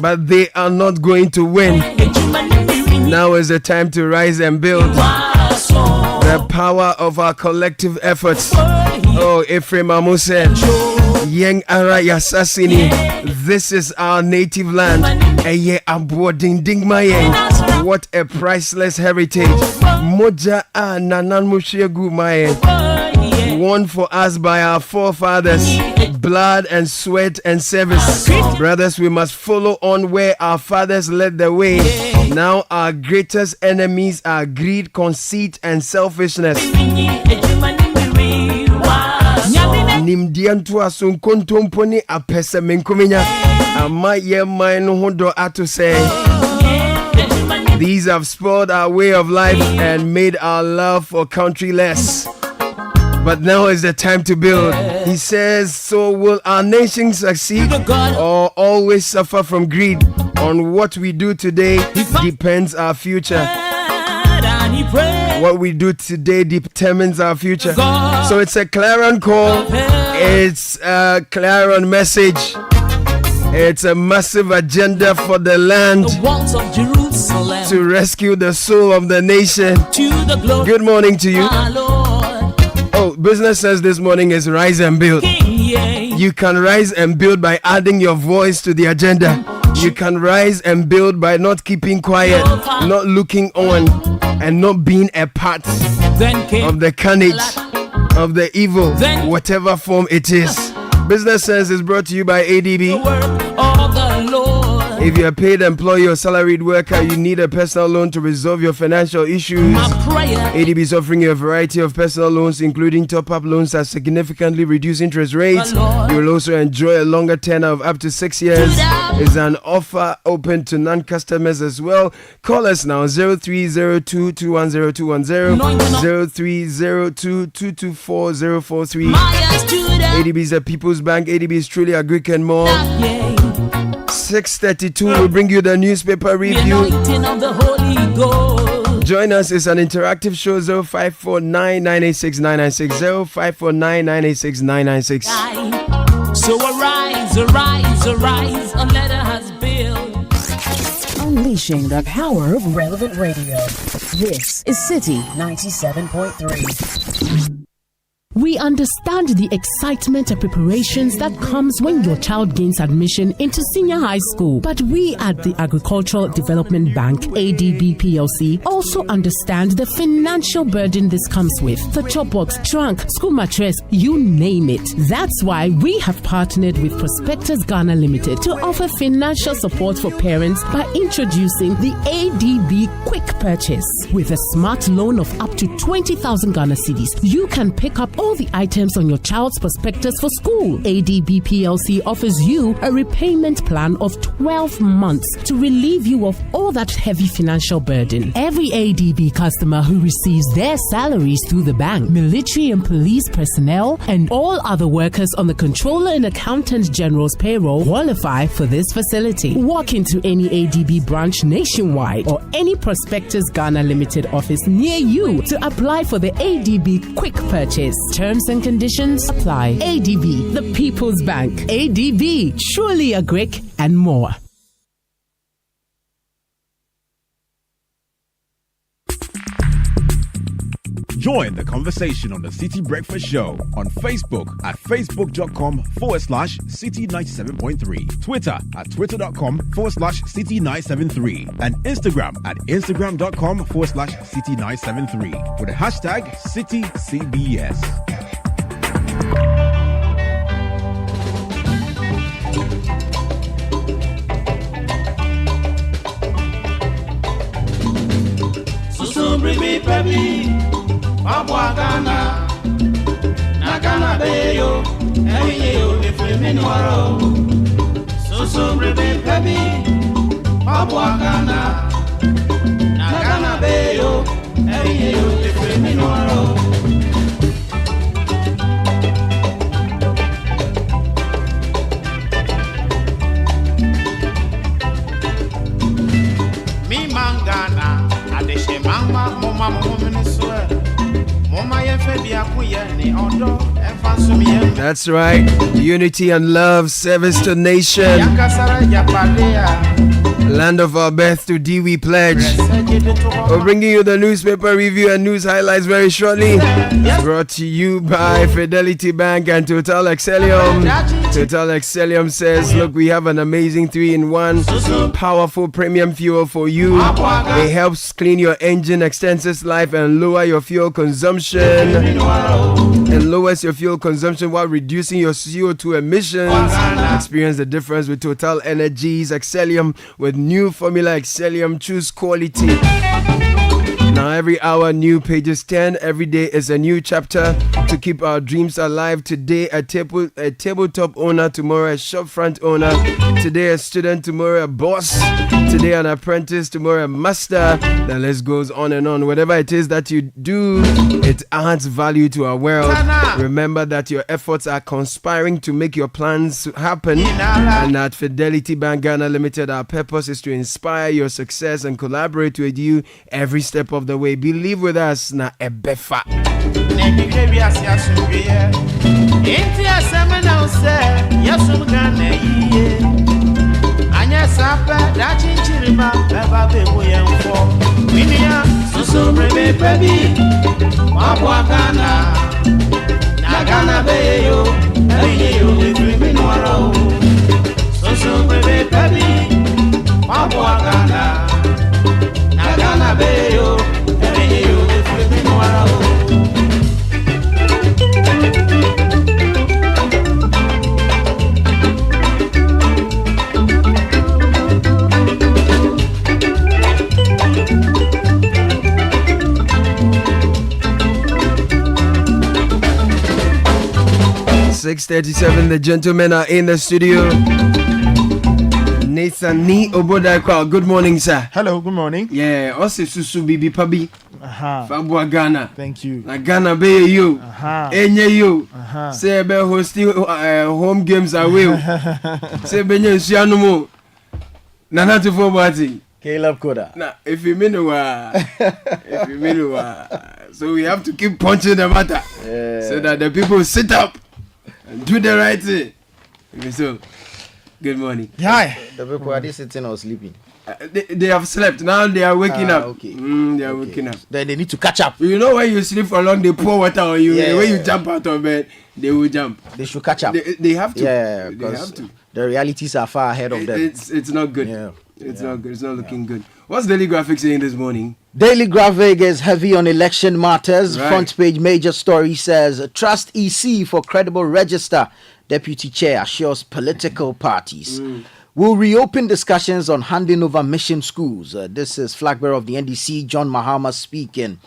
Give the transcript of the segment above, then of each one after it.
but they are not going to win. Now is the time to rise and build. The power of our collective efforts. Oh, Ephraim Amu said, Yeng Ara Yasasini, this is our native land. Eye Aboding Dingmaye. What a priceless heritage. Moja a Nanan Mushegu Maye. Won for us by our forefathers. Blood and sweat and service. Brothers, we must follow on where our fathers led the way. Now our greatest enemies are greed, conceit, and selfishness. Nimdiantu asunkontomponi apese menkuminya. Amaye maino hondo atu say. These have spoiled our way of life and made our love for country less. But now is the time to build. He says, so will our nation succeed or always suffer from greed? On what we do today depends our future. What we do today determines our future. So it's a clarion call. It's a clarion message. It's a massive agenda for the land to rescue the soul of the nation. Good morning to you. Oh, business says this morning is rise and build. You can rise and build by adding your voice to the agenda. You can rise and build by not keeping quiet, not looking on, and not being a part of the carnage, of the evil, whatever form it is. Business Sense is brought to you by ADB. If you're a paid employee or salaried worker, you need a personal loan to resolve your financial issues. ADB is offering you a variety of personal loans, including top-up loans at significantly reduced interest rates. You will also enjoy a longer tenure of up to 6 years. It's an offer open to non-customers as well. Call us now, 0302-210-210, 0302-224-043. ADB is a People's Bank. ADB is truly a Greek and more. 6:32 will bring you the newspaper review. Join us. It's an interactive show. 0549-986-996, 0549-986-996. So arise, arise, arise, and let us build. Unleashing the power of relevant radio. This is Citi 97.3. We understand the excitement and preparations that comes when your child gains admission into senior high school. But we at the Agricultural Development Bank, ADB PLC, also understand the financial burden this comes with. The chop box, trunk, school mattress, you name it. That's why we have partnered with Prospectus Ghana Limited to offer financial support for parents by introducing the ADB Quick Purchase. With a smart loan of up to 20,000 Ghana cedis, you can pick up all the items on your child's prospectus for school. ADB PLC offers you a repayment plan of 12 months to relieve you of all that heavy financial burden. Every ADB customer who receives their salaries through the bank, military and police personnel, and all other workers on the Controller and Accountant General's payroll qualify for this facility. Walk into any ADB branch nationwide or any Prospectus Ghana Limited office near you to apply for the ADB Quick Purchase. Terms and conditions apply. ADB, the People's Bank. ADB, truly a Greek and more. Join the conversation on the Citi Breakfast Show on Facebook at facebook.com/Citi97.3, Twitter at twitter.com/Citi973, and Instagram at instagram.com/Citi973 with the hashtag CitiCBS. Ghana, na Ghana beyo, eyo efremeni waro. So brebe pebi, Babwa Ghana, na Ghana beyo, eyo efremeni waro. Mi mangana, adeshe mama, mama, mama, Mama ye fe bi akuye ni odo e fa That's right. Unity and love, service to nation. Land of our birth to D we pledge. We're bringing you the newspaper review and news highlights very shortly. Brought to you by Fidelity Bank and Total Excellium. Total Excellium says, look, we have an amazing 3-in-1 powerful premium fuel for you. It helps clean your engine, extends its life, and lower your fuel consumption. And lowers your fuel consumption while reducing your CO2 emissions. Experience the difference with Total Energies Excellium with new formula Excellium. Choose quality. Now every hour new pages 10. Every day is a new chapter to keep our dreams alive. Today a tabletop owner, tomorrow a shopfront owner. Today a student, tomorrow a boss. Today an apprentice, tomorrow a master. The list goes on and on. Whatever it is that you do, it adds value to our world. Remember that your efforts are conspiring to make your plans happen. And at Fidelity Bank Ghana Limited, our purpose is to inspire your success and collaborate with you every step of the way. Believe with us na ebefa. .37, the gentlemen are in the studio. Nathan Ni Obodakwa, good morning, sir. Hello, good morning. Yeah, also Susu Bibi Pabi. Fabua Ghana. Thank you. Na Ghana be you. Enye you. Say be hosting home games away. Say benye nsuanu mo. Nana to for batting. Caleb Koda. Nah, if you mean so we have to keep punching the matter so that the people sit up and do the right thing. So, good morning. Hi. The people are sitting or sleeping. They have slept. Now they are waking up. Okay. They are waking up. Then they need to catch up. You know when you sleep for long, they pour water on you. Yeah. When you jump out of bed, they will jump. They should catch up. They have to. Yeah, they have to. The realities are far ahead of them. It's not good. Yeah. It's not good. It's not looking good. What's Daily Graphic saying this morning? Daily Graphic is heavy on election matters. Right. Front page major story says, Trust EC for credible register. Deputy Chair assures political parties. Will reopen discussions on handing over mission schools. This is flag bearer of the NDC, John Mahama, speaking.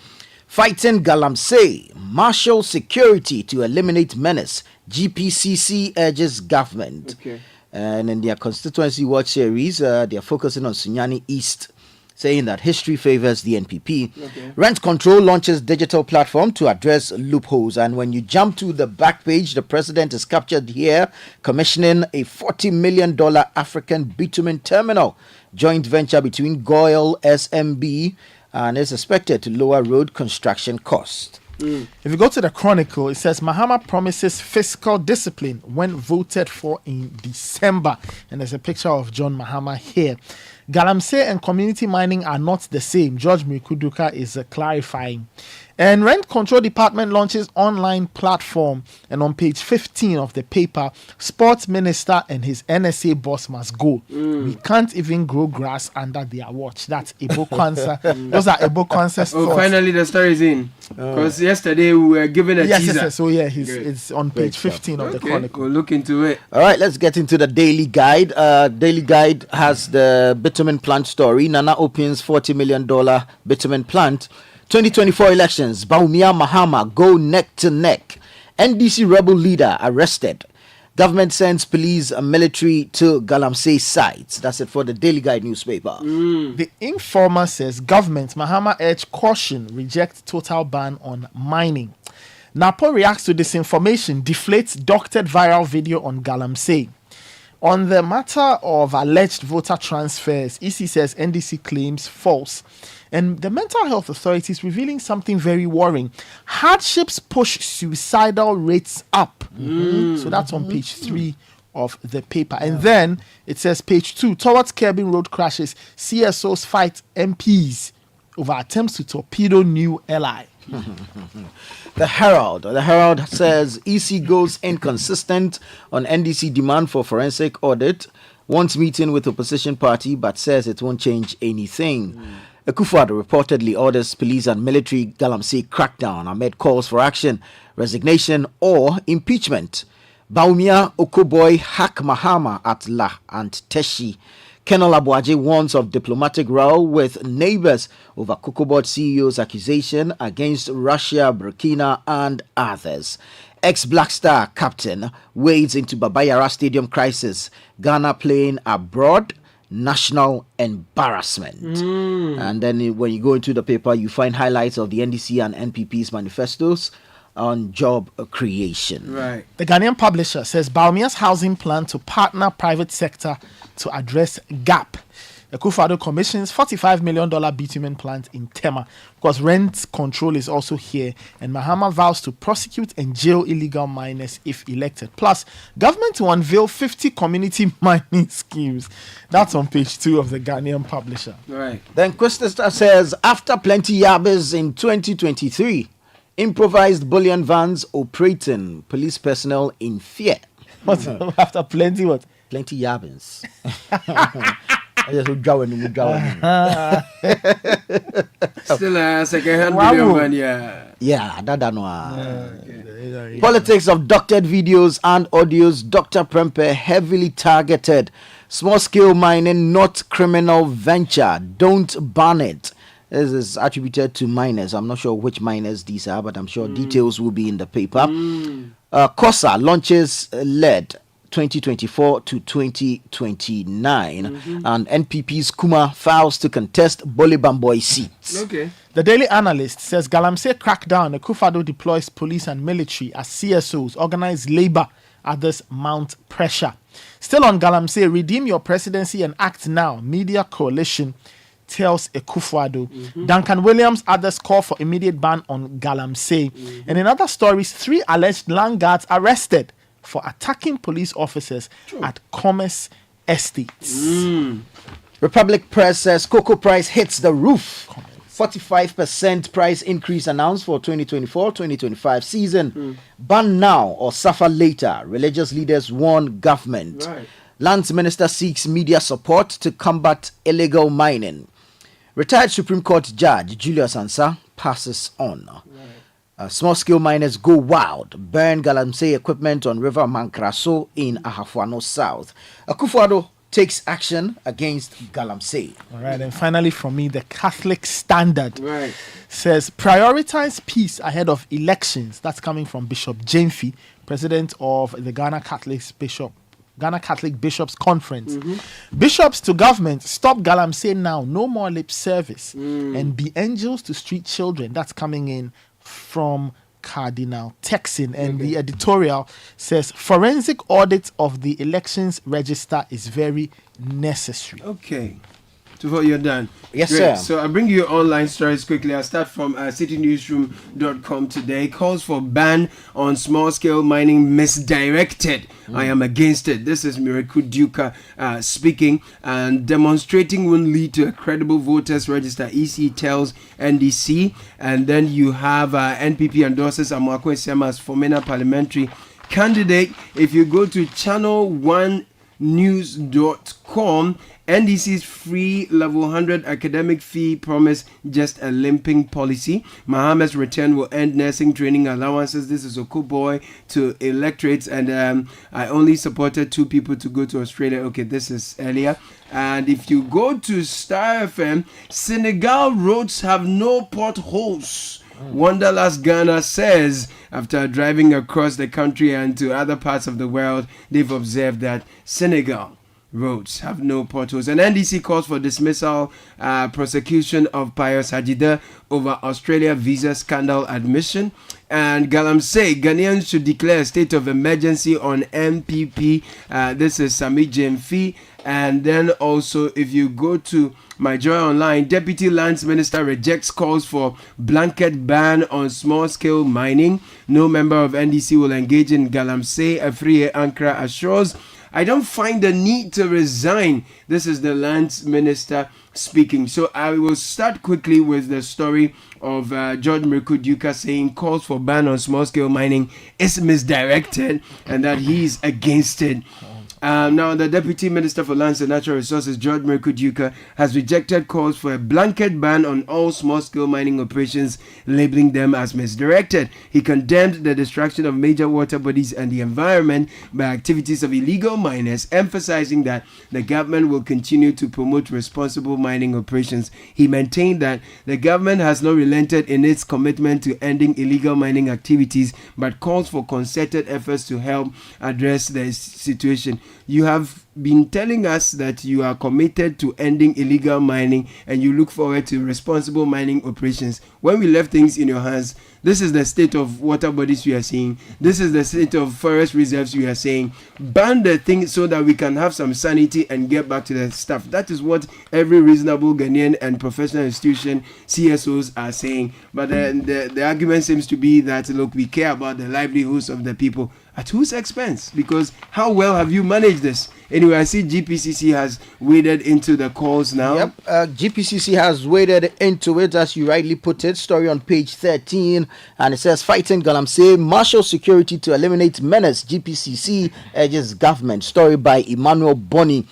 Fighting Galamsey. Marshal security to eliminate menace. GPCC urges government. Okay. And in their constituency watch series, they are focusing on Sunyani East, saying that history favors the NPP. Okay. Rent Control launches digital platform to address loopholes. And when you jump to the back page, the president is captured here, commissioning a $40 million African bitumen terminal, joint venture between Goyle, SMB, and is expected to lower road construction costs. If you go to the Chronicle, it says Mahama promises fiscal discipline when voted for in December. And there's a picture of John Mahama here. Galamsey and community mining are not the same. George Mikuduka is clarifying. And Rent Control Department launches online platform. And on page 15 of the paper, Sports Minister and his NSA boss must go. We can't even grow grass under their watch. That's Ebo Kwanzaa. Those are Ebo Kwanzaa's thoughts. Finally the story is in. Because yesterday we were given a teaser. Yes. So yeah, it's on page 15 of the Chronicle. We'll look into it. All right, let's get into the Daily Guide. Daily Guide has the bitumen plant story. Nana opens $40 million bitumen plant. 2024 elections, Baumia Mahama go neck to neck. NDC rebel leader arrested. Government sends police and military to Galamsey sites. That's it for the Daily Guide newspaper. The Informer says government Mahama urge caution, reject total ban on mining. Napo reacts to disinformation, deflates doctored viral video on Galamsey. On the matter of alleged voter transfers, EC says NDC claims false. And the Mental Health Authority is revealing something very worrying. Hardships push suicidal rates up. So that's on page 3 of the paper. And then it says page 2, towards curbing road crashes, CSOs fight MPs over attempts to torpedo new LI. The Herald says EC goes inconsistent on NDC demand for forensic audit, wants meeting with opposition party but says it won't change anything. Akufo-Addo reportedly orders police and military Galamsey crackdown amid calls for action, resignation or impeachment. Baumia Okoboy hack Mahama at La and Teshi. Colonel Abuaje warns of diplomatic row with neighbors over Kokobot CEO's accusation against Russia, Burkina and others. Ex-Black Star captain wades into Babayara Stadium crisis. Ghana playing abroad, national embarrassment. And then when you go into the paper, you find highlights of the NDC and NPP's manifestos on job creation. Right. The Ghanaian publisher says Baumia's housing plan to partner private sector to address gap. The Akufo-Addo commissions $45 million bitumen plant in Tema because rent control is also here, and Mahama vows to prosecute and jail illegal miners if elected. Plus, government to unveil 50 community mining schemes. That's on page 2 of the Ghanaian publisher. Right. Then Questesta says after plenty yabas in 2023, improvised bullion vans operating, police personnel in fear. What? After plenty what? Plenty yabas. Still a second-hand video, man, yeah. Yeah, that no. Politics of doctored videos and audios. Dr. Prempe heavily targeted. Small-scale mining, not criminal venture. Don't ban it. This is attributed to miners. I'm not sure which miners these are, but I'm sure details will be in the paper. COSA launches LED 2024 to 2029, and NPP's Kuma files to contest Bolibamboy seats. Okay. The Daily Analyst says Galamsey crackdown. Akufo-Addo deploys police and military as CSOs, organized labor, others mount pressure. Still on Galamsey, redeem your presidency and act now. Media coalition tells Akufo-Addo. Duncan Williams, others call for immediate ban on Galamsey. And in other stories, 3 alleged land guards arrested for attacking police officers at Commerce Estates. Republic Press says cocoa price hits the roof. 45% price increase announced for 2024-2025 season. Ban now or suffer later. Religious leaders warn government. Right. Lands Minister seeks media support to combat illegal mining. Retired Supreme Court Judge Julius Ansah passes on. Small-scale miners go wild. Burn Galamsey equipment on River Mankraso in Ahafuano South. Akufo-Addo takes action against Galamsey. All right, and finally from me, the Catholic Standard says prioritize peace ahead of elections. That's coming from Bishop Jamfi, president of the Ghana Catholic Bishops Conference. Bishops to government, stop Galamsey now, no more lip service, and be angels to street children. That's coming in from Cardinal Texin, and the editorial says forensic audit of the elections register is very necessary. Okay. Before you're done. Yes, Great. sir. So I bring you online stories quickly. I'll start from citinewsroom.com today. Calls for ban on small-scale mining misdirected. I am against it. This is Miracle Duka speaking, and demonstrating won't lead to a credible voters register. EC tells NDC. And then you have NPP endorses Amoako Esiama as Fomena parliamentary candidate. If you go to channel1news.com, NDC's free level 100 academic fee promise just a limping policy. Mahama's return will end nursing training allowances. This is Okuboy to electorates, and I only supported 2 people to go to Australia. Okay, this is earlier. And if you go to Star FM, Senegal roads have no potholes. Wanderlust Ghana says after driving across the country and to other parts of the world, they've observed that Senegal roads, have no potholes. And NDC calls for dismissal, prosecution of Pius Hajida over Australia visa scandal admission. And Galamsey, Ghanaians should declare a state of emergency on MPP. This is Sami Jemfi. And then also, if you go to My Joy Online, Deputy Lands Minister rejects calls for blanket ban on small-scale mining. No member of NDC will engage in Galamsey. Afriye Ankara assures, I don't find the need to resign. This is the Lands Minister speaking. So I will start quickly with the story of George Mrikuduka saying calls for ban on small-scale mining is misdirected and that he is against it. Now, the Deputy Minister for Lands and Natural Resources, George Mrikuduka, has rejected calls for a blanket ban on all small-scale mining operations, labeling them as misdirected. He condemned the destruction of major water bodies and the environment by activities of illegal miners, emphasizing that the government will continue to promote responsible mining operations. He maintained that the government has not relented in its commitment to ending illegal mining activities, but calls for concerted efforts to help address the situation. You have been telling us that you are committed to ending illegal mining and you look forward to responsible mining operations. When we left things in your hands, this is the state of water bodies we are seeing. This is the state of forest reserves we are saying. Ban the thing so that we can have some sanity and get back to the stuff. That is what every reasonable Ghanaian and professional institution, CSOs, are saying. But the argument seems to be that, look, we care about the livelihoods of the people. At whose expense? Because how well have you managed this? Anyway, I see GPCC has waded into the calls now. Yep, GPCC has waded into it, as you rightly put it. Story on page 13, and it says, fighting Galamsey, marshal security to eliminate menace. GPCC urges government. Story by Emmanuel Boni.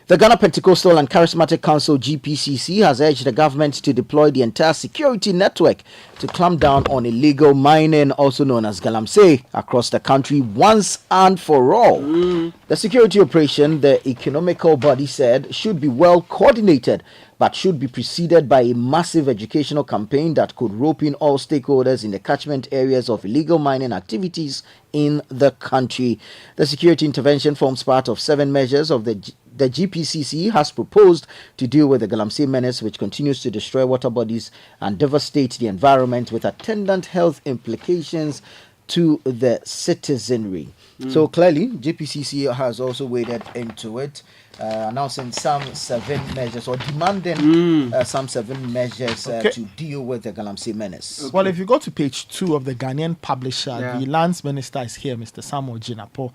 The Ghana Pentecostal and Charismatic Council, GPCC, has urged the government to deploy the entire security network to clamp down on illegal mining, also known as Galamsey, across the country once and for all. The security operation, the economical body said, should be well coordinated, but should be preceded by a massive educational campaign that could rope in all stakeholders in the catchment areas of illegal mining activities in the country. The security intervention forms part of 7 measures of the GPCC has proposed to deal with the Galamsey menace, which continues to destroy water bodies and devastate the environment with attendant health implications to the citizenry. So clearly, GPCC has also waded into it, announcing some 7 measures or demanding some 7 measures to deal with the Galamsey menace. Well, if you go to page 2 of the Ghanaian publisher, the Lands Minister is here, Mr. Samuel Jinapo.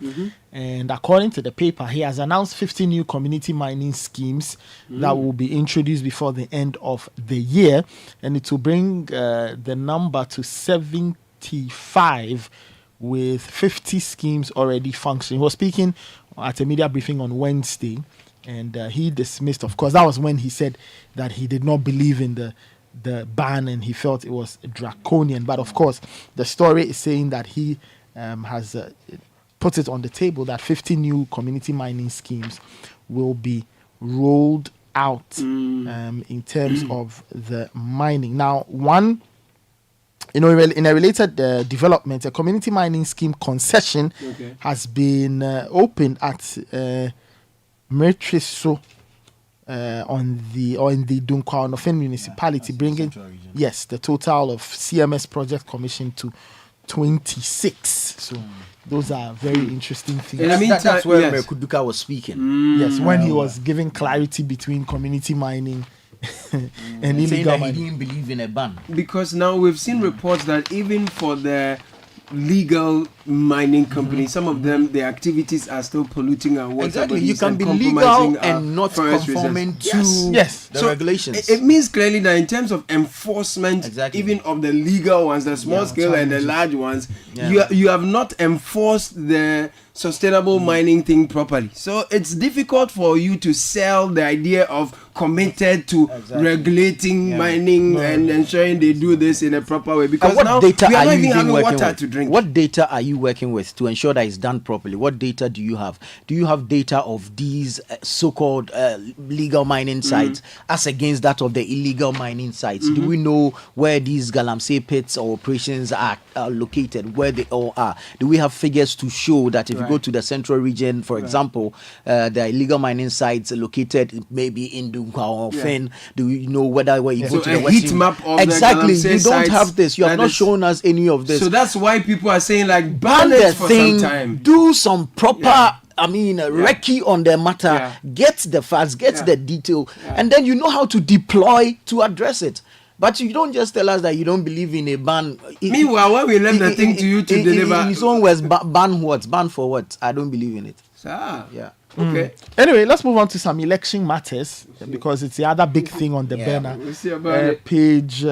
And according to the paper, he has announced 50 new community mining schemes that will be introduced before the end of the year. And it will bring the number to 75, with 50 schemes already functioning. He was speaking at a media briefing on Wednesday, and he dismissed, of course, that was when he said that he did not believe in the ban and he felt it was draconian. But of course, the story is saying that he has put it on the table that 50 new community mining schemes will be rolled out in terms of the mining. Now, one, in a related development, a community mining scheme concession has been opened at Metriso in the Dunkwa municipality, bringing the total of CMS project commission to 26. So those are very interesting things. In the meantime, that's where Mrikuduka was speaking. Yes, when he was giving clarity between community mining and illegal mining. He didn't believe in a ban. Because now we've seen reports that even for the legal mining companies, some of them, their activities are still polluting our water. Exactly, you can be legal and not conforming to the regulations. It means clearly that in terms of enforcement, even of the legal ones, the small scale and the large ones, you have not enforced the sustainable mining thing properly. So it's difficult for you to sell the idea of committed to regulating mining and ensuring they do this in a proper way, because now we are not even having water to drink. What data are you working with to ensure that it's done properly? What data do you have? Do you have data of these so-called legal mining sites as against that of the illegal mining sites? Do we know where these Galamsey pits or operations are located, where they all are? Do we have figures to show that if you go to the central region, for example, the illegal mining sites located maybe in Dunkwa or Fen. Do you know where you go to the heat western map of exactly? The you don't have this. You have not shown us any of this. So that's why people are saying like ban it the for thing, some time. do some proper. Recce on the matter, get the facts, get the detail, and then you know how to deploy to address it. But you don't just tell us that you don't believe in a ban. Meanwhile, when we left the thing to you to deliver, in his own words, ban what? Ban for what? I don't believe in it. Yeah. Okay. Anyway, let's move on to some election matters because it's the other big thing on the banner. We'll see about Page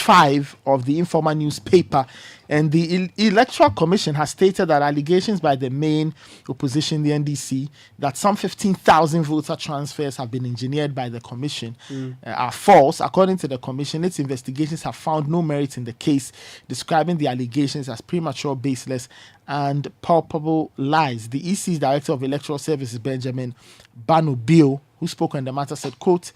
5 of the Informer newspaper. And the Electoral Commission has stated that allegations by the main opposition, the NDC, that some 15,000 voter transfers have been engineered by the Commission are false. According to the Commission, its investigations have found no merit in the case, describing the allegations as premature, baseless, and palpable lies. The EC's Director of Electoral Services, Benjamin Banubio, who spoke on the matter, said, quote,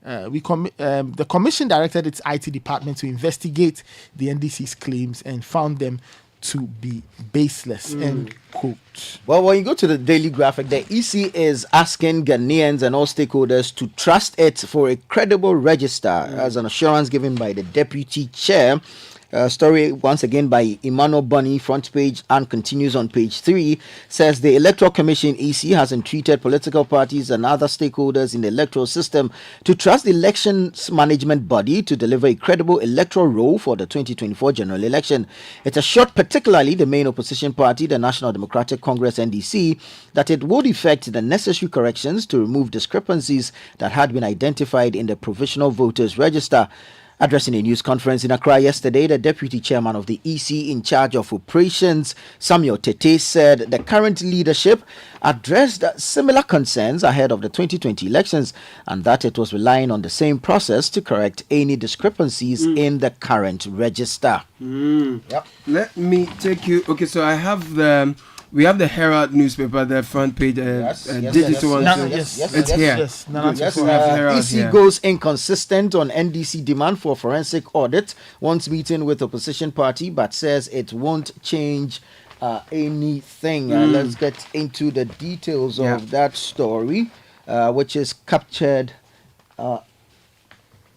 the commission directed its IT department to investigate the NDC's claims and found them to be baseless. End quote. Well, when you go to the Daily Graphic, the EC is asking Ghanaians and all stakeholders to trust it for a credible register, as an assurance given by the deputy chair. Story once again by Emmanuel Bunny, front page, and continues on page 3, says the Electoral Commission EC has entreated political parties and other stakeholders in the electoral system to trust the elections management body to deliver a credible electoral roll for the 2024 general election. It assured particularly the main opposition party, the National Democratic Congress NDC, that it would effect the necessary corrections to remove discrepancies that had been identified in the provisional voters register. Addressing a news conference in Accra yesterday, the deputy chairman of the EC in charge of operations, Samuel Tete, said the current leadership addressed similar concerns ahead of the 2020 elections and that it was relying on the same process to correct any discrepancies in the current register. Yep. Let me take you. Okay, so I have we have the Herald newspaper, the front page, digital one. It's here. EC goes inconsistent on NDC demand for forensic audit. Wants meeting with opposition party, but says it won't change anything. Let's get into the details of that story, which is captured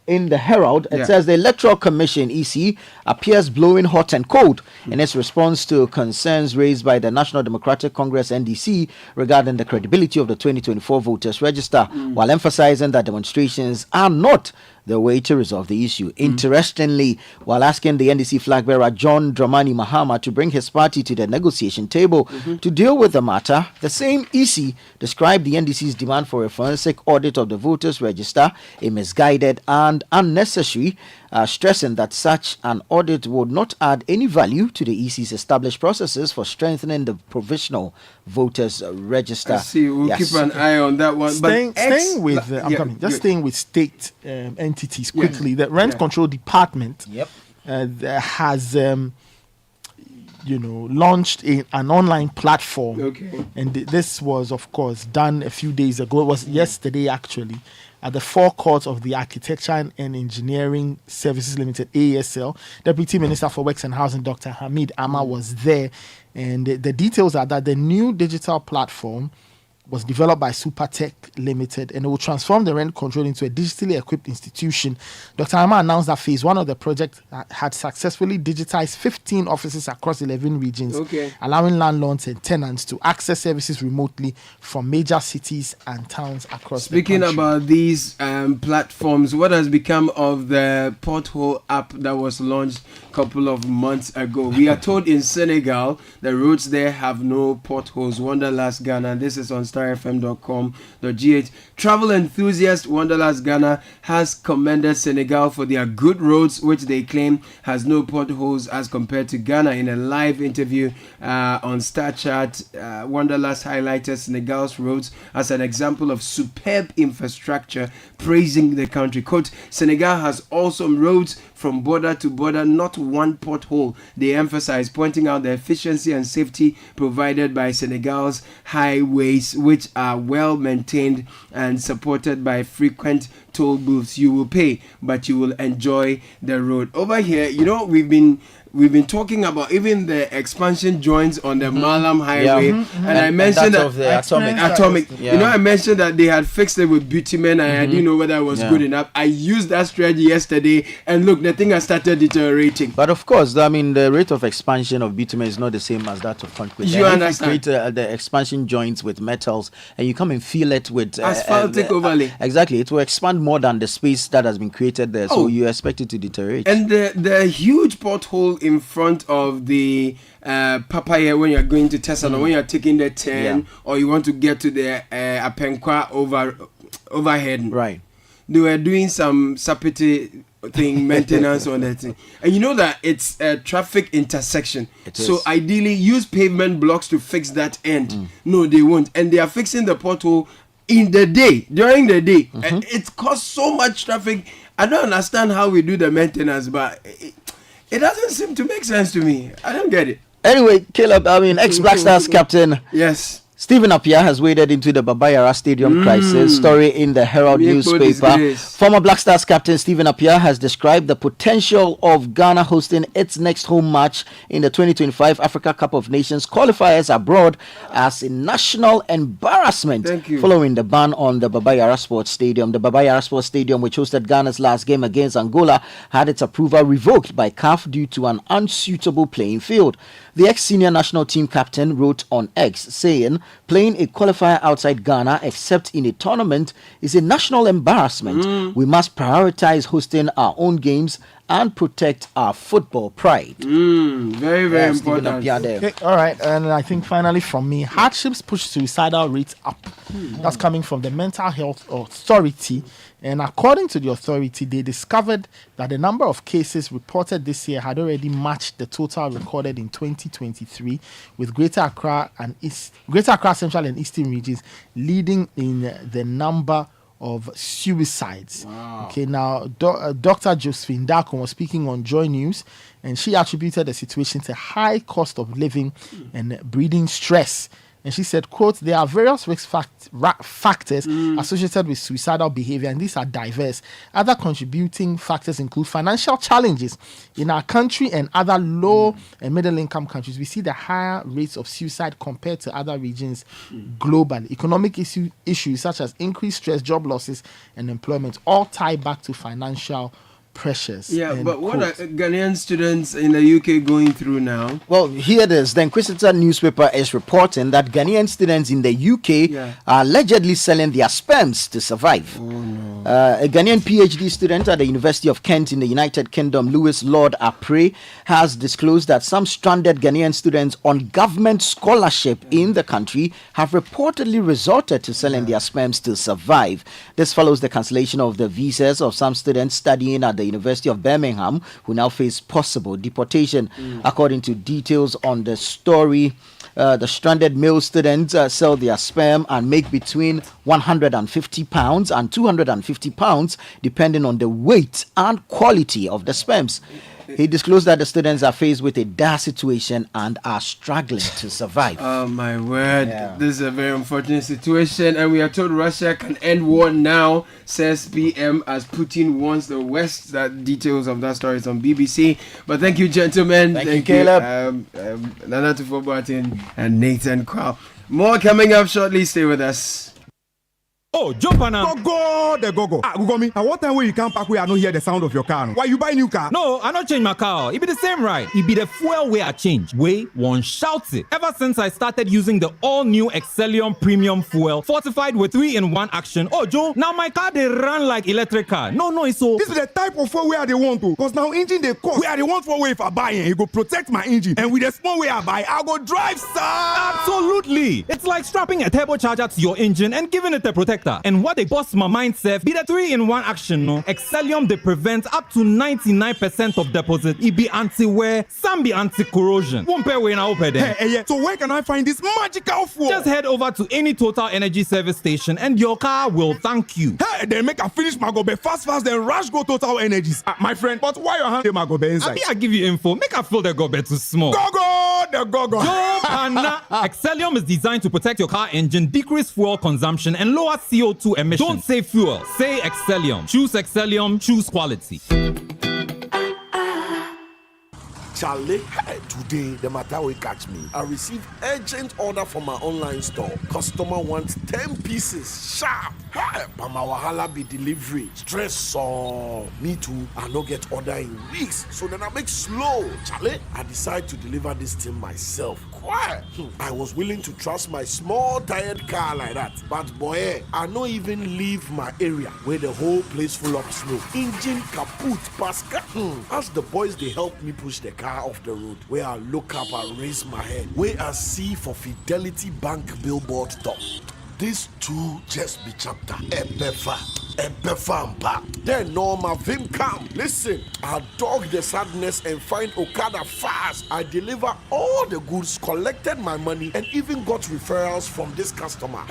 in the Herald. It says the Electoral Commission EC appears blowing hot and cold in its response to concerns raised by the National Democratic Congress NDC regarding the credibility of the 2024 voters register, while emphasizing that demonstrations are not the way to resolve the issue. Interestingly, while asking the NDC flag bearer John Dramani Mahama to bring his party to the negotiation table to deal with the matter, the same EC described the NDC's demand for a forensic audit of the voters register a misguided and unnecessary, stressing that such an audit would not add any value to the EC's established processes for strengthening the provisional voters register. I see. We'll keep an eye on that one. Staying with state entities quickly. The Rent Control Department has launched an online platform, and this was, of course, done a few days ago. It was yesterday, actually, at the forecourt of the Architecture and Engineering Services Limited, ASL. Deputy Minister for Works and Housing, Dr. Hamid Amma, was there. And the details are that the new digital platform was developed by Supertech Limited, and it will transform the rent control into a digitally equipped institution. Dr. Amma announced that phase 1 of the project had successfully digitized 15 offices across 11 regions, allowing landlords and tenants to access services remotely from major cities and towns across the country. Speaking about these platforms, what has become of the pothole app that was launched a couple of months ago? We are told in Senegal the roads there have no potholes. Wanderlust Ghana, this is on starfm.com.gh. Travel enthusiast Wanderlust Ghana has commended Senegal for their good roads, which they claim has no potholes as compared to Ghana. In a live interview on StarChat, Wanderlust highlighted Senegal's roads as an example of superb infrastructure, praising the country. Quote, Senegal has awesome roads from border to border, not one pothole, they emphasize, pointing out the efficiency and safety provided by Senegal's highways, which are well maintained and supported by frequent toll booths. You will pay, but you will enjoy the road. Over here, we've been we've been talking about even the expansion joints on the Malam Highway, and I mentioned that of the atomic. Yeah. You know, I mentioned that they had fixed it with bitumen, and I didn't know whether it was good enough. I used that strategy yesterday, and look, the thing has started deteriorating. But of course, I mean, the rate of expansion of bitumen is not the same as that of concrete. You and understand? If you create the expansion joints with metals, and you come and fill it with asphaltic overlay. Exactly, it will expand more than the space that has been created there. So you expect it to deteriorate. And the huge pothole in front of the Papaya when you're going to Tesla, when you're taking the 10 or you want to get to the Apenkwa overhead. Right. They were doing some sapiti thing, maintenance on that thing. And you know that it's a traffic intersection. So ideally use pavement blocks to fix that end. No, they won't. And they are fixing the pothole in the day, during the day. And it costs so much traffic. I don't understand how we do the maintenance, but it doesn't seem to make sense to me. I don't get it. Anyway, Caleb, I mean, ex-Black Stars captain. Yes. Stephen Appiah has waded into the Baba Yara Stadium crisis. Story in the Herald newspaper. Former Black Stars captain Stephen Appiah has described the potential of Ghana hosting its next home match in the 2025 Africa Cup of Nations qualifiers abroad as a national embarrassment following the ban on the Baba Yara Sports Stadium. The Baba Yara Sports Stadium, which hosted Ghana's last game against Angola, had its approval revoked by CAF due to an unsuitable playing field. The ex-senior national team captain wrote on X, saying, "Playing a qualifier outside Ghana, except in a tournament, is a national embarrassment. We must prioritize hosting our own games and protect our football pride." Very, very important. Okay, all right, and I think finally from me, hardships push suicidal rates up. That's coming from the Mental Health Authority. And according to the authority, they discovered that the number of cases reported this year had already matched the total recorded in 2023, with Greater Accra Central and Eastern regions leading in the number of suicides. Okay, now Dr. Josephine Darko was speaking on Joy News, and she attributed the situation to high cost of living and breeding stress. And she said, quote, "There are various risk factors associated with suicidal behavior, and these are diverse. Other contributing factors include financial challenges. In our country and other low and middle income countries, we see the higher rates of suicide compared to other regions globally. Economic issues such as increased stress, job losses, and employment all tie back to financial pressures." Yeah, but what are Ghanaian students in the UK going through now? Well, here it is. The Inquisitor newspaper is reporting that Ghanaian students in the UK are allegedly selling their sperms to survive. A Ghanaian PhD student at the University of Kent in the United Kingdom, Lewis Lord Apre, has disclosed that some stranded Ghanaian students on government scholarship in the country have reportedly resorted to selling their sperms to survive. This follows the cancellation of the visas of some students studying at the University of Birmingham, who now face possible deportation. According to details on the story, the stranded male students sell their sperm and make between £150 and £250, depending on the weight and quality of the sperms. He disclosed that the students are faced with a dire situation and are struggling to survive. Oh my word. This is a very unfortunate situation, and we are told Russia can end war now, says PM, as Putin wants the West. That details of that story is on BBC. But thank you, gentlemen. Thank you, Caleb. Nana Tufo-Boateng and Nathan Kwao. More coming up shortly. Stay with us. Oh, jump on now. Go. Google me. At what time will you come back where I don't hear the sound of your car? Why you buy new car? No, I don't change my car. It be the same, right? It be the fuel where I change. Way one shouts it. Ever since I started using the all-new Excellium Premium Fuel, fortified with 3-in-1 action. Oh, Joe, now my car they run like electric car. No, it's so. This is the type of fuel where they want to. Because now engine they cost. Where they want for way if I buy it, it go protect my engine. And with the small way I buy, I go drive, sir. Absolutely. It's like strapping a turbocharger to your engine and giving it a protector. And what they bust my mind, Seth, be the 3-in-1 action, no? Excellium, they prevent up to 99% of deposit. It be anti-wear, some be anti-corrosion. Won't pay when I open there. Hey, so where can I find this magical fuel? Just head over to any Total Energy service station and your car will thank you. Hey, then make a finish my gobe fast, then rush go Total Energies. My friend, but why your hand my gobe inside? I give you info. Make a feel the gobe too small. The go. Excellium is designed to protect your car engine, decrease fuel consumption, and lower CO2 emissions. Don't say fuel, say Excellium. Choose Excellium, choose quality. Charlie, today the matter will catch me. I received urgent order from my online store. Customer wants 10 pieces sharp. Hey, but my wahala be delivery. Stress so me too. I no get order in weeks. So then I make slow. Charlie, I decide to deliver this thing myself. Quiet. I was willing to trust my small tired car like that. But boy, I no even leave my area where the whole place full of snow. Engine kaput, Pascal. As the boys they help me push the car off the road, where I look up and raise my head, where I see for Fidelity Bank billboard top. This too just be chapter. Then Norma Vim come. Listen, I dog the sadness and find Okada fast. I deliver all the goods, collected my money, and even got referrals from this customer.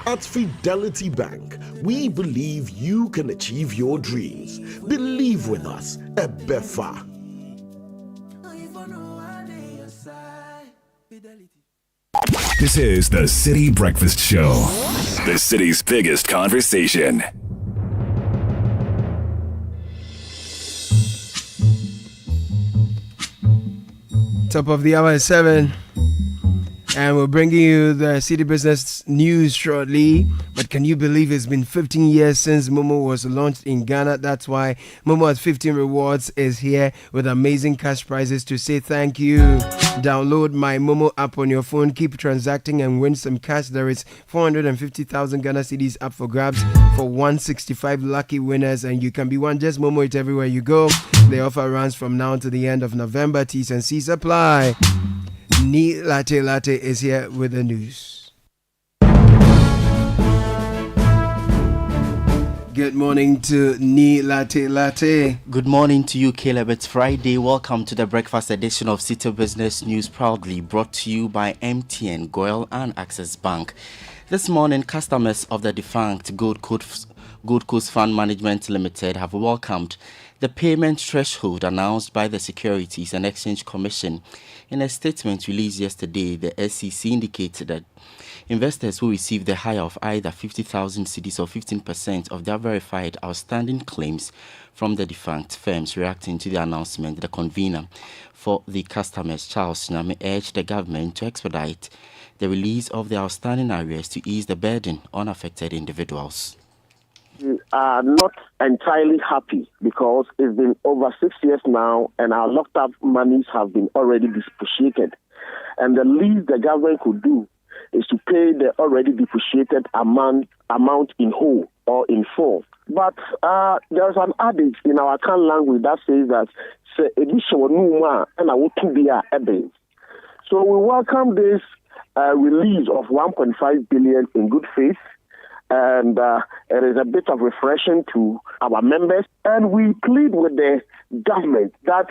At Fidelity Bank, we believe you can achieve your dreams. Believe with us. Ebefa. This is the Citi Breakfast Show, the city's biggest conversation. Top of the hour is 7. And we're bringing you the Citi Business News shortly. But can you believe it's been 15 years since Momo was launched in Ghana? That's why Momo at 15 Rewards is here with amazing cash prizes to say thank you. Download my Momo app on your phone. Keep transacting and win some cash. There is 450,000 Ghana cedis up for grabs for 165 lucky winners. And you can be one. Just Momo it everywhere you go. The offer runs from now to the end of November. T's and C's apply. Ni Latte is here with the news. Good morning to Ni Latte. Good morning to you, Caleb. It's Friday. Welcome to the breakfast edition of Citi Business News, proudly brought to you by MTN, Goyle and Access Bank. This morning, customers of the defunct Gold Coast Fund Management Limited have welcomed the payment threshold announced by the Securities and Exchange Commission. In a statement released yesterday, the SEC indicated that investors who receive the higher of either 50,000 cedis or 15% of their verified outstanding claims from the defunct firms. Reacting to the announcement, the convener for the customers, Charles Nyame, urged the government to expedite the release of the outstanding arrears to ease the burden on affected individuals. We are not entirely happy because it's been over 6 years now and our locked up monies have been already depreciated. And the least the government could do is to pay the already depreciated amount in whole or in full. But there's an adage in our Kan language that says that so we welcome this release of 1.5 billion in good faith. And it is a bit of refreshing to our members. And we plead with the government that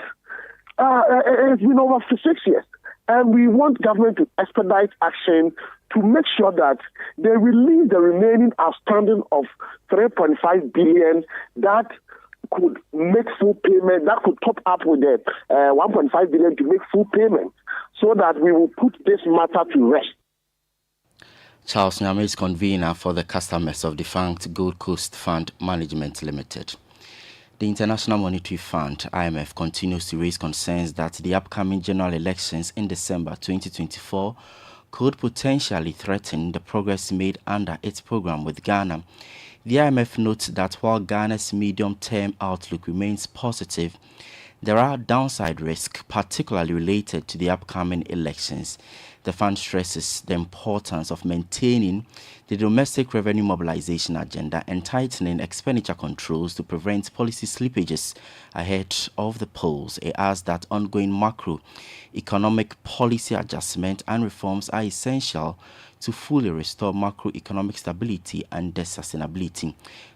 it's been over 6 years. And we want government to expedite action to make sure that they release the remaining outstanding of 3.5 billion that could make full payment, that could top up with the 1.5 billion to make full payment, so that we will put this matter to rest. Charles Nyame is convener for the customers of defunct Gold Coast Fund Management Limited. The International Monetary Fund, IMF, continues to raise concerns that the upcoming general elections in December 2024 could potentially threaten the progress made under its program with Ghana. The IMF notes that while Ghana's medium-term outlook remains positive, there are downside risks, particularly related to the upcoming elections. The fund stresses the importance of maintaining the domestic revenue mobilization agenda and tightening expenditure controls to prevent policy slippages ahead of the polls. It adds that ongoing macroeconomic policy adjustment and reforms are essential to fully restore macroeconomic stability and sustainability.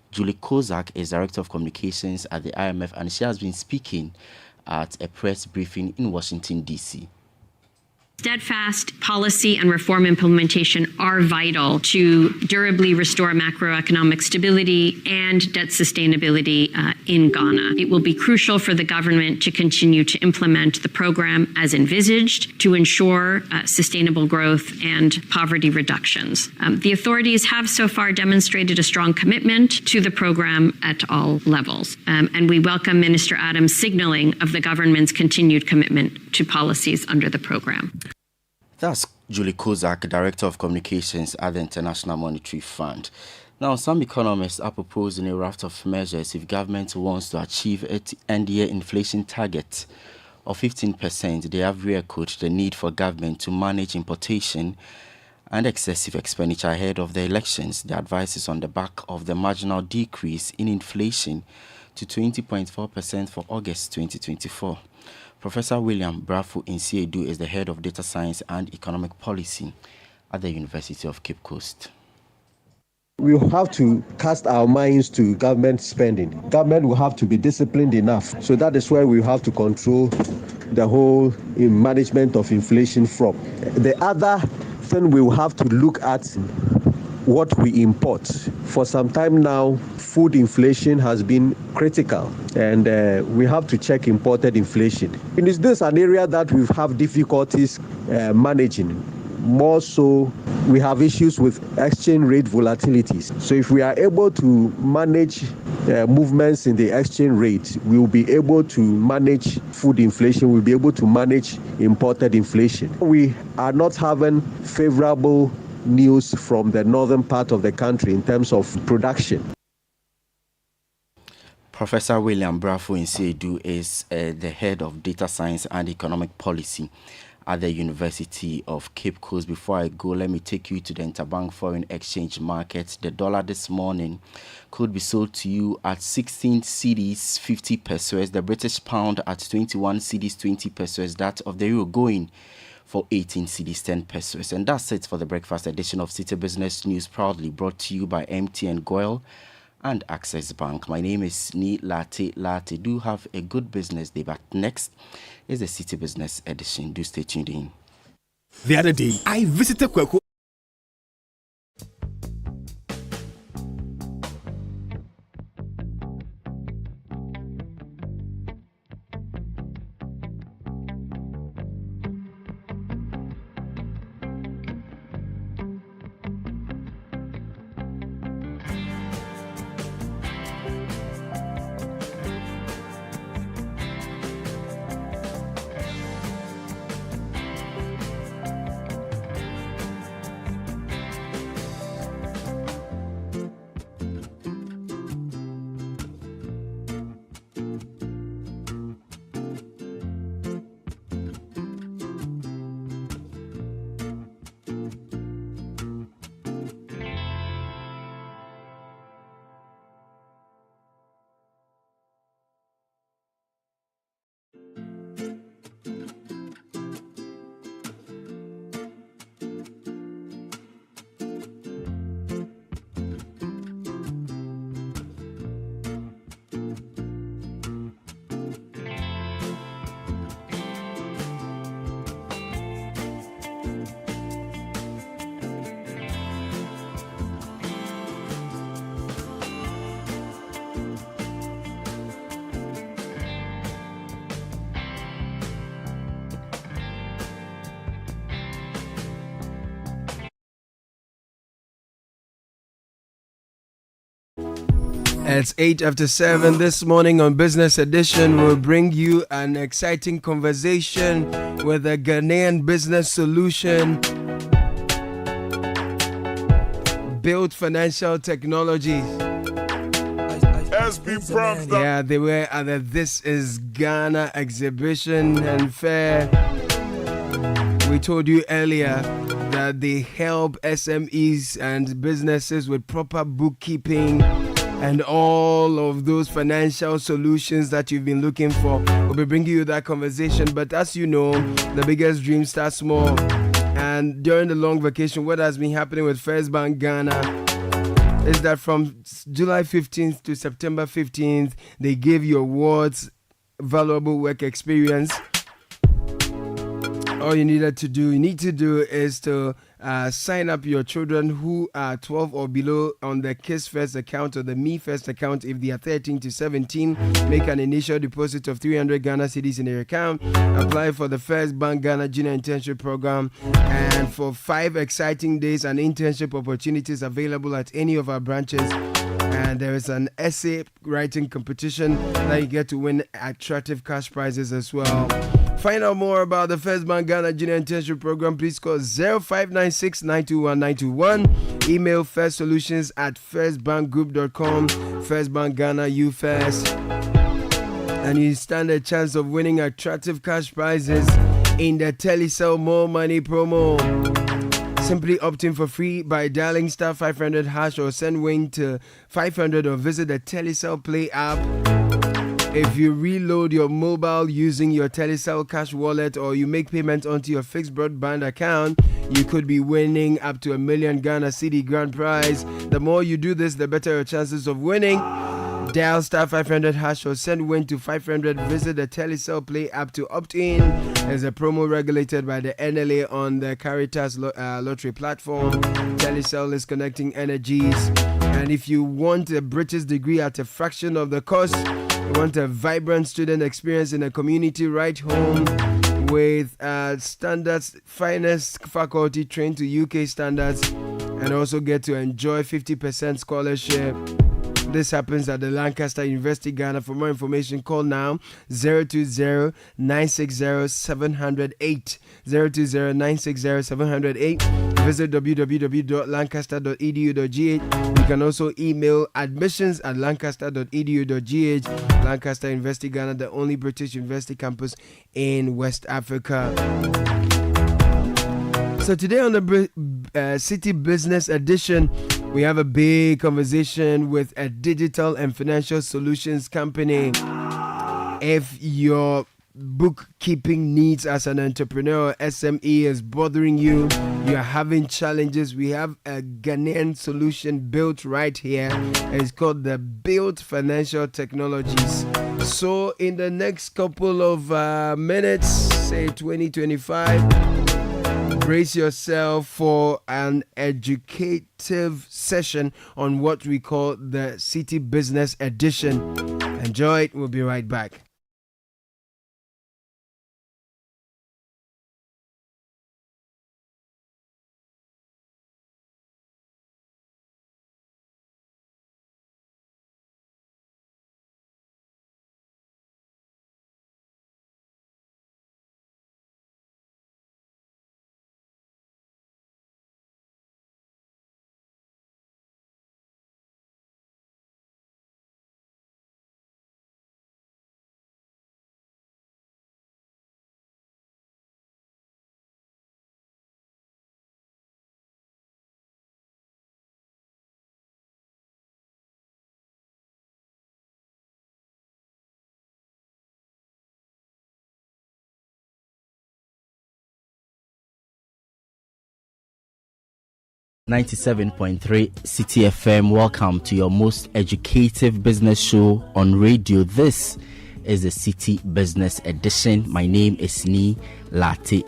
Julie Kozak is Director of Communications at the IMF, and she has been speaking at a press briefing in Washington, D.C. Steadfast policy and reform implementation are vital to durably restore macroeconomic stability and debt sustainability in Ghana. It will be crucial for the government to continue to implement the program as envisaged to ensure sustainable growth and poverty reductions. The authorities have so far demonstrated a strong commitment to the program at all levels. And we welcome Minister Adams' signaling of the government's continued commitment to policies under the program. That's Julie Kozak, Director of Communications at the International Monetary Fund. Now, some economists are proposing a raft of measures if government wants to achieve its end-year inflation target of 15%. They have re-echoed the need for government to manage importation and excessive expenditure ahead of the elections. The advice is on the back of the marginal decrease in inflation to 20.4% for August 2024. Professor William Brafu Nsiedu is the head of data science and economic policy at the University of Cape Coast. We have to cast our minds to government spending. Government will have to be disciplined enough. So that is where we have to control the whole management of inflation from. The other thing we will have to look at what we import. For some time now, food inflation has been critical, and we have to check imported inflation. And is this an area that we have difficulties managing? More so, we have issues with exchange rate volatilities. So if we are able to manage movements in the exchange rate, we will be able to manage food inflation, we'll be able to manage imported inflation. We are not having favorable news from the northern part of the country in terms of production. Professor William Brafu Nsiedu is the head of data science and economic policy at the University of Cape Coast. Before I go, let me take you to the interbank foreign exchange market. The dollar this morning could be sold to you at 16 cedis 50 pesos, the British pound at 21 cedis 20 pesos, that of the euro going for 18 cedis 10 pesos. And that's it for the breakfast edition of Citi Business News, proudly brought to you by MTN Goil and Access Bank. My name is Ni Latte. Do have a good business day, but next is the Citi Business edition. Do stay tuned in. The other day, I visited Kweku. It's 8 after 7 this morning on Business Edition. We'll bring you an exciting conversation with a Ghanaian business solution, Build Financial Technologies. Yeah, they were at the This Is Ghana exhibition and fair. We told you earlier that they help SMEs and businesses with proper bookkeeping and all of those financial solutions that you've been looking for. We'll be bringing you that conversation. But as you know, the biggest dream starts small. And during the long vacation, what has been happening with First Bank Ghana is that from July 15th to September 15th, they gave you awards, valuable work experience. all you need to do is to sign up your children who are 12 or below on the Kiss First account or the Me First account. If they are 13 to 17, make an initial deposit of 300 Ghana cedis in their account. Apply for the First Bank Ghana Junior Internship Program, and for 5 exciting days and internship opportunities available at any of our branches. And there is an essay writing competition that you get to win attractive cash prizes as well. Find out more about the First Bank Ghana Junior Internship Program. Please call 0596 921 921. Email firstsolutions@firstbankgroup.com. First Bank Ghana, you first. And you stand a chance of winning attractive cash prizes in the Telecel More Money promo. Simply opt in for free by dialing star 500 hash or send WIN to 500 or visit the Telecel Play app. If you reload your mobile using your Telecel Cash wallet or you make payment onto your fixed broadband account, you could be winning up to 1 million Ghana Cedi grand prize. The more you do this, the better your chances of winning. Dial star 500 hash or send WIN to 500. Visit the Telecel Play app to opt in. There's a promo regulated by the NLA on the Caritas lottery platform. Telecel is connecting energies. And if you want a British degree at a fraction of the cost, you want a vibrant student experience in a community right home with standards, finest faculty trained to UK standards, and also get to enjoy 50% scholarship. This happens at the Lancaster University, Ghana. For more information, call now 020-960-708. 020-960-708. Visit www.lancaster.edu.gh. You can also email admissions@lancaster.edu.gh. Lancaster University, Ghana, the only British university campus in West Africa. So today on the Citi Business Edition, we have a big conversation with a digital and financial solutions company. If your bookkeeping needs as an entrepreneur or SME is bothering you, you are having challenges, we have a Ghanaian solution built right here. It's called the Built Financial Technologies. So in the next couple of minutes, say 2025, brace yourself for an educative session on what we call the Citi Business Edition. Enjoy it. We'll be right back. .3 Citi FM. Welcome to your most educative business show on radio. This is the Citi Business Edition. My name is Ni Latte.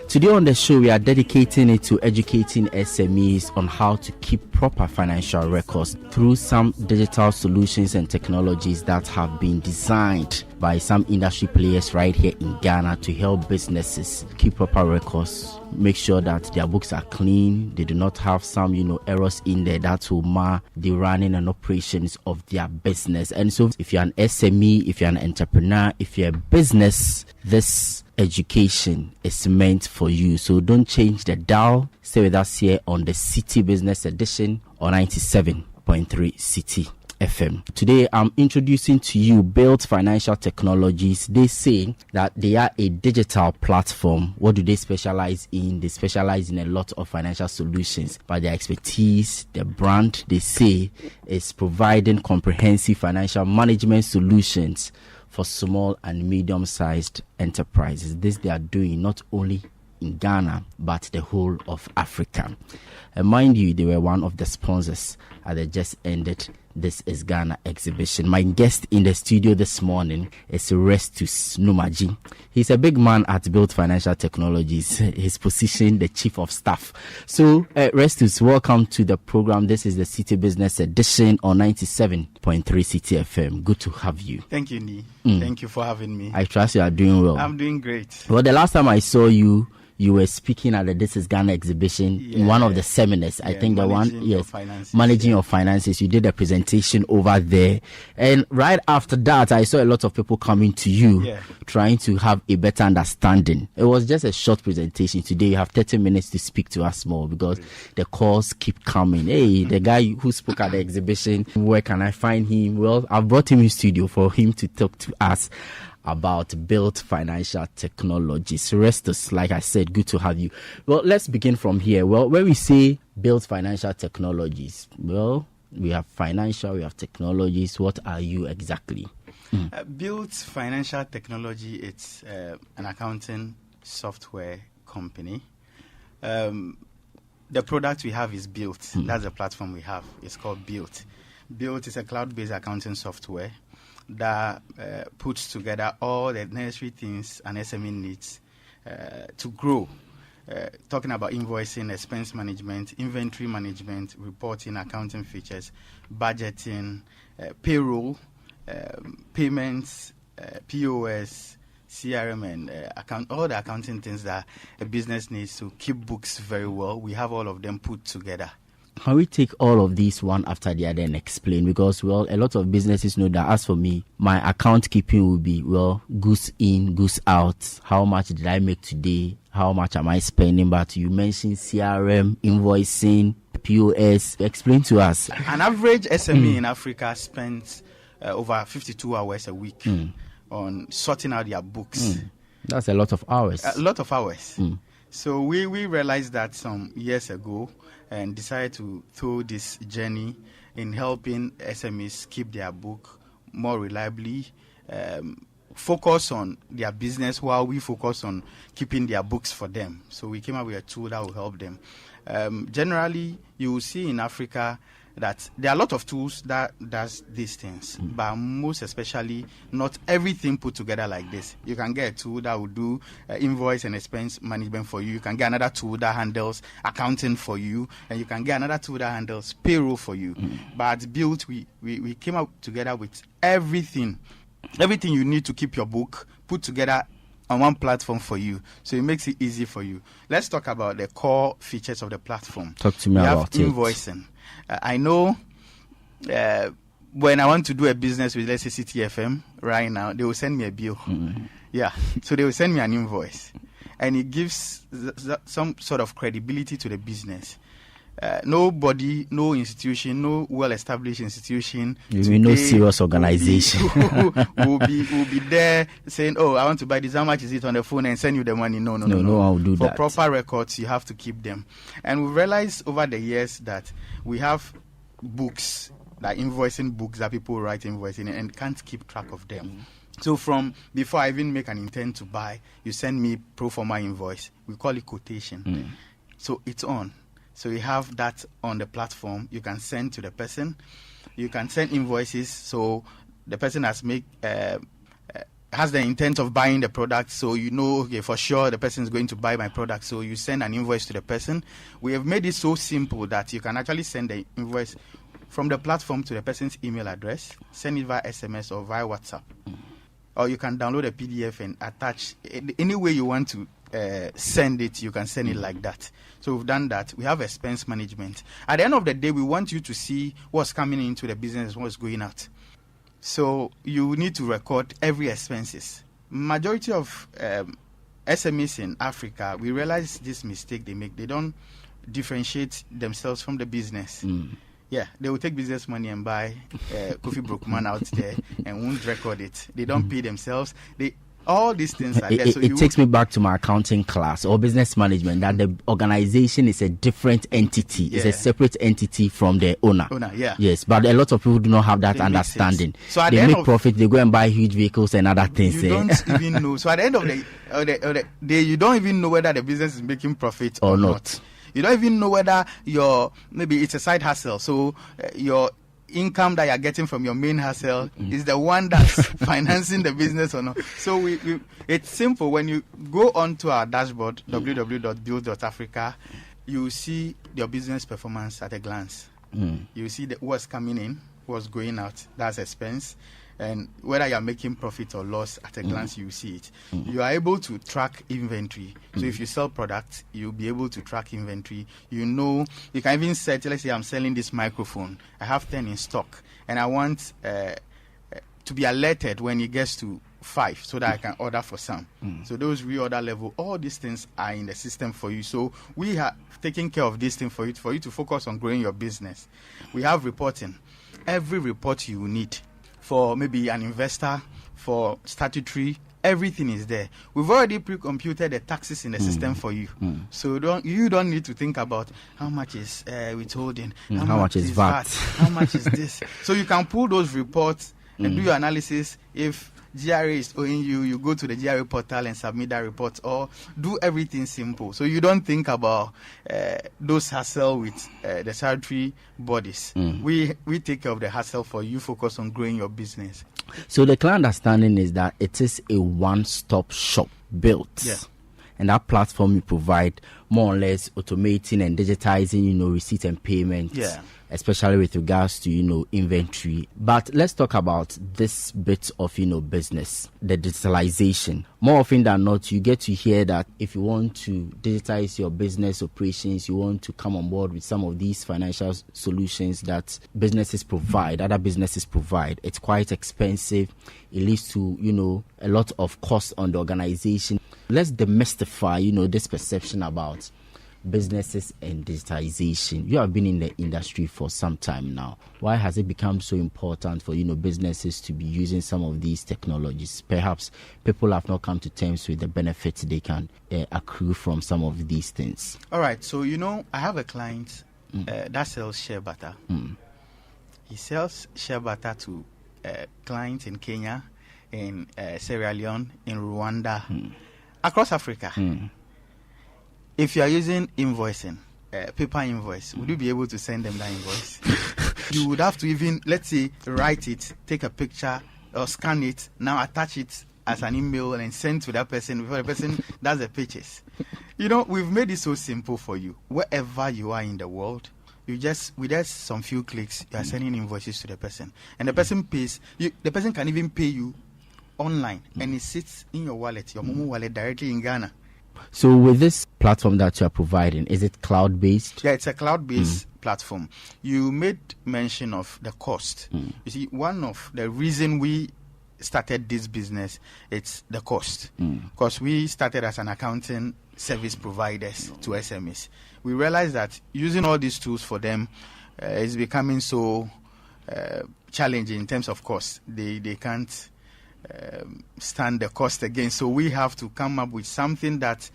Today on the show, we are dedicating it to educating SMEs on how to keep proper financial records through some digital solutions and technologies that have been designed by some industry players right here in Ghana to help businesses keep proper records, make sure that their books are clean, they do not have some errors in there that will mar the running and operations of their business. And so if you're an SME, if you're an entrepreneur, if you're a business, this education is meant for you. So don't change the dial. Stay with us here on the Citi Business Edition on 97.3 Citi FM. Today I'm introducing to you Built Financial Technologies. They say that they are a digital platform. What do they specialize in? They specialize in a lot of financial solutions, but their expertise, their brand, they say, is providing comprehensive financial management solutions for small and medium-sized enterprises. This they are doing not only in Ghana, but the whole of Africa. And mind you, they were one of the sponsors at the just ended This Is Ghana exhibition. My guest in the studio this morning is Restus Numaji. He's a big man at Build Financial Technologies. His position, the Chief of Staff. So, Restus, welcome to the program. This is the City Business Edition on 97.3 Citi FM. Good to have you. Thank you, Nee. Thank you for having me. I trust you are doing well. I'm doing great. Well, the last time I saw you, you were speaking at the This Is Ghana exhibition in one of the seminars. I think the one, Managing Your Finances. You did a presentation over there. And right after that, I saw a lot of people coming to you, trying to have a better understanding. It was just a short presentation. Today, you have 30 minutes to speak to us more because the calls keep coming. Hey, the guy who spoke at the exhibition, where can I find him? Well, I've brought him in studio for him to talk to us about Build Financial Technologies. Restus, like I said, good to have you. Well, let's begin from here. Well, when we say Build Financial Technologies, well, we have financial, we have technologies. What are you exactly? Build Financial Technology, it's an accounting software company. The product we have is Build. That's the platform we have. It's called Build. Build is a cloud-based accounting software that puts together all the necessary things an SME needs to grow. Talking about invoicing, expense management, inventory management, reporting, accounting features, budgeting, payroll, payments, POS, CRM, and all the accounting things that a business needs to keep books very well. We have all of them put together. Can we take all of these one after the other and explain? Because, well, a lot of businesses know that as for me, my account keeping will be, well, goose in, goose out. How much did I make today? How much am I spending? But you mentioned CRM, invoicing, POS. Explain to us. An average SME in Africa spends over 52 hours a week on sorting out their books. That's a lot of hours. A lot of hours. So we realized that some years ago and decided to throw this journey in helping SMEs keep their book more reliably, focus on their business while we focus on keeping their books for them. So we came up with a tool that will help them. Generally, you will see in Africa that there are a lot of tools that does these things, but most especially not everything put together like this. You can get a tool that will do invoice and expense management for you. You can get another tool that handles accounting for you, and you can get another tool that handles payroll for you. But at Build, we came up together with everything you need to keep your book put together on one platform for you, so it makes it easy for you. Let's talk about the core features of the platform. Talk to me about invoicing. I know when I want to do a business with, let's say, Citi FM right now, they will send me a bill. Yeah, so they will send me an invoice, and it gives some sort of credibility to the business. Nobody, no institution, no well-established institution, no serious organization will be there saying, "Oh, I want to buy this. How much is it?" on the phone and send you the money. No one will do For that. proper records, you have to keep them. And we realized over the years that we have books, like invoicing books that people write invoicing and can't keep track of them. So from before I even make an intent to buy, you send me pro forma invoice. We call it quotation. So it's on. So you have that on the platform. You can send to the person. You can send invoices. So the person has the intent of buying the product. So you know, okay, for sure the person is going to buy my product. So you send an invoice to the person. We have made it so simple that you can actually send the invoice from the platform to the person's email address, send it via SMS or via WhatsApp. Or you can download a PDF and attach any way you want to send it. You can send it like that. So we've done that. We have expense management. At the end of the day, we want you to see what's coming into the business, what's going out. So you need to record every expenses. Majority of SMEs in Africa, we realize this mistake they make. They don't differentiate themselves from the business. Yeah, they will take business money and buy Kofi Brookman out there and won't record it. They don't pay themselves. All these things are there. It takes me back to my accounting class or business management, that the organization is a different entity. It's a separate entity from the owner. Yes, but a lot of people do not have that understanding. So they make profit, they go and buy huge vehicles and other things. You don't even know. So at the end of the day, you don't even know whether the business is making profit or not. You don't even know whether maybe it's a side hustle. So your income that you're getting from your main hustle is the one that's financing the business or not. So it's simple. When you go onto our dashboard, www.build.africa, you see your business performance at a glance. You see what's coming in, what's going out, that's expense, and whether you're making profit or loss at a glance, you see it. You are able to track inventory. So if you sell products, you'll be able to track inventory. You know, you can even set, let's say I'm selling this microphone. I have 10 in stock, and I want to be alerted when it gets to 5 so that I can order for some. So those reorder level, all these things are in the system for you. So we have taken care of this thing for you to focus on growing your business. We have reporting. Every report you need for maybe an investor, for statutory, everything is there. We've already pre-computed the taxes in the system for you. So you don't need to think about how much is withholding, how much is VAT, how much is this. So you can pull those reports and do your analysis. If GRA is owing you, you go to the GRA portal and submit that report, or do everything simple. So you don't think about those hassle with the statutory bodies. We take care of the hassle for you. Focus on growing your business. So the clear understanding is that it is a one-stop shop built. Yeah. And that platform you provide more or less automating and digitizing, receipt and payments. Yeah. Especially with regards to, inventory. But let's talk about this bit of, business, the digitalization. More often than not, you get to hear that if you want to digitize your business operations, you want to come on board with some of these financial solutions that other businesses provide. It's quite expensive. It leads to, a lot of cost on the organization. Let's demystify, this perception about businesses and digitization. You have been in the industry for some time now. Why has it become so important for businesses to be using some of these technologies? Perhaps people have not come to terms with the benefits they can accrue from some of these things. All right. So I have a client that sells shea butter. He sells shea butter to clients in Kenya, in Sierra Leone, in Rwanda, across Africa. If you are using invoicing, paper invoice, would you be able to send them that invoice? You would have to even, let's say, write it, take a picture, or scan it, now attach it as an email and send to that person before the person does the purchase. We've made it so simple for you. Wherever you are in the world, with just some few clicks, you are sending invoices to the person. And the person pays, the person can even pay you online, and it sits in your wallet, your Momo wallet, directly in Ghana. So with this platform that you are providing, is it cloud-based? Yeah, it's a cloud-based platform. You made mention of the cost. You see, one of the reason we started this business, it's the cost. Because we started as an accounting service providers to SMEs. We realized that using all these tools for them is becoming so challenging in terms of cost. They can't stand the cost again. So we have to come up with something that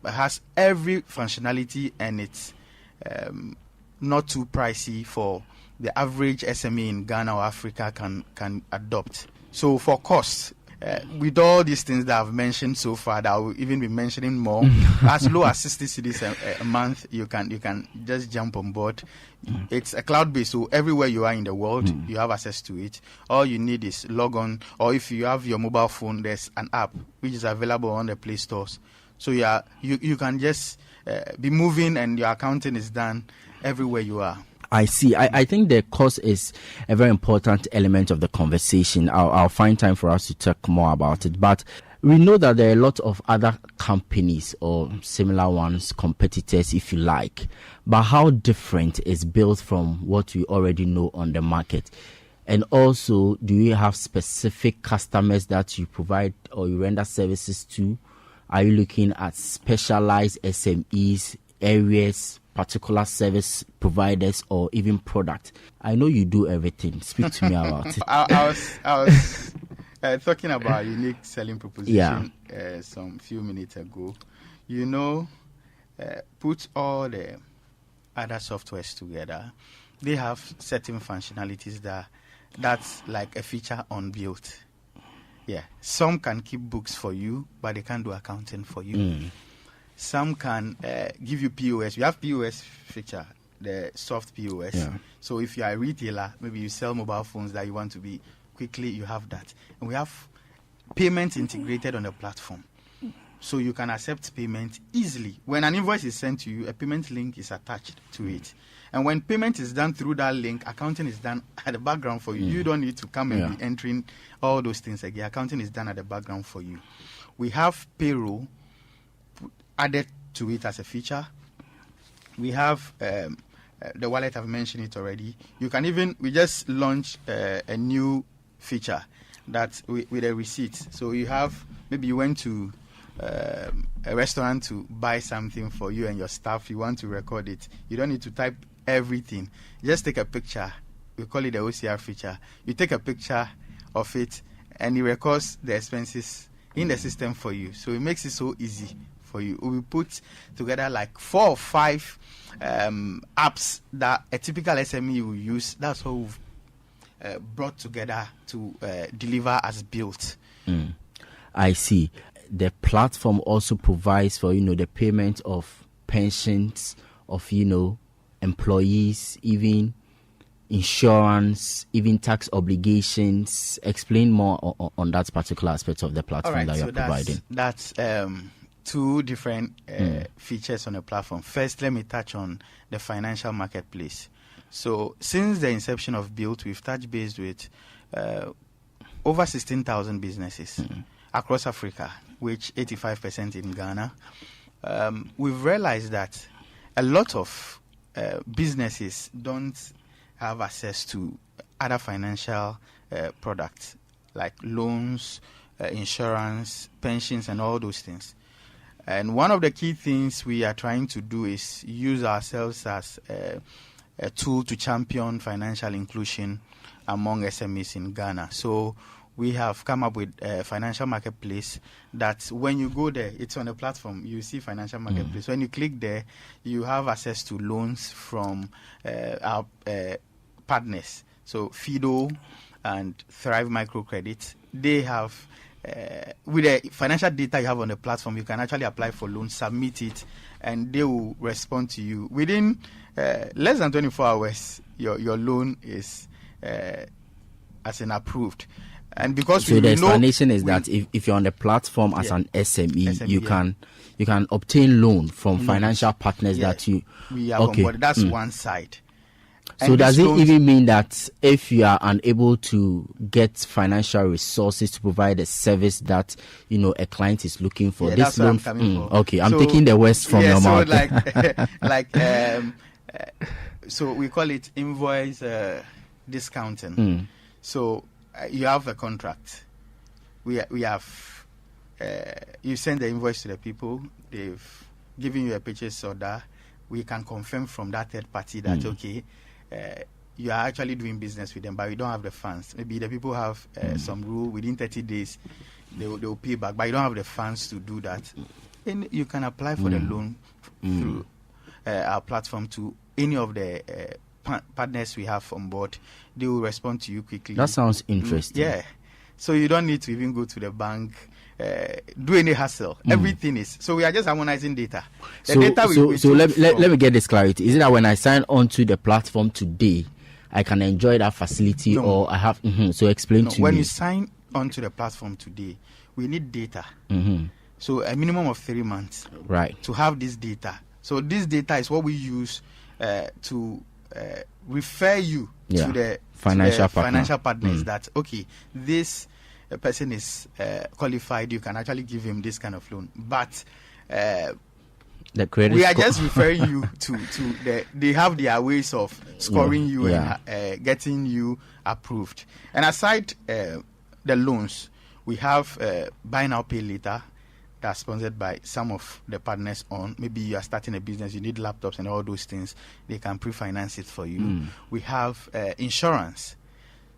has every functionality, and it's not too pricey for the average SME in Ghana or Africa can adopt. So for costs, with all these things that I've mentioned so far, that I will even be mentioning more, as low as 60 cedis a month, you can just jump on board. It's a cloud-based, so everywhere you are in the world, you have access to it. All you need is log on, or if you have your mobile phone, there's an app which is available on the Play stores. So you can just be moving, and your accounting is done everywhere you are. I see. I think the cost is a very important element of the conversation. I'll find time for us to talk more about it. But we know that there are a lot of other companies or similar ones, competitors, if you like. But how different is built from what we already know on the market? And also, do you have specific customers that you provide or you render services to? Are you looking at specialized SMEs, areas, particular service providers, or even product? I know you do everything. Speak to me about it. I was talking about unique selling proposition some few minutes ago. Put all the other softwares together. They have certain functionalities that's like a feature on built. Yeah, some can keep books for you, but they can't do accounting for you. Some can give you POS. We have POS feature, the soft POS. Yeah. So if you are a retailer, maybe you sell mobile phones that you want to be quickly, you have that. And we have payments integrated on the platform. So you can accept payment easily. When an invoice is sent to you, a payment link is attached to it. And when payment is done through that link, accounting is done at the background for you. You don't need to come and be entering all those things again. Accounting is done at the background for you. We have payroll added to it as a feature. We have the wallet, I've mentioned it already. You can even, we just launched a new feature that with a receipt. So you have, maybe you went to a restaurant to buy something for you and your staff, you want to record it. You don't need to type everything. Just take a picture. We call it the OCR feature. You take a picture of it and it records the expenses in the system for you. So it makes it so easy for you. We put together like 4 or 5 apps that a typical SME will use. That's how we've brought together to deliver as built. I see. The platform also provides for, the payment of pensions of, employees, even insurance, even tax obligations. Explain more on that particular aspect of the platform that you're providing. That's 2 different features on the platform. First, let me touch on the financial marketplace. So since the inception of Built, we've touched base with over 16,000 businesses across Africa, which 85% in Ghana. We've realized that a lot of businesses don't have access to other financial products like loans, insurance, pensions, and all those things. And one of the key things we are trying to do is use ourselves as a tool to champion financial inclusion among SMEs in Ghana. So we have come up with a financial marketplace that when you go there, it's on a platform, you see financial marketplace. When you click there, you have access to loans from our partners. So Fido and Thrive Microcredit, they have, with the financial data you have on the platform, you can actually apply for loans, submit it, and they will respond to you. Within less than 24 hours, your loan is as an approved. And because so the explanation is that if you're on the platform as an SME, you can obtain loan from financial partners that we are on board. That's one side. So does it even mean that if you are unable to get financial resources to provide a service that a client is looking for, this loan? Okay, I'm taking the worst from your mouth. So we call it invoice discounting. So you have a contract. We have you send the invoice to the people. They've given you a purchase order. We can confirm from that third party that you are actually doing business with them, but you don't have the funds. Maybe the people have some rule within 30 days they will pay back, but you don't have the funds to do that. And you can apply for the loan through our platform to any of the partners we have on board. They will respond to you quickly. That sounds interesting. Yeah. So you don't need to even go to the bank, do any hassle. Everything is. So we are just harmonizing data. So let me get this clarity. Is it that when I sign on to the platform today, I can enjoy that facility, or I have? So explain to me. When you sign onto the platform today, we need data. So a minimum of 3 months, right, to have this data. So this data is what we use to refer you to the financial partners that this person is qualified. You can actually give him this kind of loan, but the credit we are just referring you to they have their ways of scoring you and getting you approved. And aside the loans, we have buy now pay later that's sponsored by some of the partners on. Maybe you are starting a business, you need laptops and all those things. They can pre-finance it for you. We have insurance.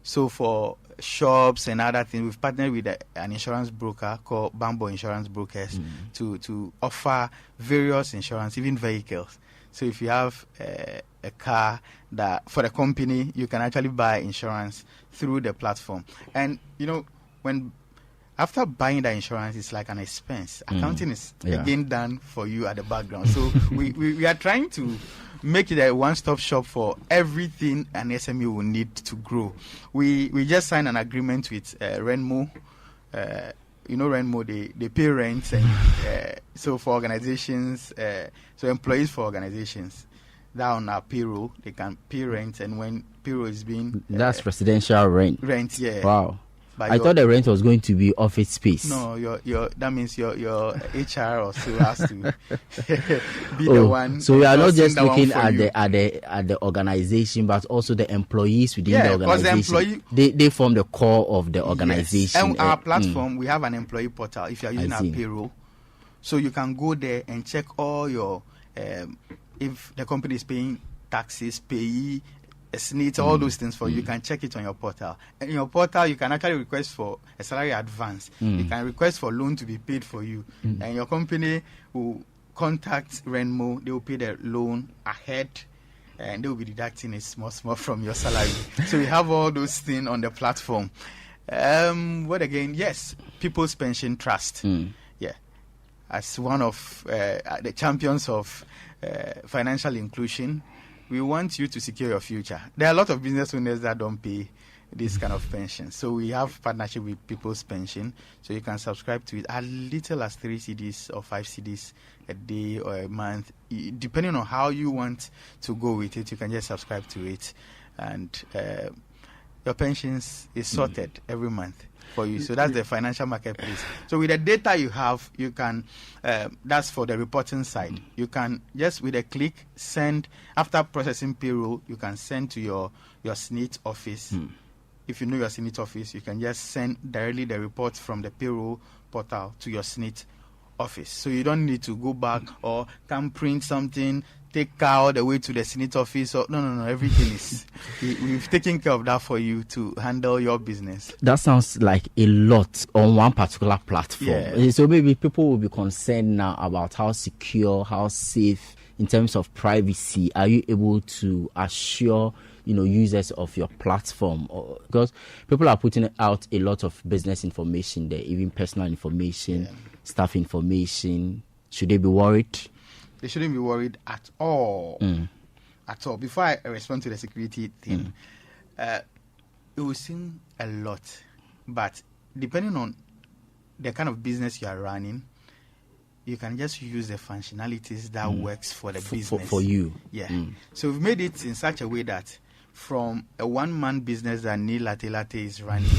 So for shops and other things, we've partnered with an insurance broker called Bambo Insurance Brokers to offer various insurance, even vehicles. So if you have a car that for the company, you can actually buy insurance through the platform. And when after buying that insurance, it's like an expense. Accounting is again done for you at the background. So we are trying to make it a one-stop shop for everything an SME will need to grow. We just signed an agreement with Renmo. Renmo, they pay rent, and so for organizations, so employees for organizations that are on our payroll, they can pay rent, and when payroll is being that's residential rent. Rent, yeah. Wow. I thought the rent was going to be office space. No, your that means your HR or so has to be the one. So we are not just looking at the organization, but also the employees within the organization. They form the core of the organization. Yes. And our platform, we have an employee portal. If you are using our payroll, so you can go there and check all your if the company is paying taxes, payee, SNIT, all those things for you. You can check it on your portal. And in your portal, you can actually request for a salary advance. You can request for loan to be paid for you. And your company will contact Renmo. They will pay the loan ahead, and they will be deducting a small from your salary. So we have all those things on the platform. What again? Yes, People's Pension Trust. Yeah, as one of the champions of financial inclusion, we want you to secure your future. There are a lot of business owners that don't pay this kind of pension. So we have partnership with People's Pension. So you can subscribe to it as little as 3 CDs or 5 CDs a day or a month. Depending on how you want to go with it, you can just subscribe to it. And your pensions is sorted every month for you. So that's the financial marketplace. So with the data you have, you can, that's for the reporting side. You can just with a click send, after processing payroll, you can send to your SNIT office. If you know your SNIT office, you can just send directly the reports from the payroll portal to your SNIT office. So you don't need to go back or come print something, take car all the way to the SNIT office. Or no, everything is we've taken care of that for you to handle your business. That sounds like a lot on one particular platform. Yeah. So maybe people will be concerned now about how secure, how safe in terms of privacy are you able to assure users of your platform, because people are putting out a lot of business information there, even personal information, staff information. Should they be worried? They shouldn't be worried at all. At all. Before I respond to the security thing, it will seem a lot, but depending on the kind of business you are running, you can just use the functionalities that works for the business. For you. Yeah. So we've made it in such a way that from a one-man business that Neil Latte is running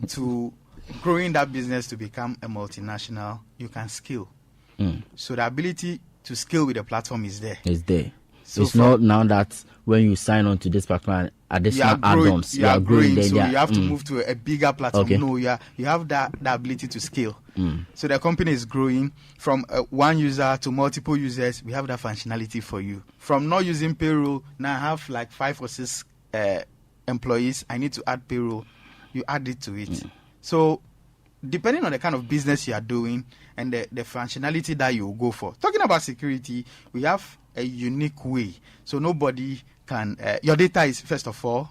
to growing that business to become a multinational, you can scale. So the ability to scale with the platform is there. It's there. So it's not now that when you sign on to this platform, additional add-ons, you are growing, so you have to move to a bigger platform. Okay. No, you have that ability to scale. So the company is growing from one user to multiple users. We have that functionality for you. From not using payroll, now I have like 5 or 6 employees. I need to add payroll. You add it to it. So depending on the kind of business you are doing and the functionality that you will go for. Talking about security, we have a unique way. So nobody can, your data is, first of all,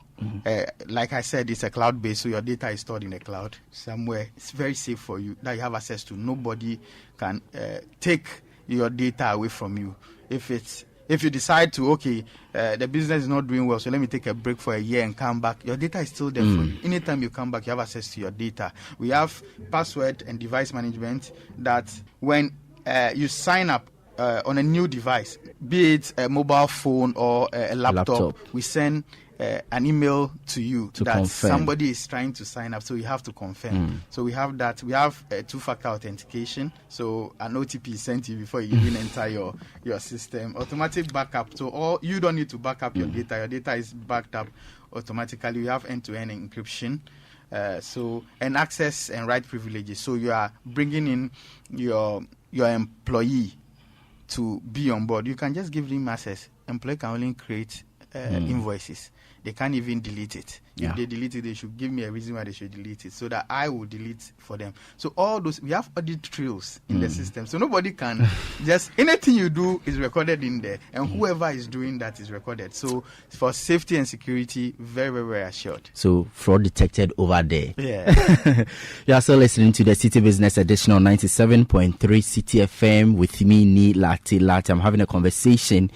like I said, it's a cloud-based, so your data is stored in the cloud somewhere. It's very safe for you that you have access to. Nobody can take your data away from you. If you decide to, the business is not doing well, so let me take a break for a year and come back, your data is still there for you. Anytime you come back, you have access to your data. We have password and device management that when you sign up on a new device, be it a mobile phone or a laptop, we send an email to you that confirm somebody is trying to sign up, so you have to confirm. So we have that. We have 2-factor authentication, so an OTP is sent to you before you even enter your system. Automatic backup, so you don't need to back up your data. Your data is backed up automatically. We have end-to-end encryption, and access and right privileges. So you are bringing in your employee to be on board. You can just give them access. Employee can only create invoices. they can't even delete it. Yeah. If they delete it, they should give me a reason why they should delete it, so that I will delete for them. So all those, we have audit trails in the system, so nobody can just, anything you do is recorded in there, and whoever is doing that is recorded. So for safety and security, very, very, very assured. So fraud detected over there. Yeah. You are still listening to the City Business Edition on 97.3 Citi FM with me, Ni Lati. I'm having a conversation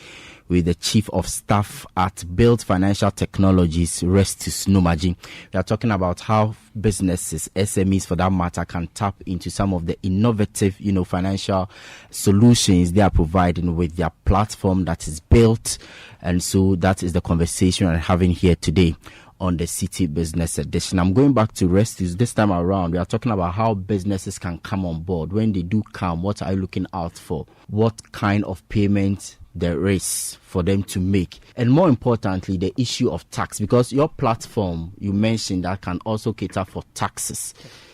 with the Chief of Staff at Build Financial Technologies, Restus Numaji. We are talking about how businesses, SMEs for that matter, can tap into some of the innovative, financial solutions they are providing with their platform that is built. And so that is the conversation I'm having here today on the City Business Edition. I'm going back to Restus. This time around, we are talking about how businesses can come on board. When they do come, what are you looking out for? What kind of payment there is for them to make? And more importantly, the issue of tax, because your platform, you mentioned, that can also cater for taxes,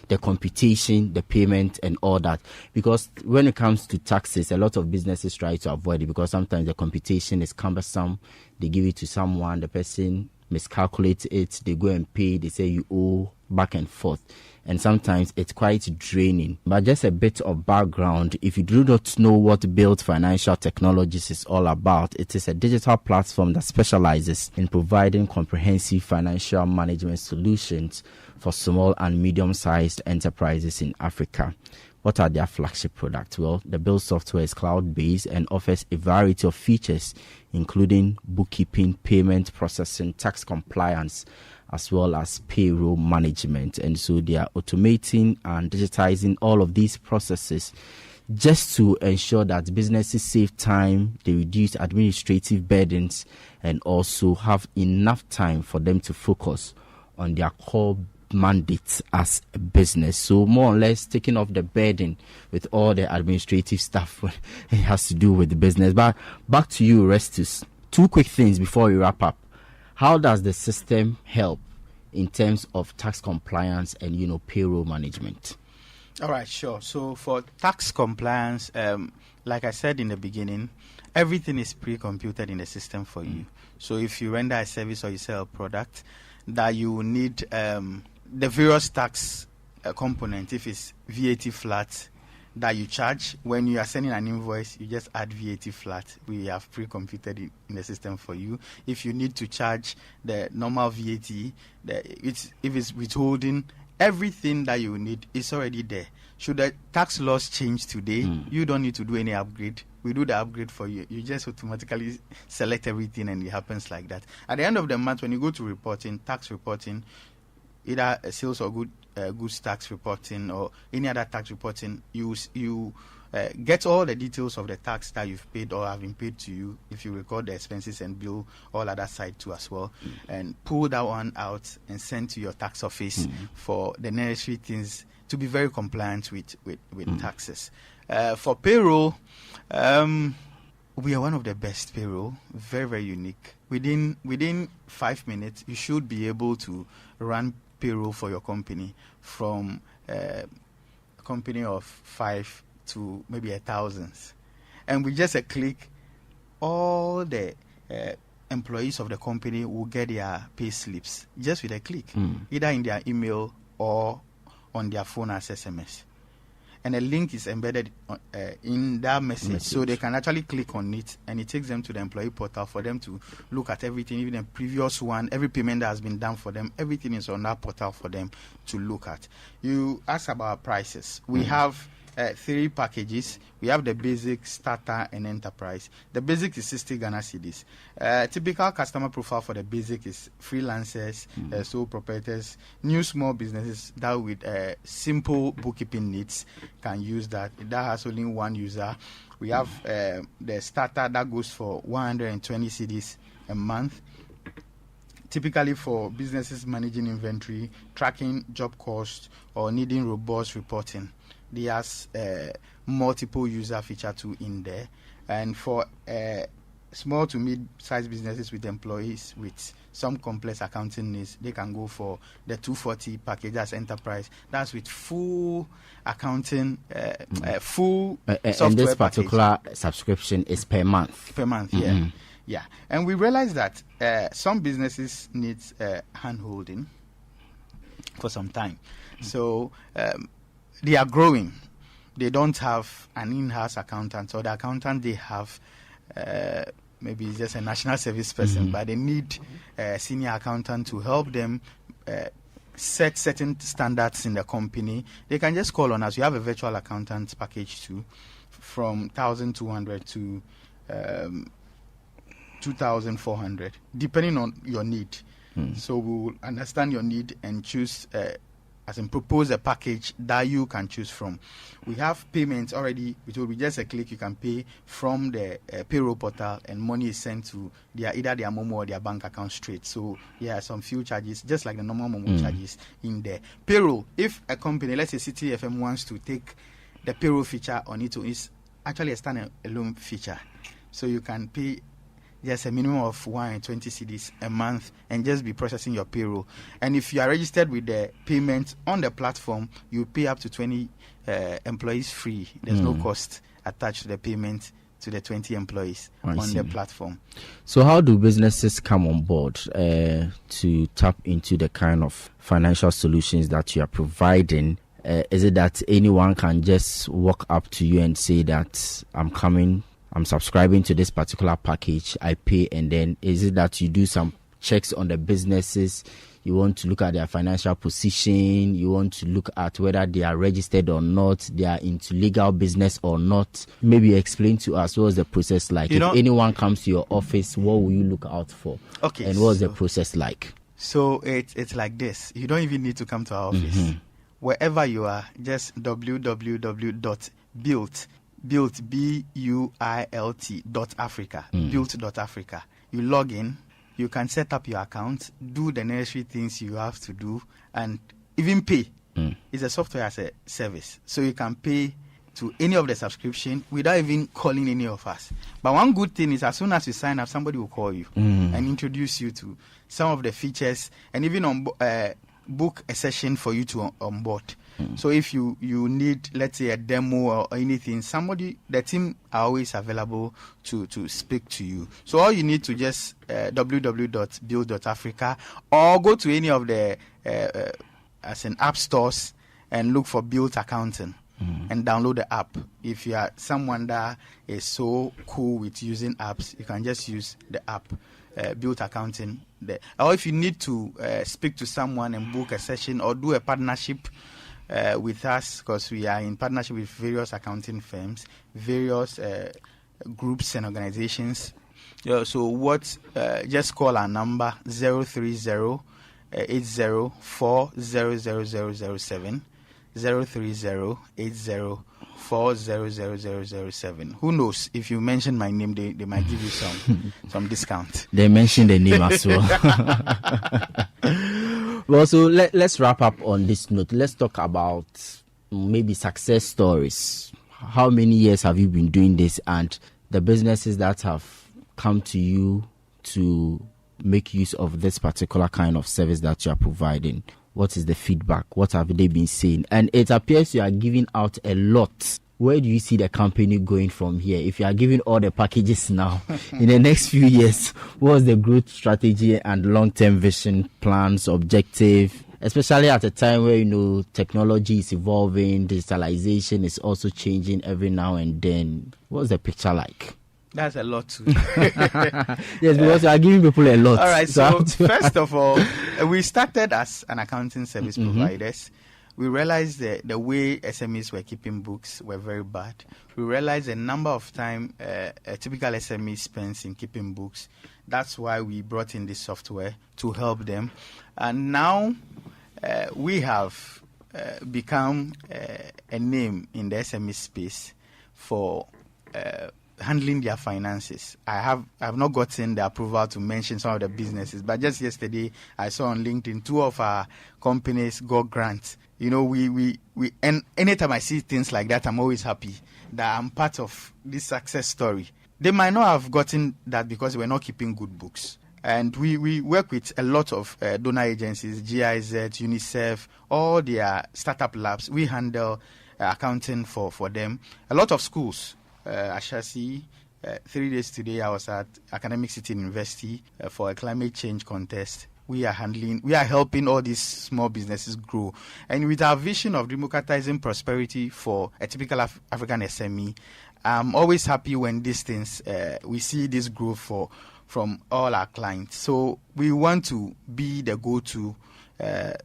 the computation, the payment, and all that. Because when it comes to taxes, a lot of businesses try to avoid it because sometimes the computation is cumbersome. They give it to someone, the person miscalculate it, they go and pay, they say you owe, back and forth, and sometimes it's quite draining. But just a bit of background, if you do not know what Build Financial Technologies is all about, it is a digital platform that specializes in providing comprehensive financial management solutions for small and medium-sized enterprises in Africa. What are their flagship products? Well, the Build software is cloud-based and offers a variety of features, including bookkeeping, payment processing, tax compliance, as well as payroll management. And so they are automating and digitizing all of these processes just to ensure that businesses save time, they reduce administrative burdens, and also have enough time for them to focus on their core mandates as a business. So more or less taking off the burden with all the administrative stuff it has to do with the business. But back to you, Restus. 2 quick things before we wrap up. How does the system help in terms of tax compliance and payroll management? All right, sure. So for tax compliance, like I said in the beginning, everything is pre-computed in the system for you. So if you render a service or you sell a product, that you will need the various tax component. If it's VAT flat that you charge, when you are sending an invoice, you just add VAT flat. We have pre-computed it in the system for you. If you need to charge the normal VAT, if it's withholding, everything that you need is already there. Should the tax laws change today, you don't need to do any upgrade. We do the upgrade for you. You just automatically select everything and it happens like that. At the end of the month, when you go to reporting, tax reporting, either sales or goods tax reporting or any other tax reporting, you get all the details of the tax that you've paid or have been paid to you, if you record the expenses and bill all other side too as well, and pull that one out and send to your tax office for the necessary things to be very compliant with taxes. For payroll, we are one of the best payroll, very, very unique. Within 5 minutes, you should be able to run payroll for your company, from a company of 5 to maybe 1,000, and with just a click, all the employees of the company will get their pay slips just with a click, either in their email or on their phone as SMS. And a link is embedded in that message, so they can actually click on it, and it takes them to the employee portal for them to look at everything, even the previous one, every payment that has been done for them, everything is on that portal for them to look at. You asked about prices. We have 3 packages. We have the basic, starter, and enterprise. The basic is 60 Ghana cedis. Typical customer profile for the basic is freelancers, sole proprietors, new small businesses that with simple bookkeeping needs can use that. That has only one user. We have the starter that goes for 120 cedis a month. Typically for businesses managing inventory, tracking job costs, or needing robust reporting. There's multiple user feature too in there. And for small to mid-sized businesses with employees with some complex accounting needs, they can go for the 240 package as enterprise. That's with full accounting, full software and this package. particular subscription is per month. Per month, yeah. Yeah, and we realized that some businesses need hand-holding for some time. So they are growing. They don't have an in-house accountant, or the accountant they have maybe it's just a national service person, but they need a senior accountant to help them set certain standards in the company. They can just call on us. You have a virtual accountant package too, from 1,200 to 2,400, depending on your need. So we will understand your need and choose, propose a package that you can choose from. We have payments already. It will be just a click. You can pay from the payroll portal, and money is sent to either their Momo or their bank account straight. So some few charges, just like the normal Momo charges in there. Payroll, if a company, let's say Citi FM, wants to take the payroll feature on it, it's actually a standalone feature. So you can pay just a minimum of 120 cedis a month and just be processing your payroll. And if you are registered with the payment on the platform, you pay up to 20 employees free. There's no cost attached to the payment to the 20 employees on the platform. So how do businesses come on board to tap into the kind of financial solutions that you are providing? Is it that anyone can just walk up to you and say that I'm subscribing to this particular package, I pay, and then is it that you do some checks on the businesses? You want to look at their financial position, you want to look at whether they are registered or not, they are into legal business or not. Maybe explain to us what is the process like. If anyone comes to your office, what will you look out for? Okay. And what is the process like? So it's like this. You don't even need to come to our office. Wherever you are, just built.africa, built.africa. You log in, you can set up your account, do the necessary things you have to do, and even pay. It's a software as a service, so you can pay to any of the subscription without even calling any of us. But one good thing is, as soon as you sign up, somebody will call you and introduce you to some of the features, and even book a session for you to onboard. So if you need, let's say, a demo or anything, the team are always available to speak to you. So all you need to just www.build.africa, or go to any of the app stores and look for Build Accounting and download the app. If you are someone that is so cool with using apps, you can just use the app. Build Accounting there. Or if you need to speak to someone and book a session or do a partnership with us, because we are in partnership with various accounting firms, various groups and organizations. So just call our number 030-80400007, 030-80400007. Who knows? If you mention my name, they might give you some discount. They mentioned the name as well. Well, so let's wrap up on this note. Let's talk about maybe success stories. How many years have you been doing this, and the businesses that have come to you to make use of this particular kind of service that you are providing? What is the feedback? What have they been saying? And it appears you are giving out a lot. Where do you see the company going from here? If you are giving all the packages now, in the next few years, what's the growth strategy and long-term vision, plans, objective? Especially at a time where, technology is evolving, digitalization is also changing every now and then. What's the picture like? That's a lot too. Yes, because you are giving people a lot. All right, so first of all, we started as an accounting service providers. We realized that the way SMEs were keeping books were very bad. We realized the number of time a typical SME spends in keeping books. That's why we brought in this software to help them. And now we have become a name in the SME space for handling their finances. I have not gotten the approval to mention some of the businesses, but just yesterday I saw on LinkedIn 2 of our companies got grants. We and anytime I see things like that, I'm always happy that I'm part of this success story. They might not have gotten that because we're not keeping good books. And we work with a lot of donor agencies, GIZ, UNICEF, all their startup labs. We handle accounting for them. A lot of schools, Ashasi, 3 days today, I was at Academic City University for a climate change contest. We are helping all these small businesses grow. And with our vision of democratizing prosperity for a typical African SME, I'm always happy when these things, we see this growth from all our clients. So we want to be the go-to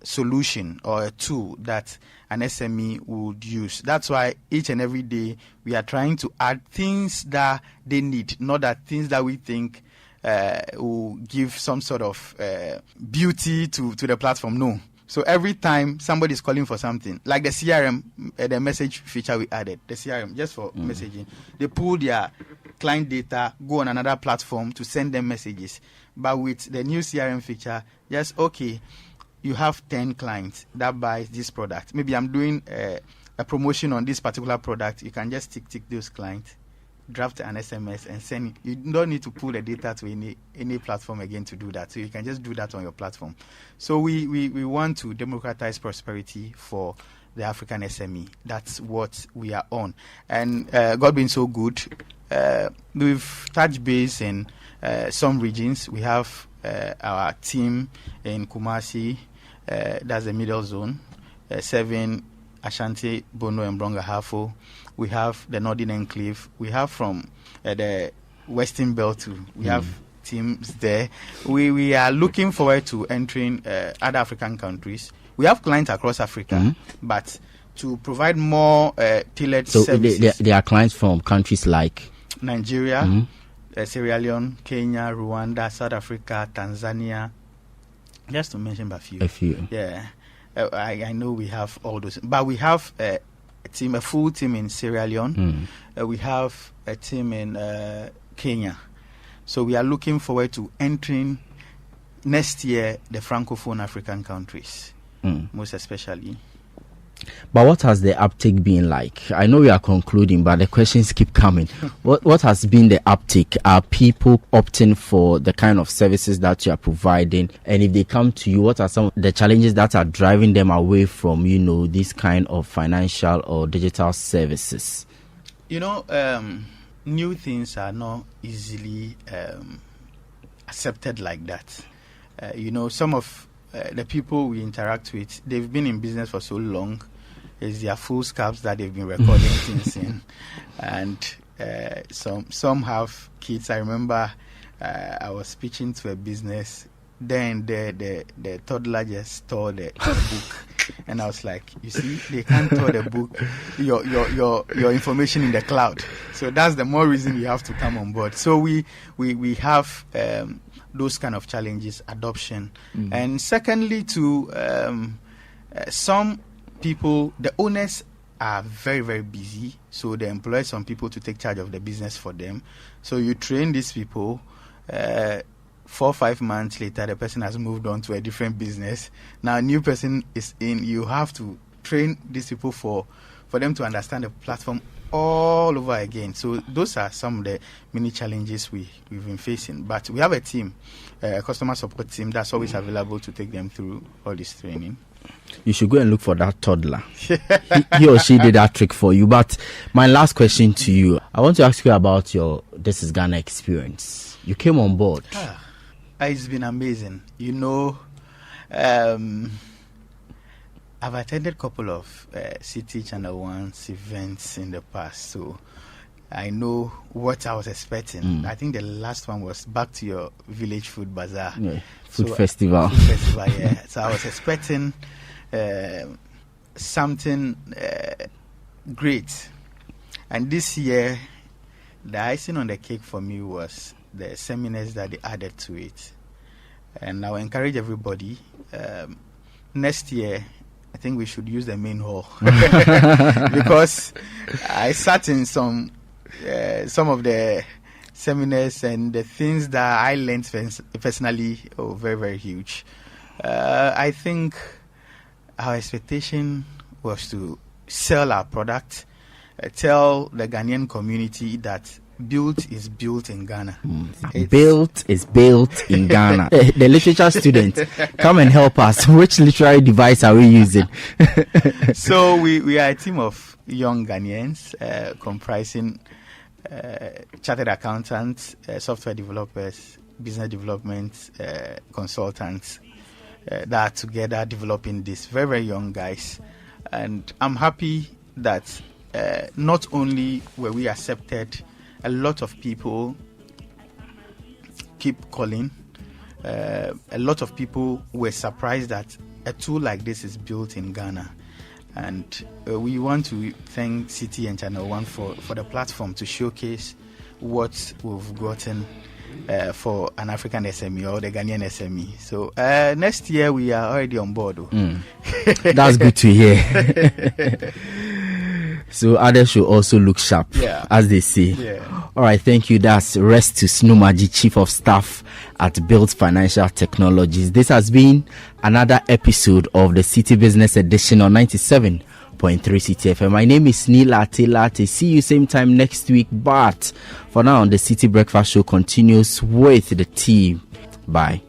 solution or a tool that an SME would use. That's why each and every day we are trying to add things that they need, not that things that we think will give some sort of beauty to the platform. No. So every time somebody is calling for something, like the CRM, the message feature we added, the CRM, just for messaging, they pull their client data, go on another platform to send them messages. But with the new CRM feature, just, okay, you have 10 clients that buy this product. Maybe I'm doing a promotion on this particular product. You can just tick those clients, draft an SMS and send it. You don't need to pull the data to any platform again to do that. So you can just do that on your platform. So we want to democratize prosperity for the African SME. That's what we are on. And God being so good, we've touched base in some regions. We have our team in Kumasi, that's the middle zone, 7 Ashanti, Bono and Brongahafo. We have the Northern Enclave. We have from the Western Belt too. We have teams there. We are looking forward to entering other African countries. We have clients across Africa, but to provide more tailored services. So there are clients from countries like Nigeria, Sierra Leone, Kenya, Rwanda, South Africa, Tanzania, just to mention a few. Yeah, I know we have all those, but we have a full team in Sierra Leone. We have a team in Kenya. So we are looking forward to entering next year the Francophone African countries, most especially. But what has the uptake been like? I know we are concluding, but the questions keep coming. What has been the uptake? Are people opting for the kind of services that you are providing? And if they come to you, what are some of the challenges that are driving them away from, this kind of financial or digital services? New things are not easily accepted like that. Some of the people we interact with, they've been in business for so long. It's their full scalps that they've been recording things in. And some have kids. I remember I was pitching to a business. Then the toddler just tore the book. And I was like, you see, they can't store the book, your information in the cloud. So that's the more reason you have to come on board. So we have those kind of challenges, adoption. And secondly, some people, the owners are very, very busy. So they employ some people to take charge of the business for them. So you train these people, 4 or 5 months later, the person has moved on to a different business. Now a new person is in. You have to train these people for them to understand the platform all over again. So those are some of the many challenges we've been facing. But we have a team, a customer support team that's always available to take them through all this training. You should go and look for that toddler. he or she did that trick for you. But my last question to you, I want to ask you about your This is Ghana experience. You came on board. It's been amazing. I've attended a couple of Citi Channel 1's events in the past, so I know what I was expecting. I think the last one was back to your village food bazaar. Food festival, yeah. So I was expecting something great. And this year, the icing on the cake for me was the seminars that they added to it. And I will encourage everybody, next year, I think we should use the main hall. Because I sat in some of the seminars, and the things that I learned personally are very, very huge. I think our expectation was to sell our product, tell the Ghanaian community that built is built in Ghana. Built is built in Ghana. The literature student, come and help us. Which literary device are we using? So we are a team of young Ghanaians comprising chartered accountants, software developers, business development consultants that are together developing this. Very, very young guys. And I'm happy that not only were we accepted, a lot of people keep calling. A lot of people were surprised that a tool like this is built in Ghana. And we want to thank Citi and Channel One for the platform to showcase what we've gotten for an African SME or the Ghanaian SME. So next year we are already on board. That's good to hear. So others should also look sharp, as they say. Yeah. All right, thank you. That's Restus Numaji, Chief of Staff at Build Financial Technologies. This has been another episode of the Citi Business Edition on 97.3 Citi FM. My name is Neil Latte. See you same time next week. But for now, the Citi Breakfast Show continues with the team. Bye.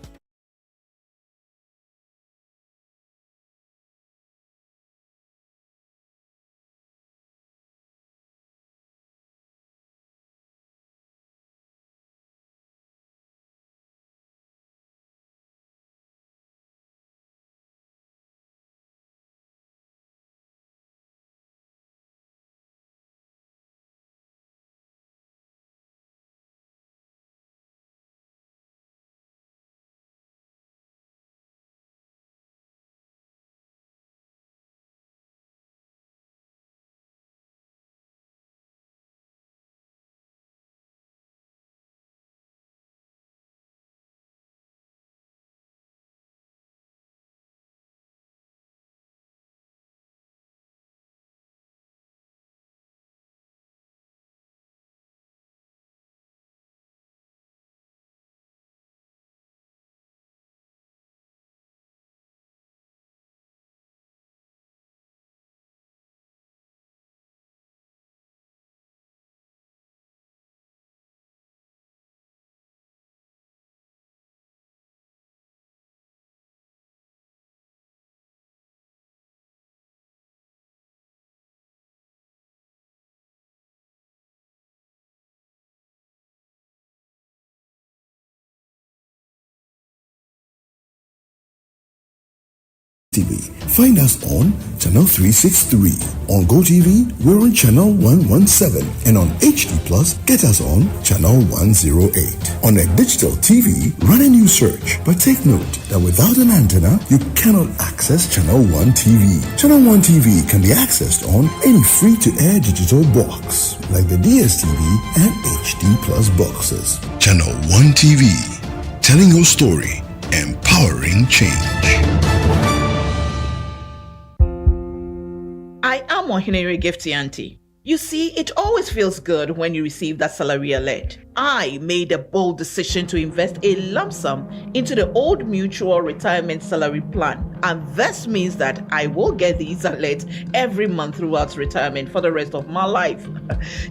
TV. Find us on Channel 363. On GoTV, we're on Channel 117. And on HD Plus, get us on Channel 108. On a digital TV, run a new search. But take note that without an antenna, you cannot access Channel 1 TV. Channel 1 TV can be accessed on any free-to-air digital box, like the DSTV and HD Plus boxes. Channel 1 TV, telling your story, empowering change. I am Mohinere Gifty Auntie. You see, it always feels good when you receive that salary alert. I made a bold decision to invest a lump sum into the Old Mutual Retirement Salary Plan. And this means that I will get these alerts every month throughout retirement for the rest of my life.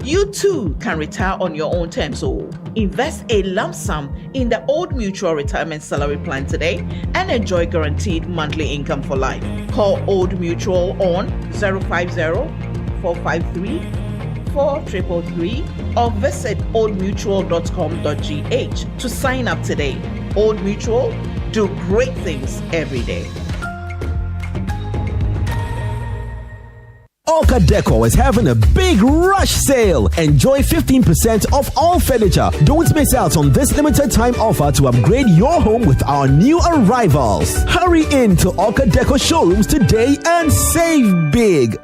You too can retire on your own terms. So invest a lump sum in the Old Mutual Retirement Salary Plan today and enjoy guaranteed monthly income for life. Call Old Mutual on 050-453-4333 or visit oldmutual.com.gh to sign up today. Old Mutual, do great things every day. Orca Decor is having a big rush sale. Enjoy 15% off all furniture. Don't miss out on this limited time offer to upgrade your home with our new arrivals. Hurry in to Orca Decor showrooms today and save big.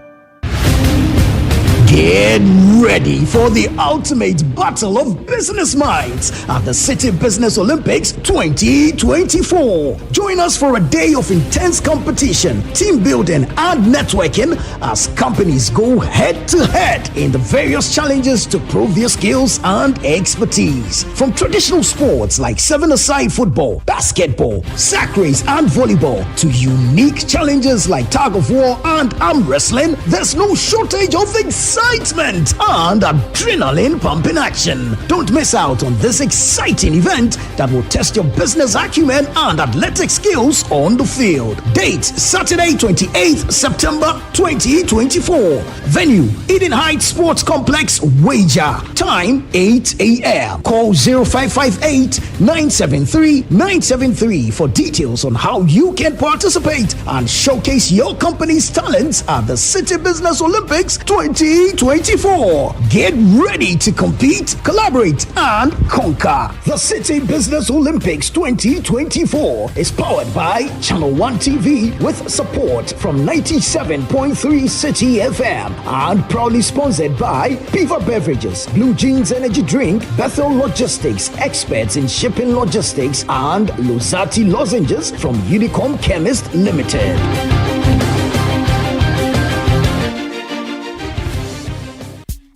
Get ready for the ultimate battle of business minds at the Citi Business Olympics 2024. Join us for a day of intense competition, team building, and networking as companies go head to head in the various challenges to prove their skills and expertise. From traditional sports like seven-a-side football, basketball, sack race, and volleyball to unique challenges like tug of war and arm wrestling, there's no shortage of excitement. excitement, and adrenaline pumping action. Don't miss out on this exciting event that will test your business acumen and athletic skills on the field. Date Saturday 28th September 2024. Venue Eden Heights Sports Complex, Wager. Time 8 a.m. Call 0558 973 973 for details on how you can participate and showcase your company's talents at the City Business Olympics 2024. Get ready to compete, collaborate, and conquer. The City Business Olympics 2024 is powered by Channel 1 TV with support from 97.3 Citi FM and proudly sponsored by Piva Beverages, Blue Jeans Energy Drink, Bethel Logistics, experts in shipping logistics, and Lozati Lozenges from Unicom Chemist Limited.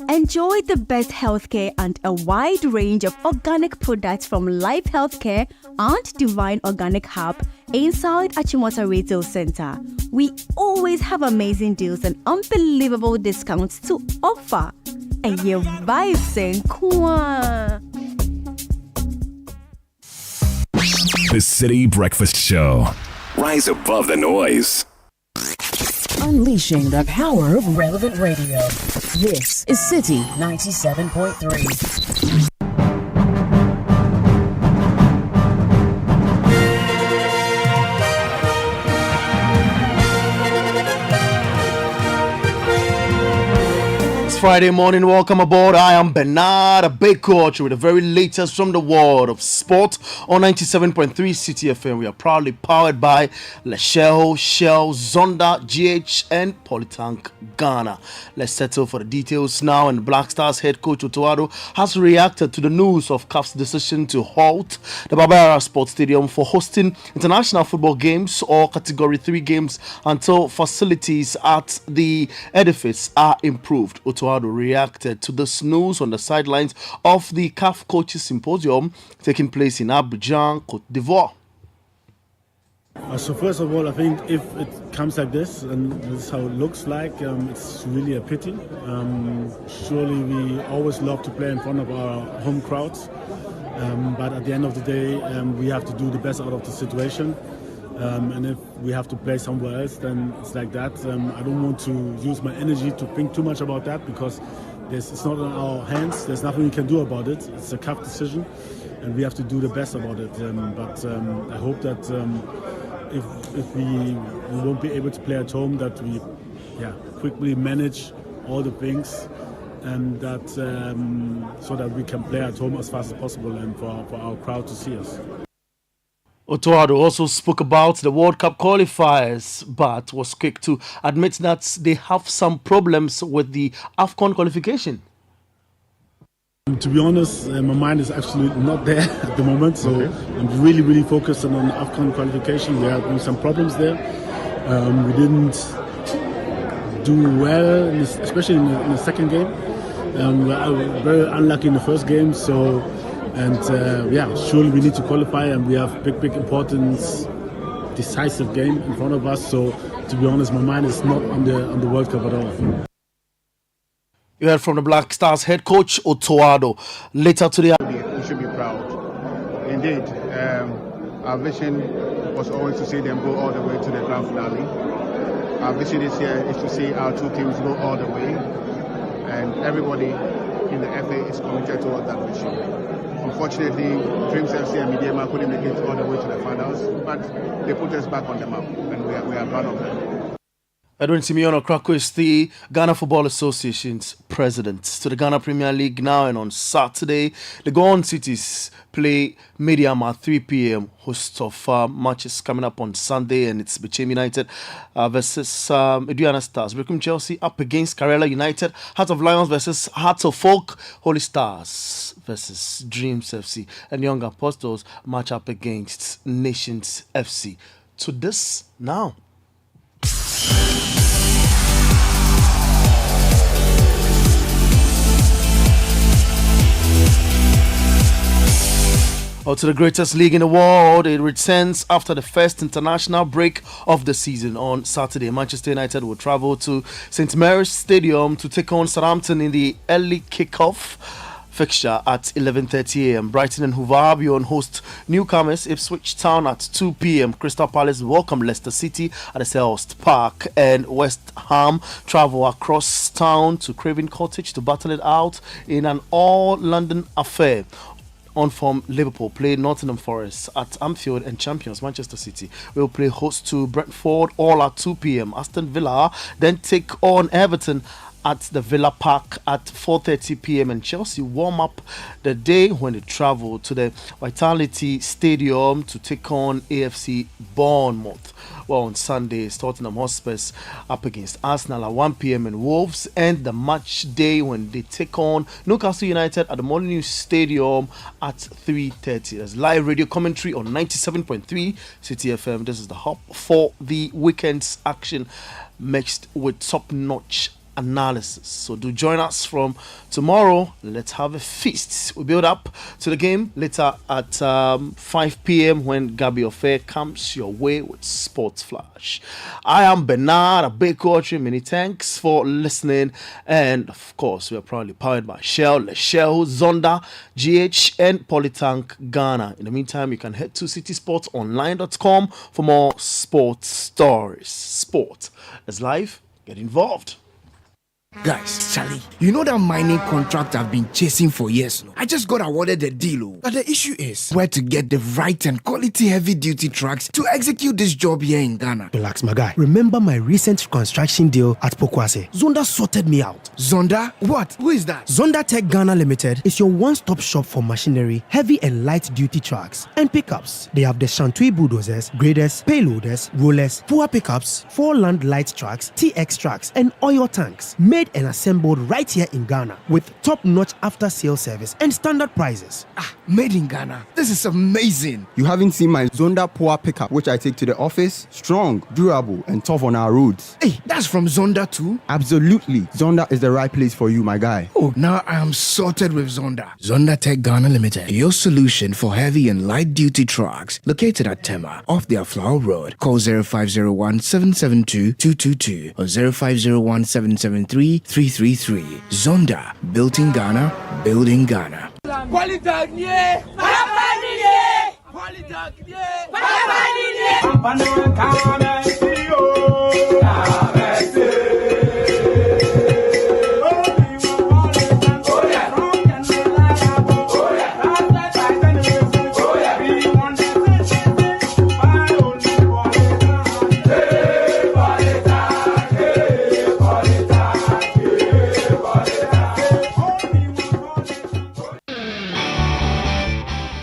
Enjoy the best healthcare and a wide range of organic products from Life Healthcare and Divine Organic Hub inside Achimota Retail Center. We always have amazing deals and unbelievable discounts to offer. And your vibes and kwa. The Citi Breakfast Show. Rise above the noise. Unleashing the power of relevant radio. This is Citi 97.3. Friday morning, welcome aboard. I am Bernard, a big coach with the very latest from the world of sport on 97.3 Citi FM. We are proudly powered by Leshell, Shell, Zonda, GH, and Polytank Ghana. Let's settle for the details now. And Black Stars head coach Otoado has reacted to the news of CAF's decision to halt the Barbara Sports Stadium for hosting international football games or Category 3 games until facilities at the edifice are improved. Otoado reacted to this news on the sidelines of the CAF Coaches Symposium taking place in Abidjan, Côte d'Ivoire. So first of all, I think if it comes like this, and this is how it looks like, it's really a pity. Surely we always love to play in front of our home crowds, but at the end of the day, we have to do the best out of the situation. And if we have to play somewhere else, then it's like that. I don't want to use my energy to think too much about that because it's not in our hands. There's nothing we can do about it. It's a CAF decision, and we have to do the best about it. But I hope that if we won't be able to play at home, that we quickly manage all the things, and that so that we can play at home as fast as possible and for our crowd to see us. Otoado also spoke about the World Cup qualifiers, but was quick to admit that they have some problems with the AFCON qualification. To be honest, my mind is absolutely not there at the moment, so I'm really focused on AFCON qualification. We have some problems there. We didn't do well, especially in the second game. We were very unlucky in the first game, so. And surely we need to qualify, and we have big important, decisive game in front of us. So, to be honest, my mind is not on the World Cup at all. You heard from the Black Stars head coach Otoado. Later today, we should be proud. Indeed, our vision was always to see them go all the way to the grand finale. Our vision this year is to see our two teams go all the way, and everybody in the FA is committed towards that vision. Unfortunately, Dreams FC and Mediama couldn't make it all the way to the finals, but they put us back on the map, and we are proud of them. Edwin Simeon Okrako is the Ghana Football Association's president. To the Ghana Premier League now, and on Saturday, the Gowon Cities play Mediama at 3 p.m. Host of matches coming up on Sunday, and it's Bechem United versus Aduana Stars. Brekum Chelsea up against Karela United. Heart of Lions versus Hearts of Folk. Holy Stars versus Dreams FC. And Young Apostles match up against Nations FC. To this now. Or to the greatest league in the world, it returns after the first international break of the season on Saturday. Manchester United will travel to St. Mary's Stadium to take on Southampton in the early kickoff fixture at 11:30 a.m. Brighton and Hove Albion host newcomers Ipswich Town at 2 p.m. Crystal Palace welcome Leicester City at the Selhurst Park, and West Ham travel across town to Craven Cottage to battle it out in an all-London affair. On form, Liverpool play Nottingham Forest at Anfield, and champions Manchester City will play host to Brentford all at 2 p.m. Aston Villa then take on Everton at the Villa Park at 4:30 p.m. and Chelsea warm up the day when they travel to the Vitality Stadium to take on AFC Bournemouth. Well, on Sunday, Tottenham Hotspurs up against Arsenal at 1 p.m. and Wolves end the match day when they take on Newcastle United at the Molineux Stadium at 3:30. There's live radio commentary on 97.3 Citi FM. This is the hub for the weekend's action mixed with top-notch analysis. So do join us from tomorrow. Let's have a feast. We build up to the game later at 5 p.m. when Gabby Ofe comes your way with Sports Flash. I am Bernard Abekochi. Many thanks for listening, and of course we are proudly powered by Shell, Leshell, Zonda, GH and Polytank Ghana. In the meantime, you can head to citysportsonline.com for more sports stories. Sport is live. Get involved. Guys, Charlie, you know that mining contract I've been chasing for years now? I just got awarded the deal, but the issue is where to get the right and quality heavy-duty trucks to execute this job here in Ghana. Relax, my guy. Remember my recent construction deal at Pokwase? Zonda sorted me out. Zonda? What? Who is that? Zonda Tech Ghana Limited is your one-stop shop for machinery, heavy and light-duty trucks, and pickups. They have the Shantui bulldozers, graders, payloaders, rollers, power pickups, 4-land light trucks, TX trucks, and oil tanks. Made and assembled right here in Ghana with top-notch after-sale service and standard prices. Made in Ghana. This is amazing. You haven't seen my Zonda Power pickup, which I take to the office? Strong, durable, and tough on our roads. Hey, that's from Zonda too? Absolutely. Zonda is the right place for you, my guy. Oh, now I am sorted with Zonda. Zonda Tech Ghana Limited, your solution for heavy and light-duty trucks, located at Tema, off their Flower Road. Call 0501-772-222 or 0501-773-333. Zonda, built in Ghana, building Ghana.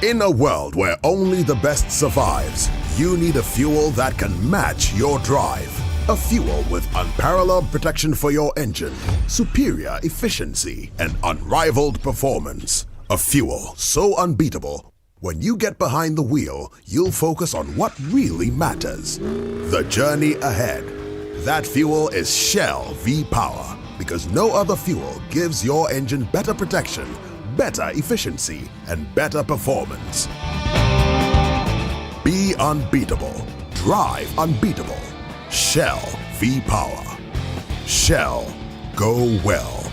In a world where only the best survives, you need a fuel that can match your drive. A fuel with unparalleled protection for your engine, superior efficiency, and unrivaled performance. A fuel so unbeatable, when you get behind the wheel, you'll focus on what really matters. The journey ahead. That fuel is Shell V-Power, because no other fuel gives your engine better protection, better efficiency, and better performance. Be unbeatable. Drive unbeatable. Shell V-Power. Shell. Go well.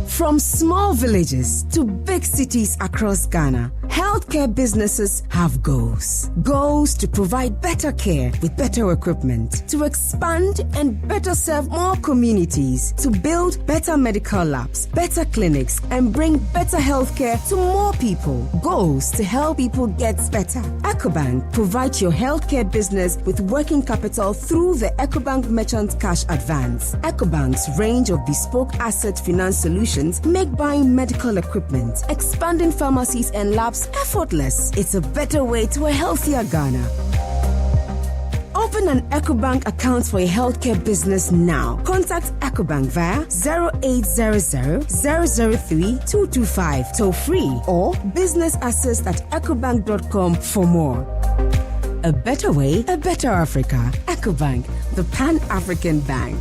From small villages to big cities across Ghana, healthcare businesses have goals. Goals to provide better care with better equipment, to expand and better serve more communities, to build better medical labs, better clinics, and bring better healthcare to more people. Goals to help people get better. EcoBank provides your healthcare business with working capital through the EcoBank Merchant Cash Advance. EcoBank's range of bespoke asset finance solutions make buying medical equipment, expanding pharmacies and labs effortless. It's a better way to a healthier Ghana. Open an EcoBank account for a healthcare business now. Contact EcoBank via 0800-003-225 toll free or businessassist@ecobank.com for more. A better way, a better Africa. EcoBank, the Pan-African Bank.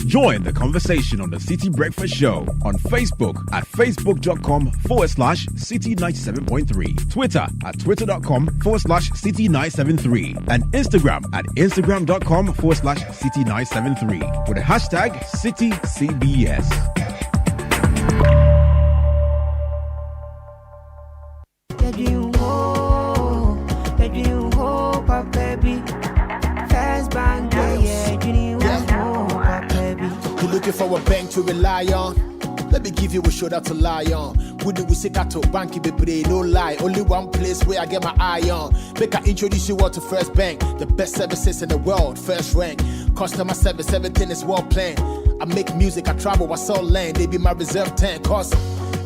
Join the conversation on the Citi Breakfast Show on Facebook at facebook.com/Citi97.3, Twitter at twitter.com/Citi973, and Instagram at instagram.com/Citi973 with the hashtag CitiCBS. Looking for a bank to rely on? Let me give you a shoulder to lie on. Would we sick to bank be no lie? Only one place where I get my eye on. Make I introduce you all to First Bank, the best services in the world, first rank. Customer service, everything is well planned. I make music, I travel, I sell land. They be my reserve tank. Cause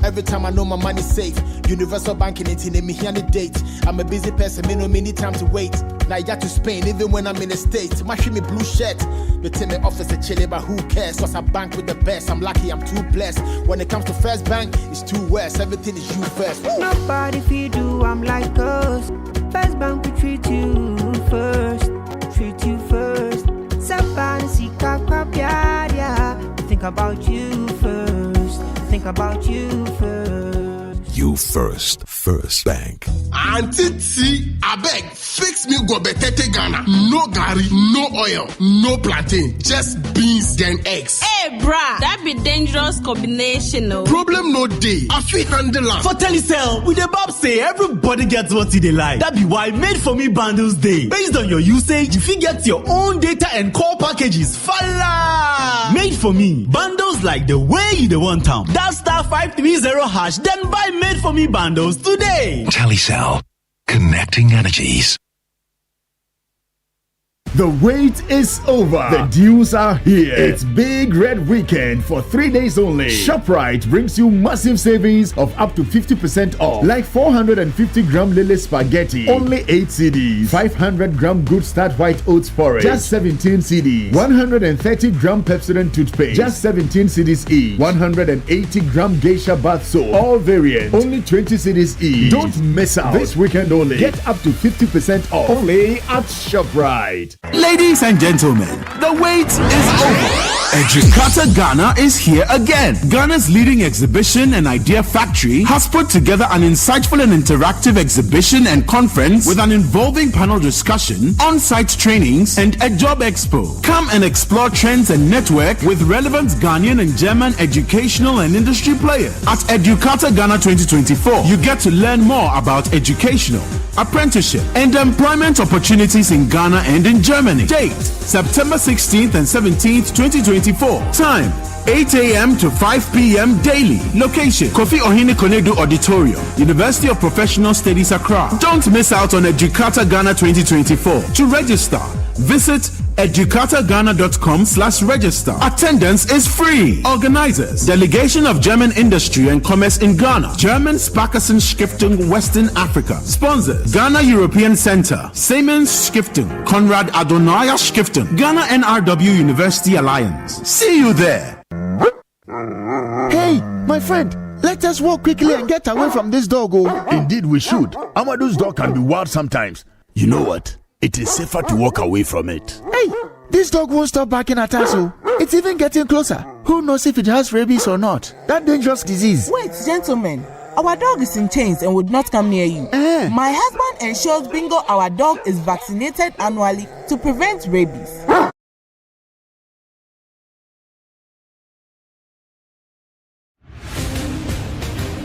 every time I know my money's safe. Universal banking, it's in me here on the date. I'm a busy person, me no need time to wait. Now I got to Spain, even when I'm in the States. My me blue shirt. They tell me office a chilling, but who cares? Cause I bank with the best. I'm lucky, I'm too blessed. When it comes to First Bank, it's too west. Everything is you first. Woo! Nobody feed you, I'm like us. First Bank, we treat you first. Treat you first. Somebody see yeah. Think about you first. Think about you first. You first. First Bank. Auntie T, I beg, fix me go betete Ghana. No gari, no oil, no plantain, just beans then eggs. Hey, bruh, that be dangerous combination, no? Problem no day. I feel handle am. For Telecel, with the Bob say everybody gets what they like. That be why Made For Me bundles day. Based on your usage, you fit get your own data and call packages. Fala! Made For Me bundles like the way you the want town. That *530#, then buy Made For Me bundles today. Telecel, connecting energies. The wait is over. The deals are here. It's Big Red Weekend for 3 days only. ShopRite brings you massive savings of up to 50% off. Like 450-gram Lily Spaghetti, only 8 CDs. 500-gram Good Start White Oats Porridge, just 17 CDs. 130-gram Pepsodent Toothpaste, just 17 CDs each. 180-gram Geisha Bath Soap, all variants, only 20 CDs each. Don't miss out. This weekend only. Get up to 50% off. Only at ShopRite. Ladies and gentlemen, the wait is over. Educata Ghana is here again. Ghana's leading exhibition and idea factory has put together an insightful and interactive exhibition and conference with an involving panel discussion, on-site trainings, and a job expo. Come and explore trends and network with relevant Ghanaian and German educational and industry players. At Educata Ghana 2024, you get to learn more about educational, apprenticeship, and employment opportunities in Ghana and in Germany. Date, September 16th and 17th, 2024. Time, 8 a.m. to 5 p.m. daily. Location, Kofi Ohene Konedu Auditorium, University of Professional Studies, Accra. Don't miss out on Educata Ghana 2024. To register, visit educataghana.com/register. Attendance is free. Organizers, Delegation of German Industry and Commerce in Ghana, German Sparkassen Stiftung Western Africa. Sponsors, Ghana European Center, Siemens Stiftung, Konrad Adenauer Stiftung, Ghana NRW University Alliance. See you there. Hey, my friend, let us walk quickly and get away from this dog. Oh. Indeed, we should. Amadu's dog can be wild sometimes. You know what? It is safer to walk away from it. Hey, this dog won't stop barking at us. Oh. It's even getting closer. Who knows if it has rabies or not? That dangerous disease. Wait, gentlemen. Our dog is in chains and would not come near you. My husband ensures Bingo, our dog, is vaccinated annually to prevent rabies.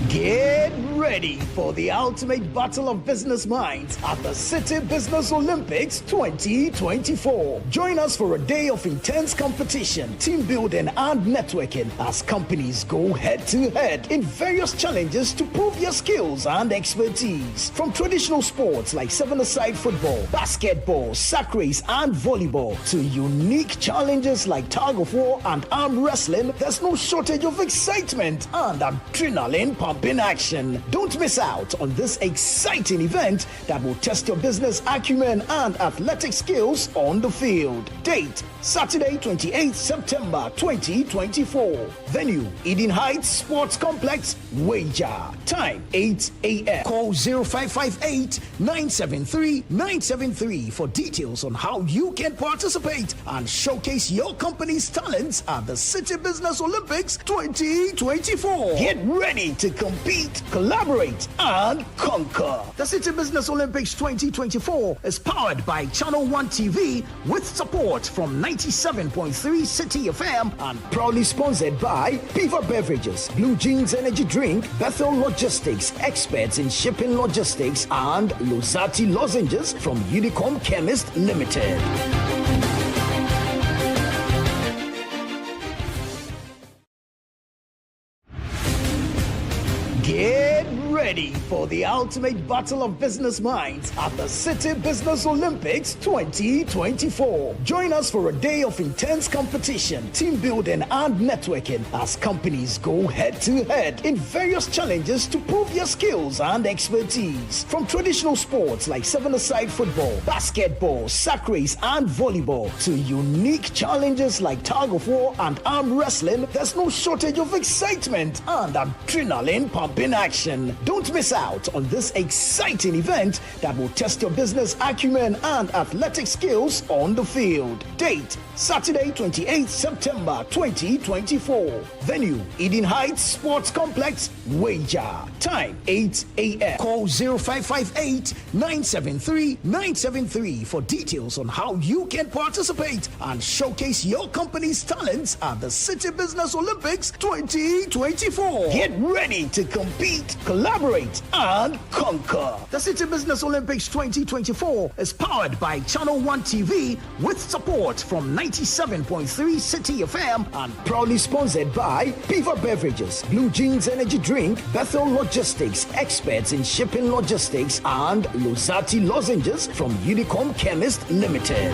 Get ready for the ultimate battle of business minds at the Citi Business Olympics 2024. Join us for a day of intense competition, team building, and networking as companies go head-to-head in various challenges to prove your skills and expertise. From traditional sports like seven-a-side football, basketball, sack race, and volleyball to unique challenges like tug-of-war and arm wrestling, there's no shortage of excitement and adrenaline pumping action. Don't Don't miss out on this exciting event that will test your business acumen and athletic skills on the field. Date, Saturday 28th September 2024. Venue, Eden Heights Sports Complex, Wager. Time, 8 a.m. Call 0558-973-973 for details on how you can participate and showcase your company's talents at the Citi Business Olympics 2024. Get ready to compete, collaborate, and conquer. The Citi Business Olympics 2024 is powered by Channel 1 TV with support from 97.3 Citi FM and proudly sponsored by Piva Beverages, Blue Jeans Energy Drink, Bethel Logistics, experts in shipping logistics, and Lozati Lozenges from Unicom Chemist Limited. Get ready for the ultimate battle of business minds at the Citi Business Olympics 2024. Join us for a day of intense competition, team building, and networking as companies go head-to-head in various challenges to prove your skills and expertise. From traditional sports like seven-a-side football, basketball, sack race, and volleyball to unique challenges like tug of war and arm wrestling, there's no shortage of excitement and adrenaline pumping action. Don't miss out on this exciting event that will test your business acumen and athletic skills on the field. Date, Saturday 28th September 2024. Venue, Eden Heights Sports Complex, Wager. Time, 8 a.m. Call 0558-973-973 for details on how you can participate and showcase your company's talents at the Citi Business Olympics 2024. Get ready to compete, collaborate, and conquer. The Citi Business Olympics 2024 is powered by Channel 1 TV with support from 97.3 Citi FM and proudly sponsored by Piva Beverages, Blue Jeans Energy Drink, Bethel Logistics, experts in shipping logistics, and Lozati Lozenges from Unicom Chemist Limited.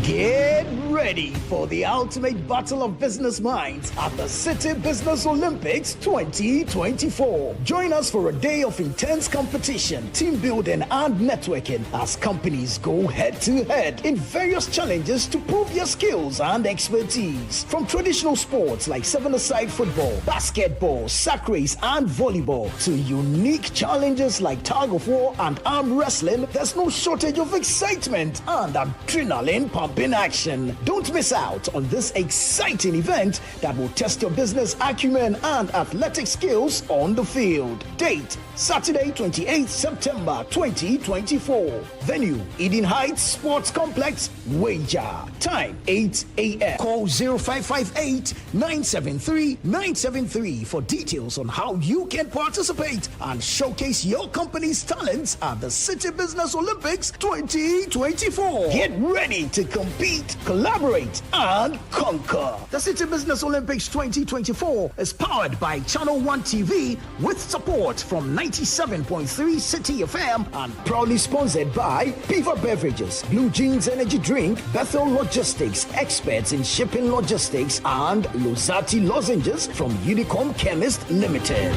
Get ready for the ultimate battle of business minds at the Citi Business Olympics 2024. Join us for a day of intense competition, team building, and networking as companies go head-to-head in various challenges to prove your skills and expertise. From traditional sports like seven-a-side football, basketball, sack race, and volleyball to unique challenges like tug of war and arm wrestling, there's no shortage of excitement and adrenaline pumping action. Don't miss out on this exciting event that will test your business acumen and athletic skills on the field. Date, Saturday 28th September 2024. Venue, Eden Heights Sports Complex, Wager. Time, 8 a.m. Call 0558-973-973 for details on how you can participate and showcase your company's talents at the Citi Business Olympics 2024. Get ready to compete, collaborate, and conquer. The Citi Business Olympics 2024 is powered by Channel 1 TV with support from 97.3 Citi FM and proudly sponsored by Piva Beverages, Blue Jeans Energy Drink, Bethel Logistics, experts in shipping logistics, and Lozati Lozenges from Unicom Chemist Limited.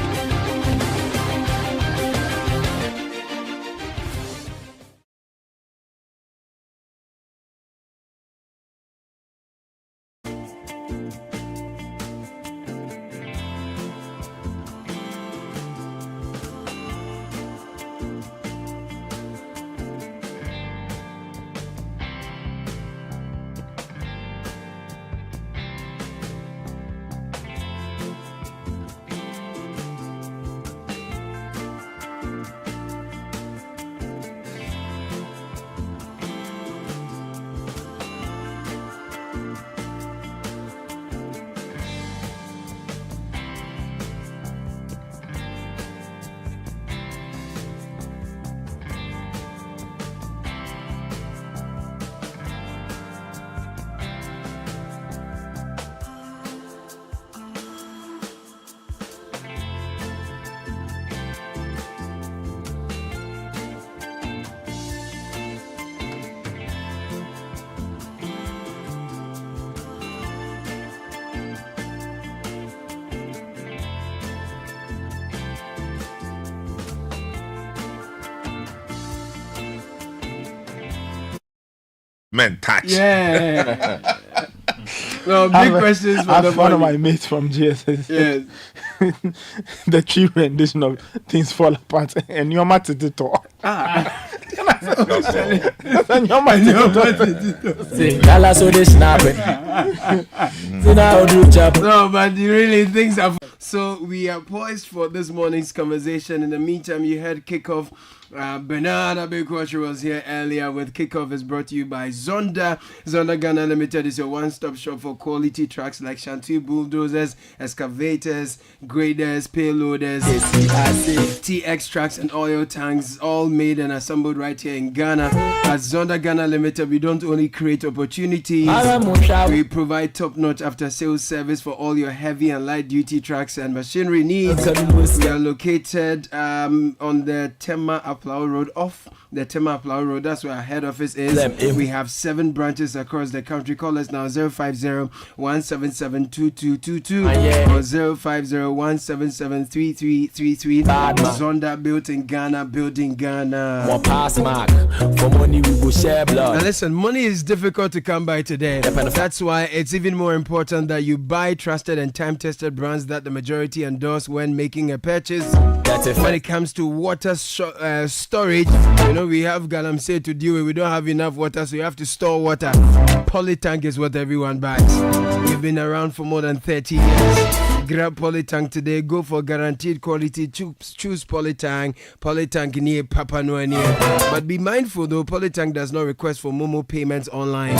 Men touch. Yeah. Well, big questions for the one of my mates from GSS. Yeah. The tree rendition of Things Fall Apart and your matter to talk. No, but really things are. So we are poised for this morning's conversation. In the meantime, you heard Kickoff. Bernard Abekoche was here earlier with Kickoff is brought to you by Zonda. Zonda Ghana Limited is your one-stop shop for quality trucks like Shantui bulldozers, excavators, graders, payloaders, TX trucks and oil tanks, all made and assembled right here in Ghana. At Zonda Ghana Limited, we don't only create opportunities, we provide top-notch after-sales service for all your heavy and light-duty trucks and machinery needs. We are located on the Tema Aplau Road, off the Tema Aplau Road. That's where our head office is. We have 7 branches across the country. Call us now 050-177-2222 or 050-177-3333. Zonda, built in Ghana, building Ghana. More pass mark for money we will share blood. Now listen, money is difficult to come by today. That's why it's even more important that you buy trusted and time-tested brands that the majority endorse when making a purchase. When it comes to water storage, you know, we have Galamsey to deal with. We don't have enough water, so you have to store water. Polytank is what everyone buys. We've been around for more than 30 years. Grab Polytank today. Go for guaranteed quality. Choose Polytank. Polytank near Papa Noa near. But be mindful though, Polytank does not request for Momo payments online.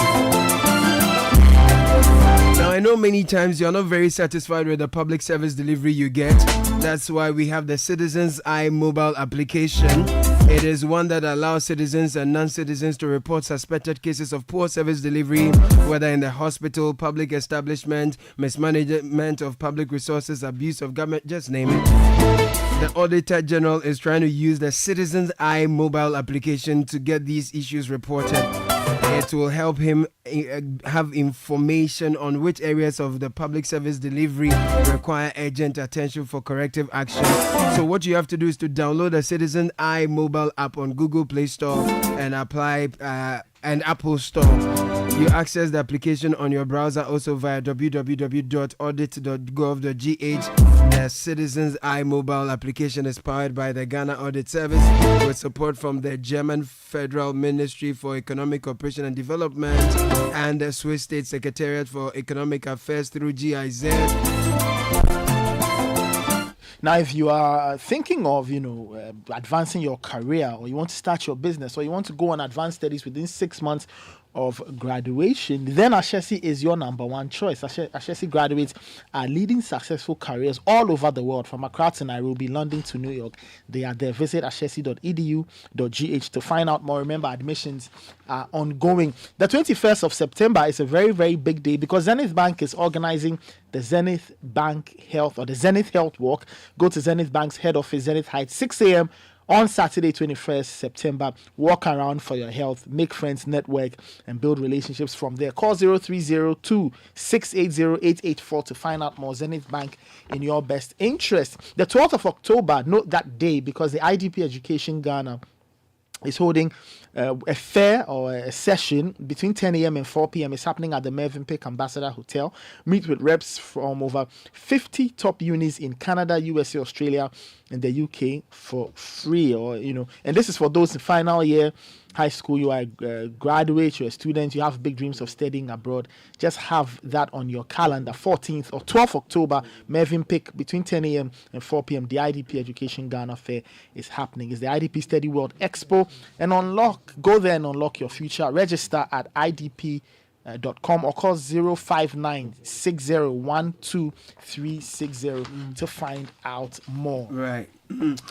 Now, I know many times you're not very satisfied with the public service delivery you get. That's why we have the Citizens Eye mobile application. It is one that allows citizens and non-citizens to report suspected cases of poor service delivery, whether in the hospital, public establishment, mismanagement of public resources, abuse of government, just name it. The Auditor General is trying to use the Citizens Eye mobile application to get these issues reported. It will help him have information on which areas of the public service delivery require urgent attention for corrective action. So what you have to do is to download the Citizen Eye mobile app on Google Play Store and apply and Apple Store. You access the application on your browser also via www.audit.gov.gh. The Citizens Eye mobile application is powered by the Ghana Audit Service with support from the German Federal Ministry for Economic Cooperation and Development and the Swiss State Secretariat for Economic Affairs through GIZ. Now, if you are thinking of, advancing your career, or you want to start your business, or you want to go on advanced studies within 6 months of graduation, then Ashesi is your number one choice. Ashesi graduates are leading successful careers all over the world, from Accra to Nairobi, London to New York. They are there. Visit ashesi.edu.gh to find out more. Remember, admissions are ongoing. The 21st of September is a very, very big day because Zenith Bank is organizing the Zenith Bank Health or the Zenith Health Walk. Go to Zenith Bank's head office, Zenith Heights, 6 a.m. on Saturday, 21st September. Walk around for your health, make friends, network, and build relationships from there. Call 0302-680-884 to find out more. Zenith Bank, in your best interest. The 12th of October, note that day because the IDP Education Ghana is holding a fair or a session between 10 a.m. and 4 p.m. It's happening at the Mervyn Peck Ambassador Hotel. Meet with reps from over 50 top unis in Canada, USA, Australia, and the UK for free. And this is for those in final year high school. You are a graduate, you're a student, you have big dreams of studying abroad. Just have that on your calendar. 14th or 12th October, Mervyn Peck, between 10 a.m. and 4 p.m. The IDP Education Ghana Fair is happening. It's the IDP Study World Expo. And go there and unlock your future. Register at idp.com or call 059-6012-360 to find out more. Right.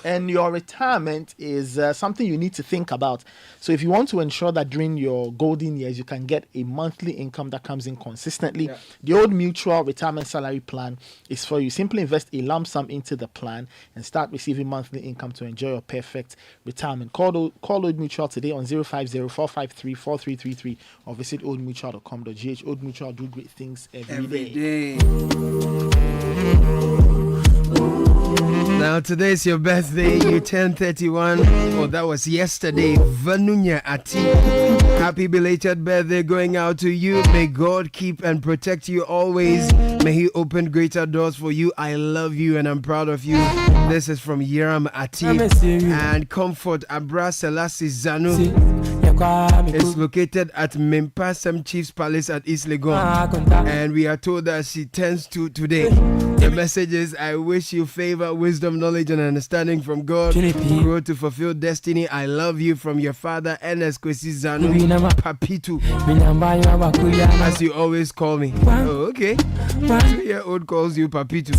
And your retirement is something you need to think about. So if you want to ensure that during your golden years you can get a monthly income that comes in consistently, the Old Mutual Retirement Salary Plan is for you. Simply invest a lump sum into the plan and start receiving monthly income to enjoy your perfect retirement. Call Old Mutual today on 050-453-4333 or visit oldmutual.com.gh. Old Mutual do great things every day. Now today's your birthday, you turn 31. Oh, that was yesterday. Vanunya Ati. Happy belated birthday going out to you. May God keep and protect you always. May He open greater doors for you. I love you and I'm proud of you. This is from Yeram Ati. And Comfort Abra Selassie Zanu. It's located at Mimpasam Chief's Palace at East Legon. And we are told that she turns 2 today. The message is, I wish you favor, wisdom, knowledge, and understanding from God. Grow to fulfill destiny. I love you from your father, Ernest Kwesi Zanu Papitu. As you always call me. Oh, okay. 2-year-old calls you Papitu.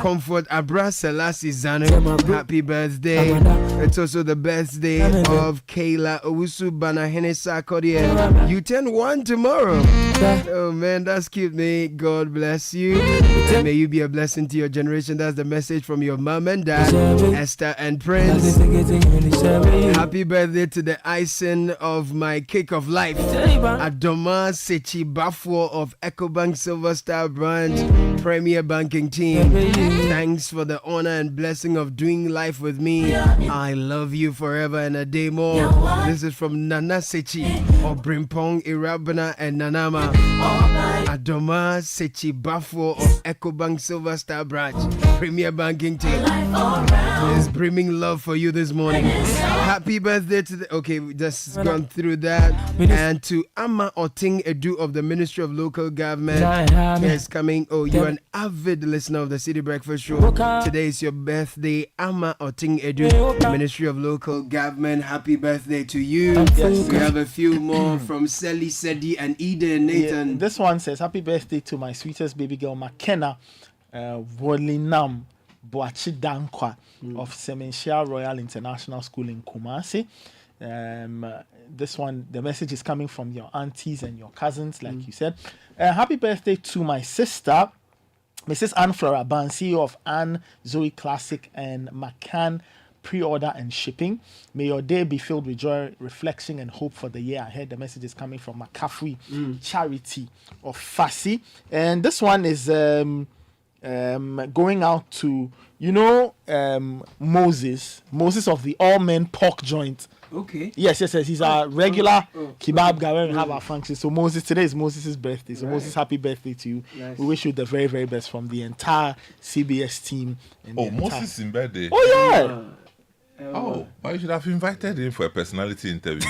Comfort Abra Selassie Zanu. Happy birthday. It's also the birthday of Kayla Owusu Banahene Kodia. You turn 1 tomorrow. Oh man, that's cute, mate. God bless you. May you be a blessing to your generation. That's the message from your mom and dad, Esther and Prince. Happy birthday to the icing of my cake of life, Adoma Sechi Bafo of EcoBank Silver Star Branch Premier Banking Team. Thanks for the honor and blessing of doing life with me. I love you forever and a day more. This is from Nana Sechi of Brimpong, Irabana and Nanama. Adoma Sechi Bafo of EcoBank Silver Star Branch Premier Banking Team is brimming love for you this morning. Happy birthday to the... Okay, we just gone through that. And to Amma Oting Edu of the Ministry of Local Government is coming. Oh, you're an avid listener of the Citi Breakfast Show. Today is your birthday, Amma Oting Edu, Ministry of Local Government. Happy birthday to you. We have a few more from Sally, Sedi, and Eden Nathan. Yeah, this one says, happy birthday to my sweetest baby girl, McKenna Wolinam Boachi Dankwa of Semenshia Royal International School in Kumasi. This one, the message is coming from your aunties and your cousins, like you said. Happy birthday to my sister, Mrs. Anne Flora Ban, CEO of Anne Zoe Classic and McCann Pre-order and shipping. May your day be filled with joy, reflection, and hope for the year ahead. The message is coming from Makafui Charity of Fasi. And this one is going out to, Moses of the All Men Pork Joint. Okay. Yes. He's a regular kebab guy when we have our function. So Moses, today is Moses' birthday. So Moses, happy birthday to you. Nice. We wish you the very, very best from the entire CBS team. Moses' birthday. Oh yeah. Oh, well, you should have invited him for a personality interview.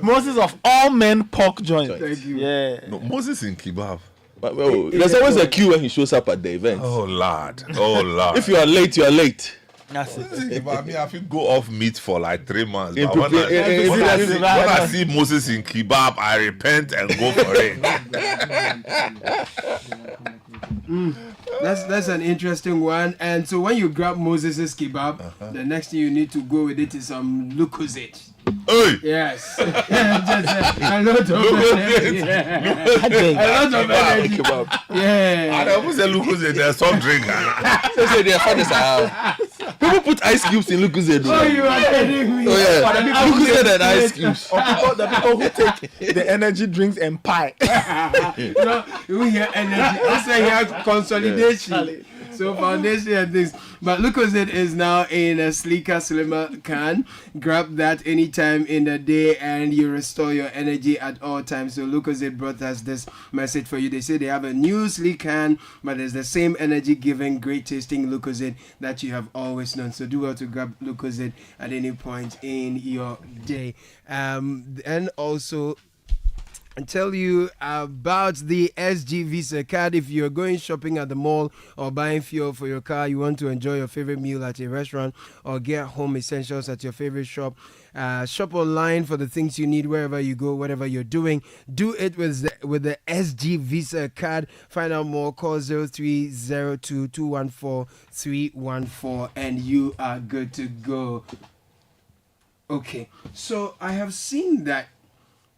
Moses of All Men Pork Joint. Thank you. Yeah. No, Moses in kebab. There's always a queue when he shows up at the event. Oh, Lord. If you are late, you are late. That's it. I mean, I think go off meat for like 3 months. But when I see Moses in kebab, I repent and go for it. That's an interesting one. And so when you grab Moses' kebab, the next thing you need to go with it is some Lucozade. Hey! Yes. Just a lot of energy. A lot of energy. Yeah. I don't say Lucozade, there's some drink. People put ice cubes in Lucozade. Oh, you are kidding me. Oh, yeah. Lucozade and ice cubes. Or the people who take the energy drinks and pie. You hear energy. Also hear consolidation. So foundation and things. But Lucozade is now in a sleeker, slimmer can. Grab that anytime in the day and you restore your energy at all times. So Lucozade brought us this message for you. They say they have a new sleek can, but it's the same energy giving, great tasting Lucozade that you have always known. So do well to grab Lucozade at any point in your day. And also and tell you about the SG Visa card. If you're going shopping at the mall or buying fuel for your car, you want to enjoy your favorite meal at a restaurant or get home essentials at your favorite shop, shop online for the things you need wherever you go, whatever you're doing. Do it with the SG Visa card. Find out more, call 0302-214-314 and you are good to go. Okay, so I have seen that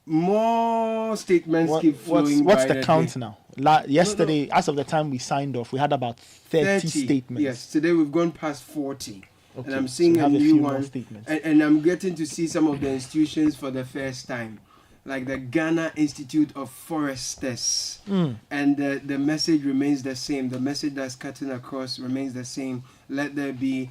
more statements keep flowing. What's the count now? Yesterday, as of the time we signed off, we had about 30 statements. Yes, today we've gone past 40. Okay. And I'm seeing a new one. And I'm getting to see some of the institutions for the first time. like the Ghana Institute of Foresters. And the message remains the same. The message that's cutting across remains the same. Let there be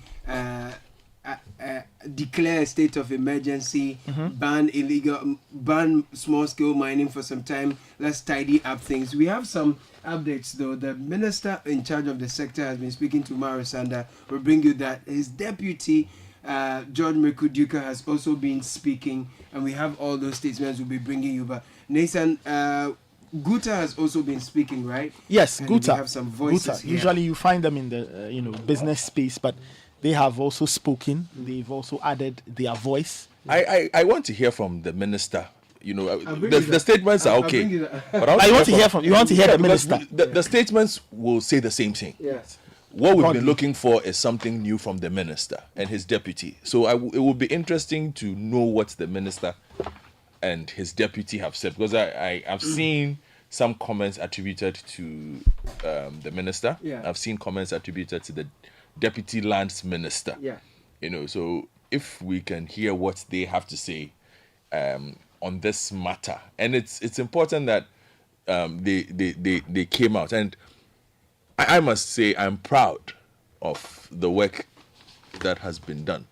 declare a state of emergency, ban small-scale mining for some time. Let's tidy up things. We have some updates though. The minister in charge of the sector has been speaking to Umaro Sanda. We'll bring you that. His deputy, George Mekuduka, has also been speaking, and we have all those statements we'll be bringing you. But Nathan, Guta has also been speaking, right? Yes, and Guta. We have some voices here. Usually you find them in the business space, but they have also spoken. They've also added their voice. I want to hear from the minister. The statements are okay. You want to hear the minister. The statements will say the same thing. Yes. What we've been looking for is something new from the minister and his deputy. So it will be interesting to know what the minister and his deputy have said, because I have seen some comments attributed to the minister. Yeah. I've seen comments attributed to the deputy lands minister. Yeah. So if we can hear what they have to say on this matter, and it's important that they came out, and I must say I'm proud of the work that has been done.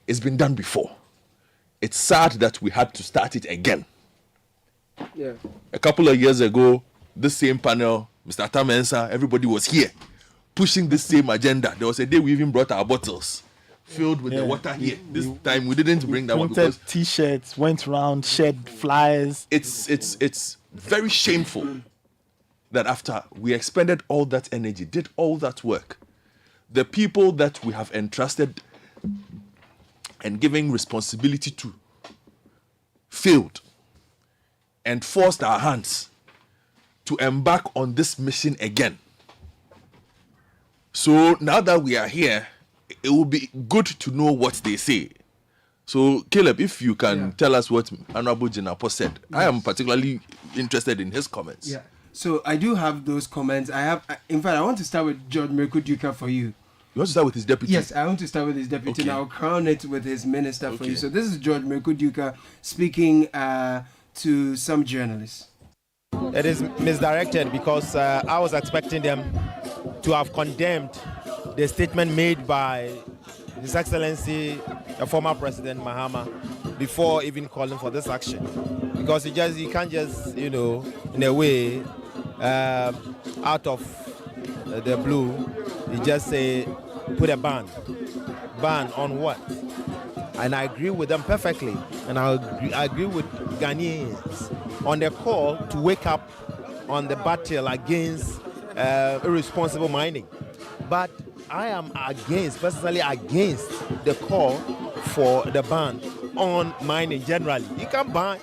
It's been done before. It's sad that we had to start it again. Yeah. A couple of years ago, this same panel, Mr. Tamensa, everybody was here pushing this same agenda. There was a day we even brought our bottles filled with the water here. This time we didn't bring that one because T-shirts, went around, shared flyers. It's very shameful that after we expended all that energy, did all that work, the people that we have entrusted and giving responsibility to failed and forced our hands to embark on this mission again. So now that we are here, it will be good to know what they say. So Caleb, if you can tell us what Honorable Jinapo said. I am particularly interested in his comments. Yeah. So I do have those comments. In fact, I want to start with George Mekuduka for you. You want to start with his deputy? Yes, I want to start with his deputy, and I'll crown it with his minister for you. So this is George Mekuduka speaking to some journalists. It is misdirected because I was expecting them to have condemned the statement made by His Excellency, the former President Mahama, before even calling for this action. Because you can't just, in a way, out of the blue, you just say, put a ban. Ban on what? And I agree with them perfectly. And I agree with Ghanaians on the call to wake up on the battle against irresponsible mining. But I am personally against the call for the ban on mining generally. You can ban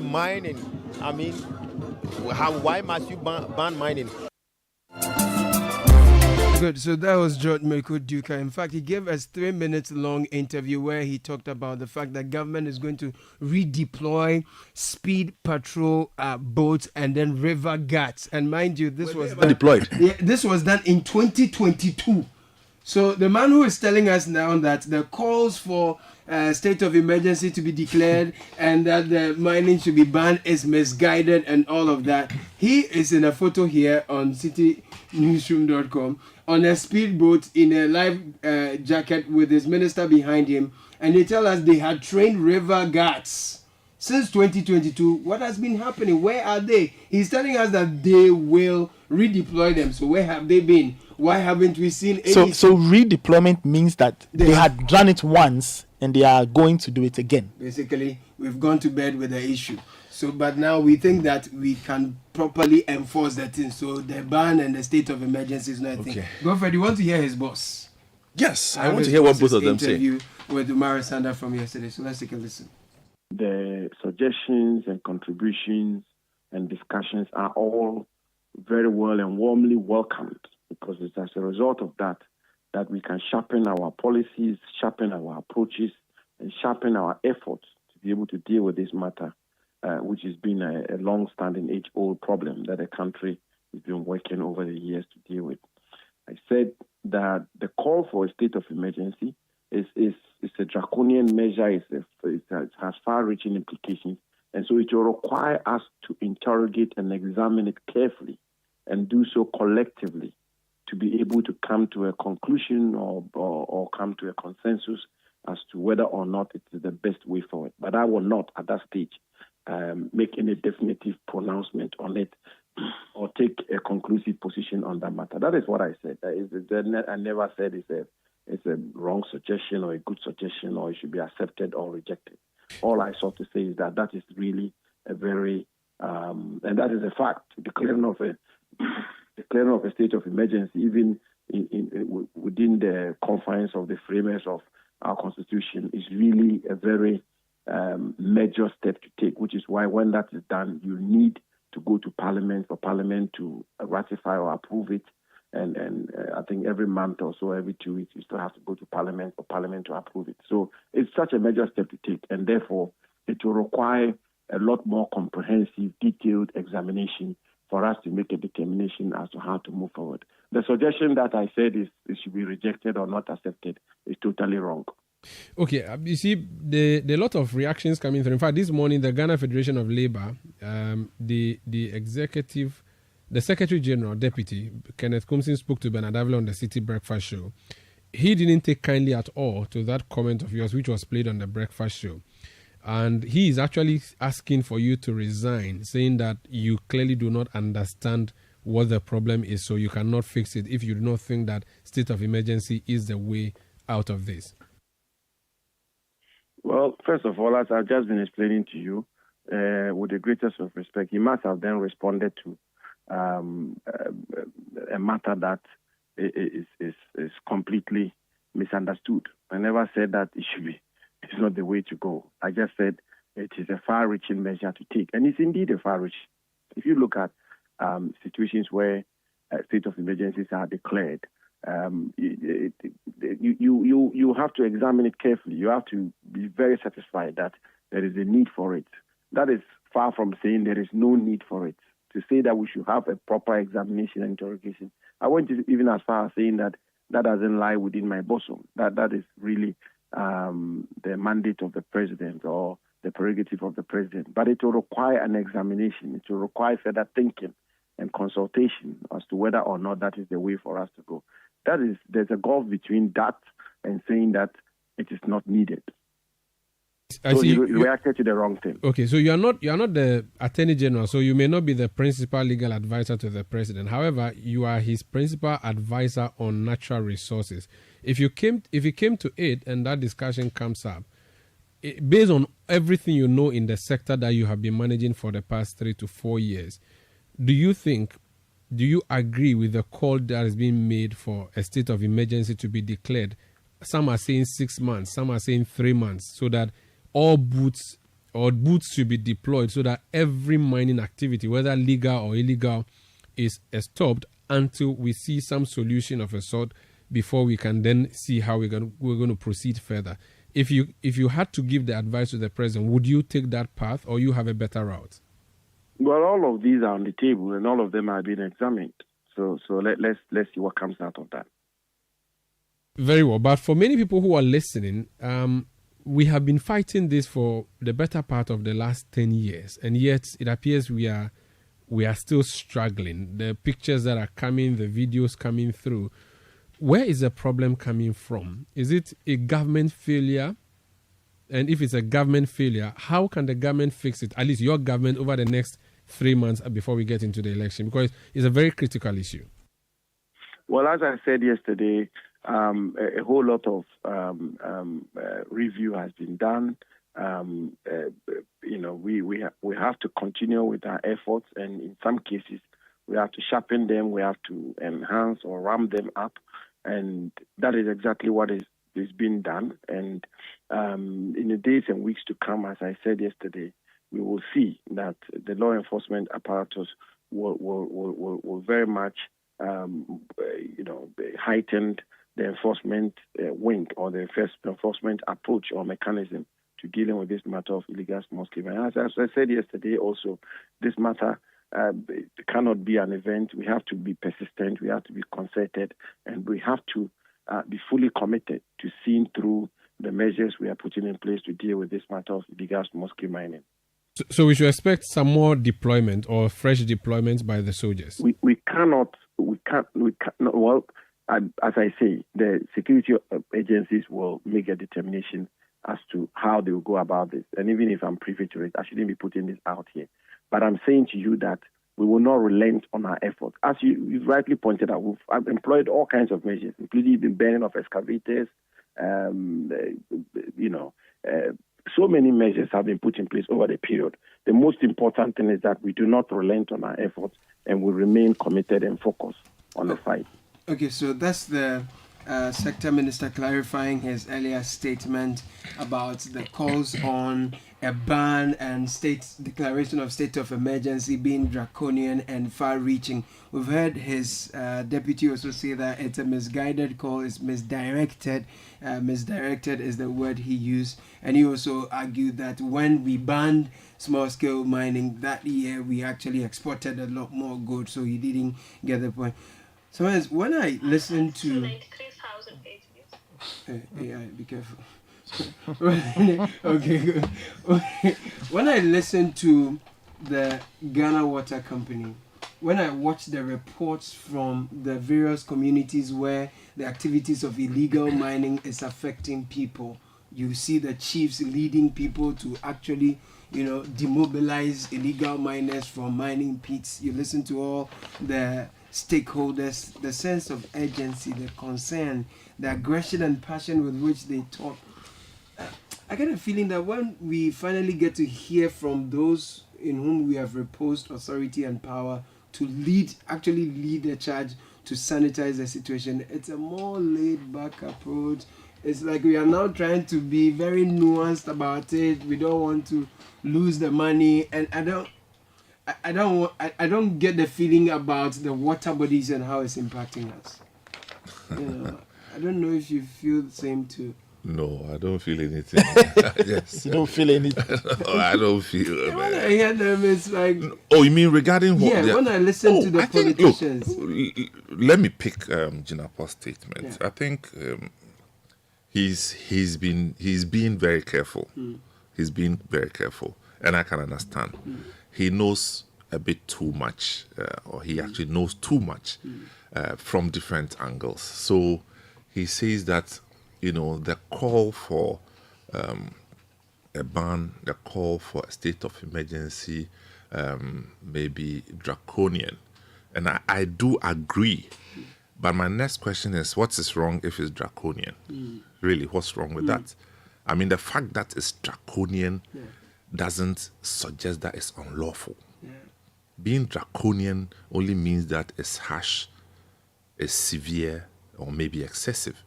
mining. I mean, why must you ban mining? Good. So that was George Mekuduka. In fact, he gave us 3 minutes long interview where he talked about the fact that government is going to redeploy speed patrol boats and then river guards. And mind you, this was deployed. Yeah, this was done in 2022. So the man who is telling us now that the calls for state of emergency to be declared and that the mining should be banned is misguided and all of that. He is in a photo here on citinewsroom.com on a speedboat in a life jacket with his minister behind him, and they tell us they had trained river guards since 2022. What has been happening? Where are they? He's telling us that they will redeploy them. So where have they been? Why haven't we seen any? So redeployment means that they had done it once and they are going to do it again. Basically, we've gone to bed with the issue. So, but now we think that we can properly enforce that thing. So the ban and the state of emergency is not a thing. Godfrey, you want to hear his boss? Yes, I want to hear what both of them say. Interview with Umaro Sanda from yesterday. So let's take a listen. The suggestions and contributions and discussions are all very well and warmly welcomed, because it's as a result of that we can sharpen our policies, sharpen our approaches, and sharpen our efforts to be able to deal with this matter, which has been a long-standing, age-old problem that the country has been working over the years to deal with. I said that the call for a state of emergency is a draconian measure. It has far-reaching implications, and so it will require us to interrogate and examine it carefully and do so collectively to be able to come to a conclusion or come to a consensus as to whether or not it is the best way forward. But I will not, at that stage, make any definitive pronouncement on it or take a conclusive position on that matter. That is what I said. I never said it's a wrong suggestion or a good suggestion or it should be accepted or rejected. All I sought to say is that is really a very, and that is a fact, declaring of a state of emergency, even within the confines of the framers of our Constitution, is really a very major step to take, which is why when that is done, you need to go to Parliament for Parliament to ratify or approve it. And I think every month or so, every 2 weeks, you still have to go to Parliament for Parliament to approve it. So it's such a major step to take, and therefore it will require a lot more comprehensive, detailed examination for us to make a determination as to how to move forward. The suggestion that I said is it should be rejected or not accepted is totally wrong. Okay, you see, there are a lot of reactions coming through. In fact, this morning, the Ghana Federation of Labour, the executive, the Secretary General, Deputy, Kenneth Kumsin, spoke to Bernard Avila on the Citi Breakfast Show. He didn't take kindly at all to that comment of yours, which was played on the Breakfast Show. And he is actually asking for you to resign, saying that you clearly do not understand what the problem is, so you cannot fix it if you do not think that state of emergency is the way out of this. Well, first of all, as I've just been explaining to you, with the greatest of respect, he must have then responded to a matter that is completely misunderstood. I never said that it should be. It's not the way to go. I just said it is a far-reaching measure to take, and it's indeed a far-reaching. If you look at situations where state of emergencies are declared, you have to examine it carefully. You have to be very satisfied that there is a need for it. That is far from saying there is no need for it. To say that we should have a proper examination and interrogation, I went even as far as saying that doesn't lie within my bosom. That is really the mandate of the president or the prerogative of the president. But it will require an examination. It will require further thinking and consultation as to whether or not that is the way for us to go. There's a gulf between that and saying that it is not needed. So you reacted to the wrong thing. Okay, so you are not the Attorney General, so you may not be the principal legal advisor to the president. However, you are his principal advisor on natural resources. If you came to it and that discussion comes up, based on everything you know in the sector that you have been managing for the past 3 to 4 years, do you agree with the call that is being made for a state of emergency to be declared? Some are saying 6 months, some are saying 3 months, so that all boots should be deployed so that every mining activity, whether legal or illegal, is stopped until we see some solution of a sort before we can then see how we're going to proceed further. If you had to give the advice to the president, would you take that path or you have a better route? Well, all of these are on the table and all of them are being examined. So let's see what comes out of that. Very well. But for many people who are listening, we have been fighting this for the better part of the last 10 years, and yet it appears we are still struggling. The pictures that are coming, the videos coming through, where is the problem coming from? Is it a government failure? And if it's a government failure, how can the government fix it, at least your government, over the next 3 months before we get into the election? Because it's a very critical issue. Well, as I said yesterday, a whole lot of review has been done. We have to continue with our efforts, and in some cases, we have to sharpen them. We have to enhance or ramp them up, and that is exactly what is being done. And in the days and weeks to come, as I said yesterday, we will see that the law enforcement apparatus will very much heightened the enforcement wing or the first enforcement approach or mechanism to dealing with this matter of illegal small scale mining. As I said yesterday also, this matter cannot be an event. We have to be persistent, we have to be concerted, and we have to be fully committed to seeing through the measures we are putting in place to deal with this matter of illegal small scale mining. So we should expect some more deployment or fresh deployment by the soldiers. We can't. Well, as I say, the security agencies will make a determination as to how they will go about this. And even if I'm privy to it, I shouldn't be putting this out here. But I'm saying to you that we will not relent on our efforts. As you've rightly pointed out, I've employed all kinds of measures, including the burning of excavators. So many measures have been put in place over the period. The most important thing is that we do not relent on our efforts and we remain committed and focused on the fight. Okay, so that's the sector minister clarifying his earlier statement about the calls on a ban and declaration of state of emergency being draconian and far-reaching. We've heard his deputy also say that it's a misguided call, it's misdirected. Misdirected is the word he used. And he also argued that when we banned small-scale mining that year, we actually exported a lot more goods, so he didn't get the point. So when I listen to... be careful. Okay, good. When I listen to the Ghana Water Company, when I watch the reports from the various communities where the activities of illegal mining is affecting people, you see the chiefs leading people to actually, demobilize illegal miners from mining pits. You listen to all the stakeholders, the sense of urgency, the concern, the aggression and passion with which they talk. I get a feeling that when we finally get to hear from those in whom we have reposed authority and power to lead the charge to sanitize the situation, it's a more laid-back approach. It's like we are now trying to be very nuanced about it. We don't want to lose the money, and I don't get the feeling about the water bodies and how it's impacting us. I don't know if you feel the same too. No, I don't feel anything. Yes. You don't feel anything? No, I don't feel. When I hear them, it's like... Oh, you mean regarding what? Yeah, when I listen to the politicians. Let me pick Jinapo's statement. Yeah. I think he's been very careful. He's been very careful, and I can understand. He knows a bit too much, or he actually knows too much from different angles. So he says that, the call for a ban, the call for a state of emergency may be draconian. And I do agree. But my next question is, what is wrong if it's draconian? Really, what's wrong with that? I mean, the fact that it's draconian doesn't suggest that it's unlawful. Being draconian only means that it's harsh, it's severe, or maybe excessive.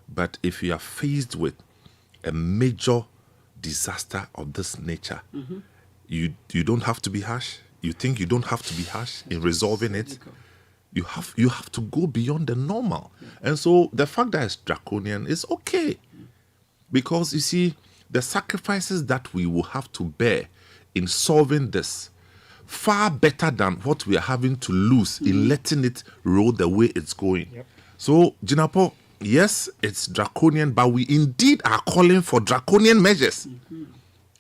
But if you are faced with a major disaster of this nature, you don't have to be harsh. You think you don't have to be harsh in resolving it. You have to go beyond the normal. And so the fact that it's draconian is okay. Because you see, the sacrifices that we will have to bear in solving this far better than what we are having to lose in letting it roll the way it's going. So, Jinapo, yes, it's draconian, but we indeed are calling for draconian measures.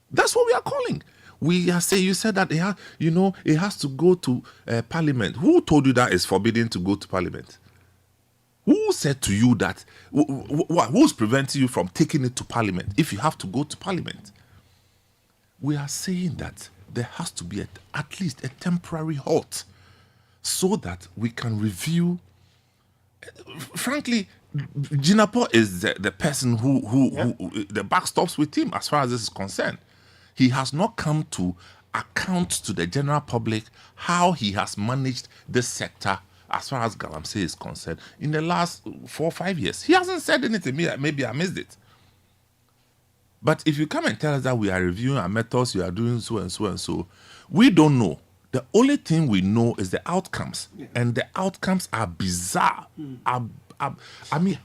That's what we are calling. We are saying, you said that it has to go to Parliament. Who told you that it's forbidden to go to Parliament? Who said to you that? Who's preventing you from taking it to Parliament if you have to go to Parliament? We are saying that there has to be at least a temporary halt so that we can review. Frankly, Jinapo is the person who the buck stops with him as far as this is concerned. He has not come to account to the general public how he has managed this sector as far as Galamsey is concerned in the last 4 or 5 years. He hasn't said anything. Maybe I missed it. But if you come and tell us that we are reviewing our methods, you are doing so and so and so, we don't know. The only thing we know is the outcomes. And the outcomes are bizarre.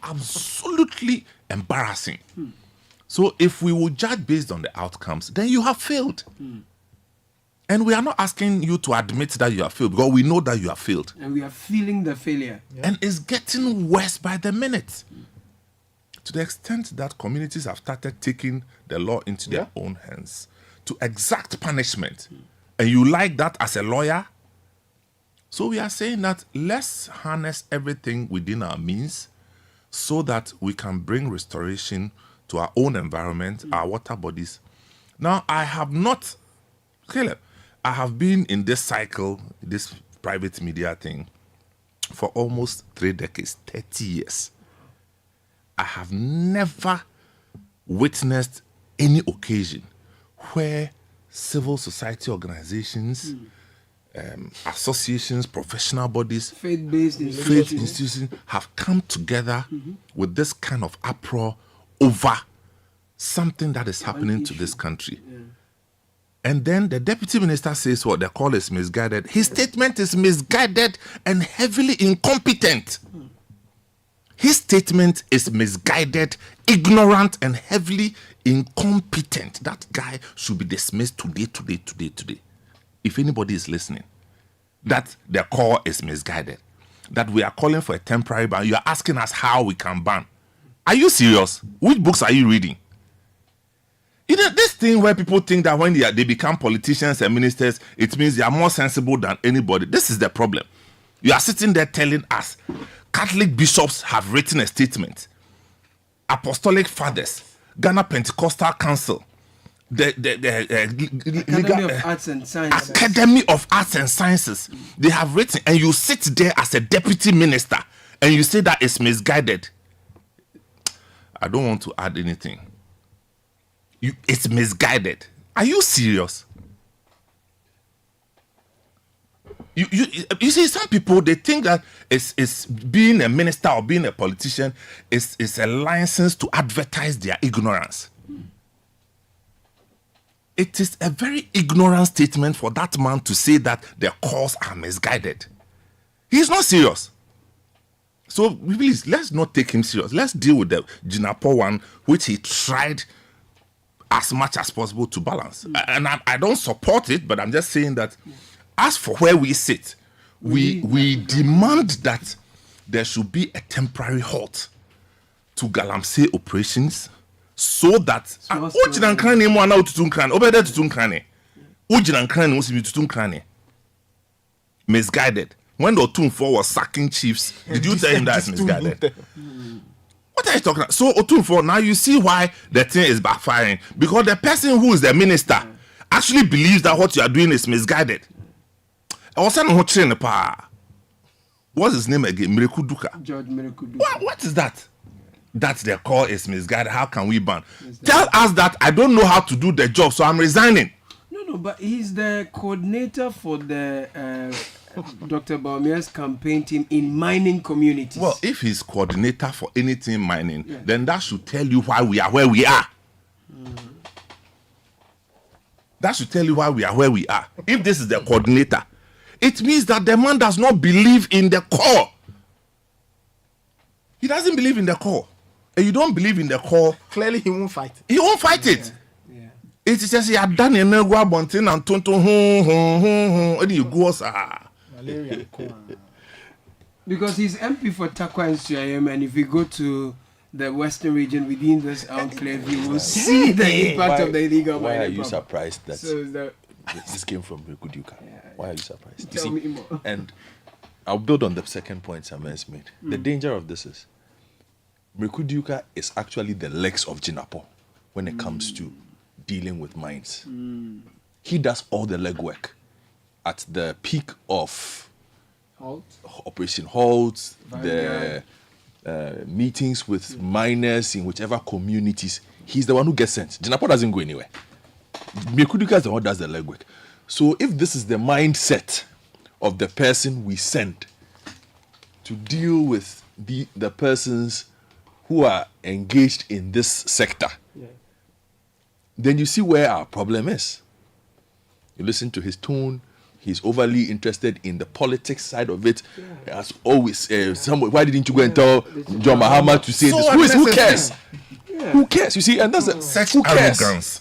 Absolutely embarrassing. So if we will judge based on the outcomes, then you have failed. And we are not asking you to admit that you have failed, because we know that you have failed. And we are feeling the failure. And it's getting worse by the minute. To the extent that communities have started taking the law into their own hands, to exact punishment. And you like that as a lawyer? So we are saying that let's harness everything within our means so that we can bring restoration to our own environment, our water bodies. Now, I have been in this cycle, this private media thing, for almost 3 decades, 30 years. I have never witnessed any occasion where civil society organizations, associations, professional bodies, faith-based institutions have come together with this kind of uproar over something that is happening to this country. Yeah. And then the deputy minister says what they call is misguided. His statement is misguided and heavily incompetent. His statement is misguided, ignorant, and heavily incompetent. That guy should be dismissed today. If anybody is listening, that the call is misguided, that we are calling for a temporary ban. You are asking us how we can ban. Are you serious? Which books are you reading? You know, this thing where people think that when they become politicians and ministers, it means they are more sensible than anybody. This is the problem. You are sitting there telling us Catholic bishops have written a statement. Apostolic fathers, Ghana Pentecostal Council, the Academy of Arts and Sciences, they have written, and you sit there as a deputy minister and you say that it's misguided. I don't want to add anything. It's misguided. Are you serious? You see, some people, they think that it's being a minister or being a politician is a license to advertise their ignorance. It is a very ignorant statement for that man to say that the calls are misguided. He's not serious. So please, let's not take him serious. Let's deal with the Jinapo one, which he tried as much as possible to balance. And I don't support it, but I'm just saying that as for where we sit, we demand that there should be a temporary halt to Galamsey operations so that misguided. When the Otunfo was sacking chiefs, did you tell him that it's misguided? What are you talking about? So Otunfo, now you see why the thing is backfiring. Because the person who is the minister actually believes that what you are doing is misguided. What's his name again? Mirekuduka. George Mirekuduka. What is that? That the call is misguided. How can we ban? Tell us that I don't know how to do the job, so I'm resigning. No, but he's the coordinator for the Dr. Baumia's campaign team in mining communities. Well, if he's coordinator for anything mining, then that should tell you why we are where we are. That should tell you why we are where we are. If this is the coordinator, it means that the man does not believe in the core. He doesn't believe in the core. And you don't believe in the core. Clearly, he won't fight. He won't fight it. Yeah. It is just he had done a negua bunting and tonto and you go malaria. Because he's MP for Takwa and CIM, and if you go to the western region within this enclave, you will see the impact of the illegal mining. Why are you surprised that this came from Mirekuduka? Why are you surprised? Tell me more. And I'll build on the second point Samuel's made. The danger of this is Mirekuduka is actually the legs of Jinapo when it comes to dealing with mines. He does all the legwork. At the peak of Operation Halt, the meetings with miners in whichever communities, he's the one who gets sent. Jinapo doesn't go anywhere. Mirekuduka is the one who does the legwork. So if this is the mindset of the person we send to deal with the persons who are engaged in this sector, then you see where our problem is. You listen to his tone. He's overly interested in the politics side of it. As always, why didn't you go and tell John Mahama to say this? Who cares? Who cares? You see, and that's such who cares? arrogance.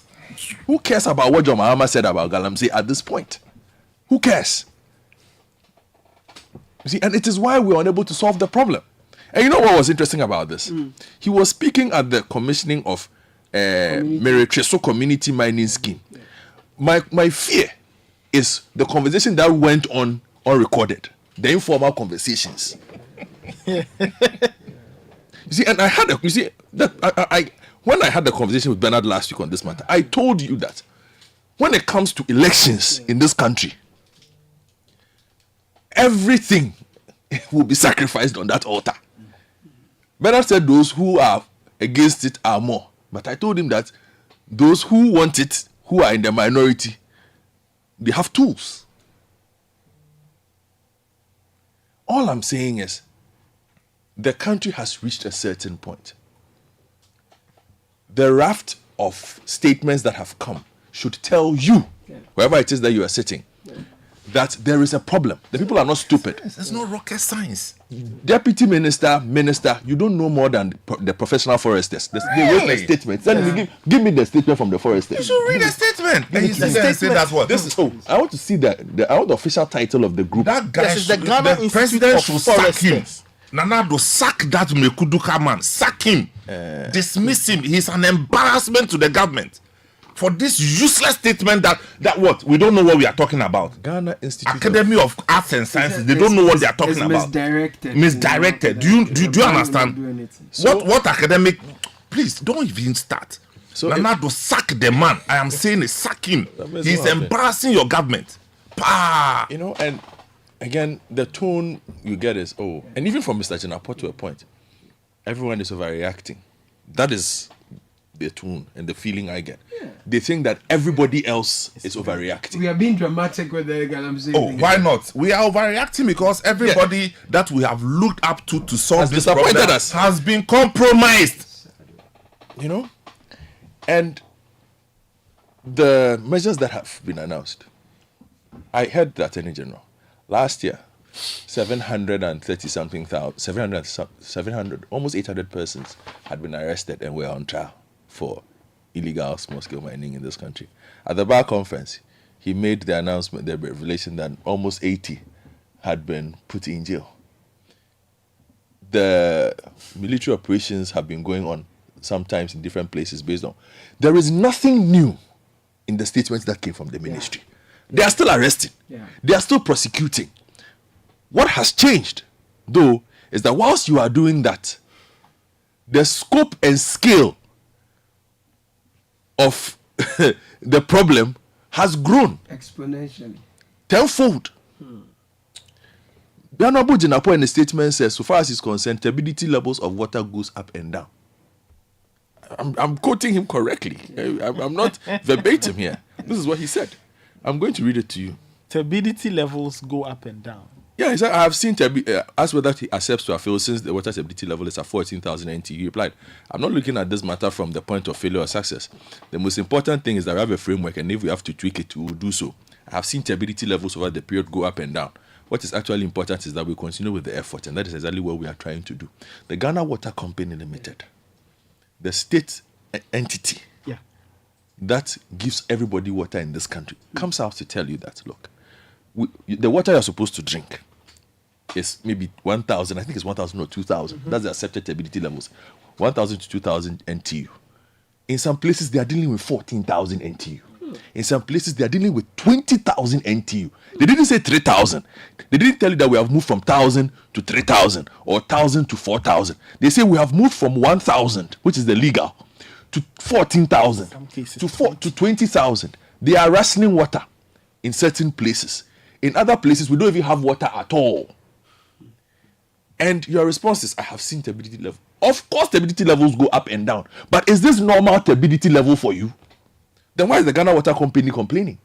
Who cares about what John Mahama said about Galamsey at this point? Who cares? You see, and it is why we are unable to solve the problem. And you know what was interesting about this? He was speaking at the commissioning of Meretreso Community Mining Scheme. my fear is the conversation that went on unrecorded, the informal conversations. You see, and when I had the conversation with Bernard last week on this matter, I told you that when it comes to elections in this country, everything will be sacrificed on that altar. Bernard said those who are against it are more. But I told him that those who want it, who are in the minority, they have tools. All I'm saying is, the country has reached a certain point. The raft of statements that have come should tell you, wherever it is that you are sitting, that there is a problem. The people are not stupid. It's not rocket science. Deputy minister, you don't know more than the professional foresters. They wrote the statement. Then give me the statement from the foresters. You should read the statement. And you say that's what. This is. I want to see I want the official title of the group. That guy is the Ghana the Institute president of should sack him. Foresters. Nanado, sack that Mekuduka man. Sack him. Dismiss him. He's an embarrassment to the government. For this useless statement that what? We don't know what we are talking about. Ghana Institute Academy of Arts and Sciences, they don't know what they are talking about. Misdirected. Do you understand? What academic? Please don't even start. So Nanado, sack the man. I am saying sack him. He's embarrassing your government. You know, and again, the tone you get is, and even from Mr. Jenapo to a point, everyone is overreacting. That is the tone and the feeling I get. They think that everybody else is overreacting. We are being dramatic with the Galamsey. Why not? We are overreacting because everybody that we have looked up to solve this problem has been compromised. You know? And the measures that have been announced, I heard the Attorney General last year, 700, almost 800 persons had been arrested and were on trial for illegal small-scale mining in this country. At the bar conference, he made the announcement, the revelation that almost 80 had been put in jail. The military operations have been going on sometimes in different places based on. There is nothing new in the statements that came from the ministry. They are still arresting. They are still prosecuting. What has changed, though, is that whilst you are doing that, the scope and scale of the problem has grown exponentially, tenfold. The Honorable Jenapo in the statement says, so far as he's concerned, turbidity levels of water goes up and down. I'm quoting him correctly. I'm not verbatim here. This is what he said. I'm going to read it to you. Turbidity levels go up and down. Yeah, he said, I have seen asked whether he accepts to fail since the water turbidity level is at 14,000 NT. He replied, I'm not looking at this matter from the point of failure or success. The most important thing is that we have a framework, and if we have to tweak it, we will do so. I have seen turbidity levels over the period go up and down. What is actually important is that we continue with the effort, and that is exactly what we are trying to do. The Ghana Water Company Limited, the state entity that gives everybody water in this country, comes out to tell you that, look, the water you're supposed to drink is maybe 1,000, I think it's 1,000 or 2,000. That's the accepted turbidity levels. 1,000 to 2,000 NTU. In some places, they are dealing with 14,000 NTU. In some places, they are dealing with 20,000 NTU. They didn't say 3,000. They didn't tell you that we have moved from 1,000 to 3,000 or 1,000 to 4,000. They say we have moved from 1,000, which is the legal, to 14,000, to 20,000. They are rationing water in certain places. In other places, we don't even have water at all. And your response is, I have seen turbidity level. Of course, turbidity levels go up and down. But is this normal turbidity level for you? Then why is the Ghana Water Company complaining?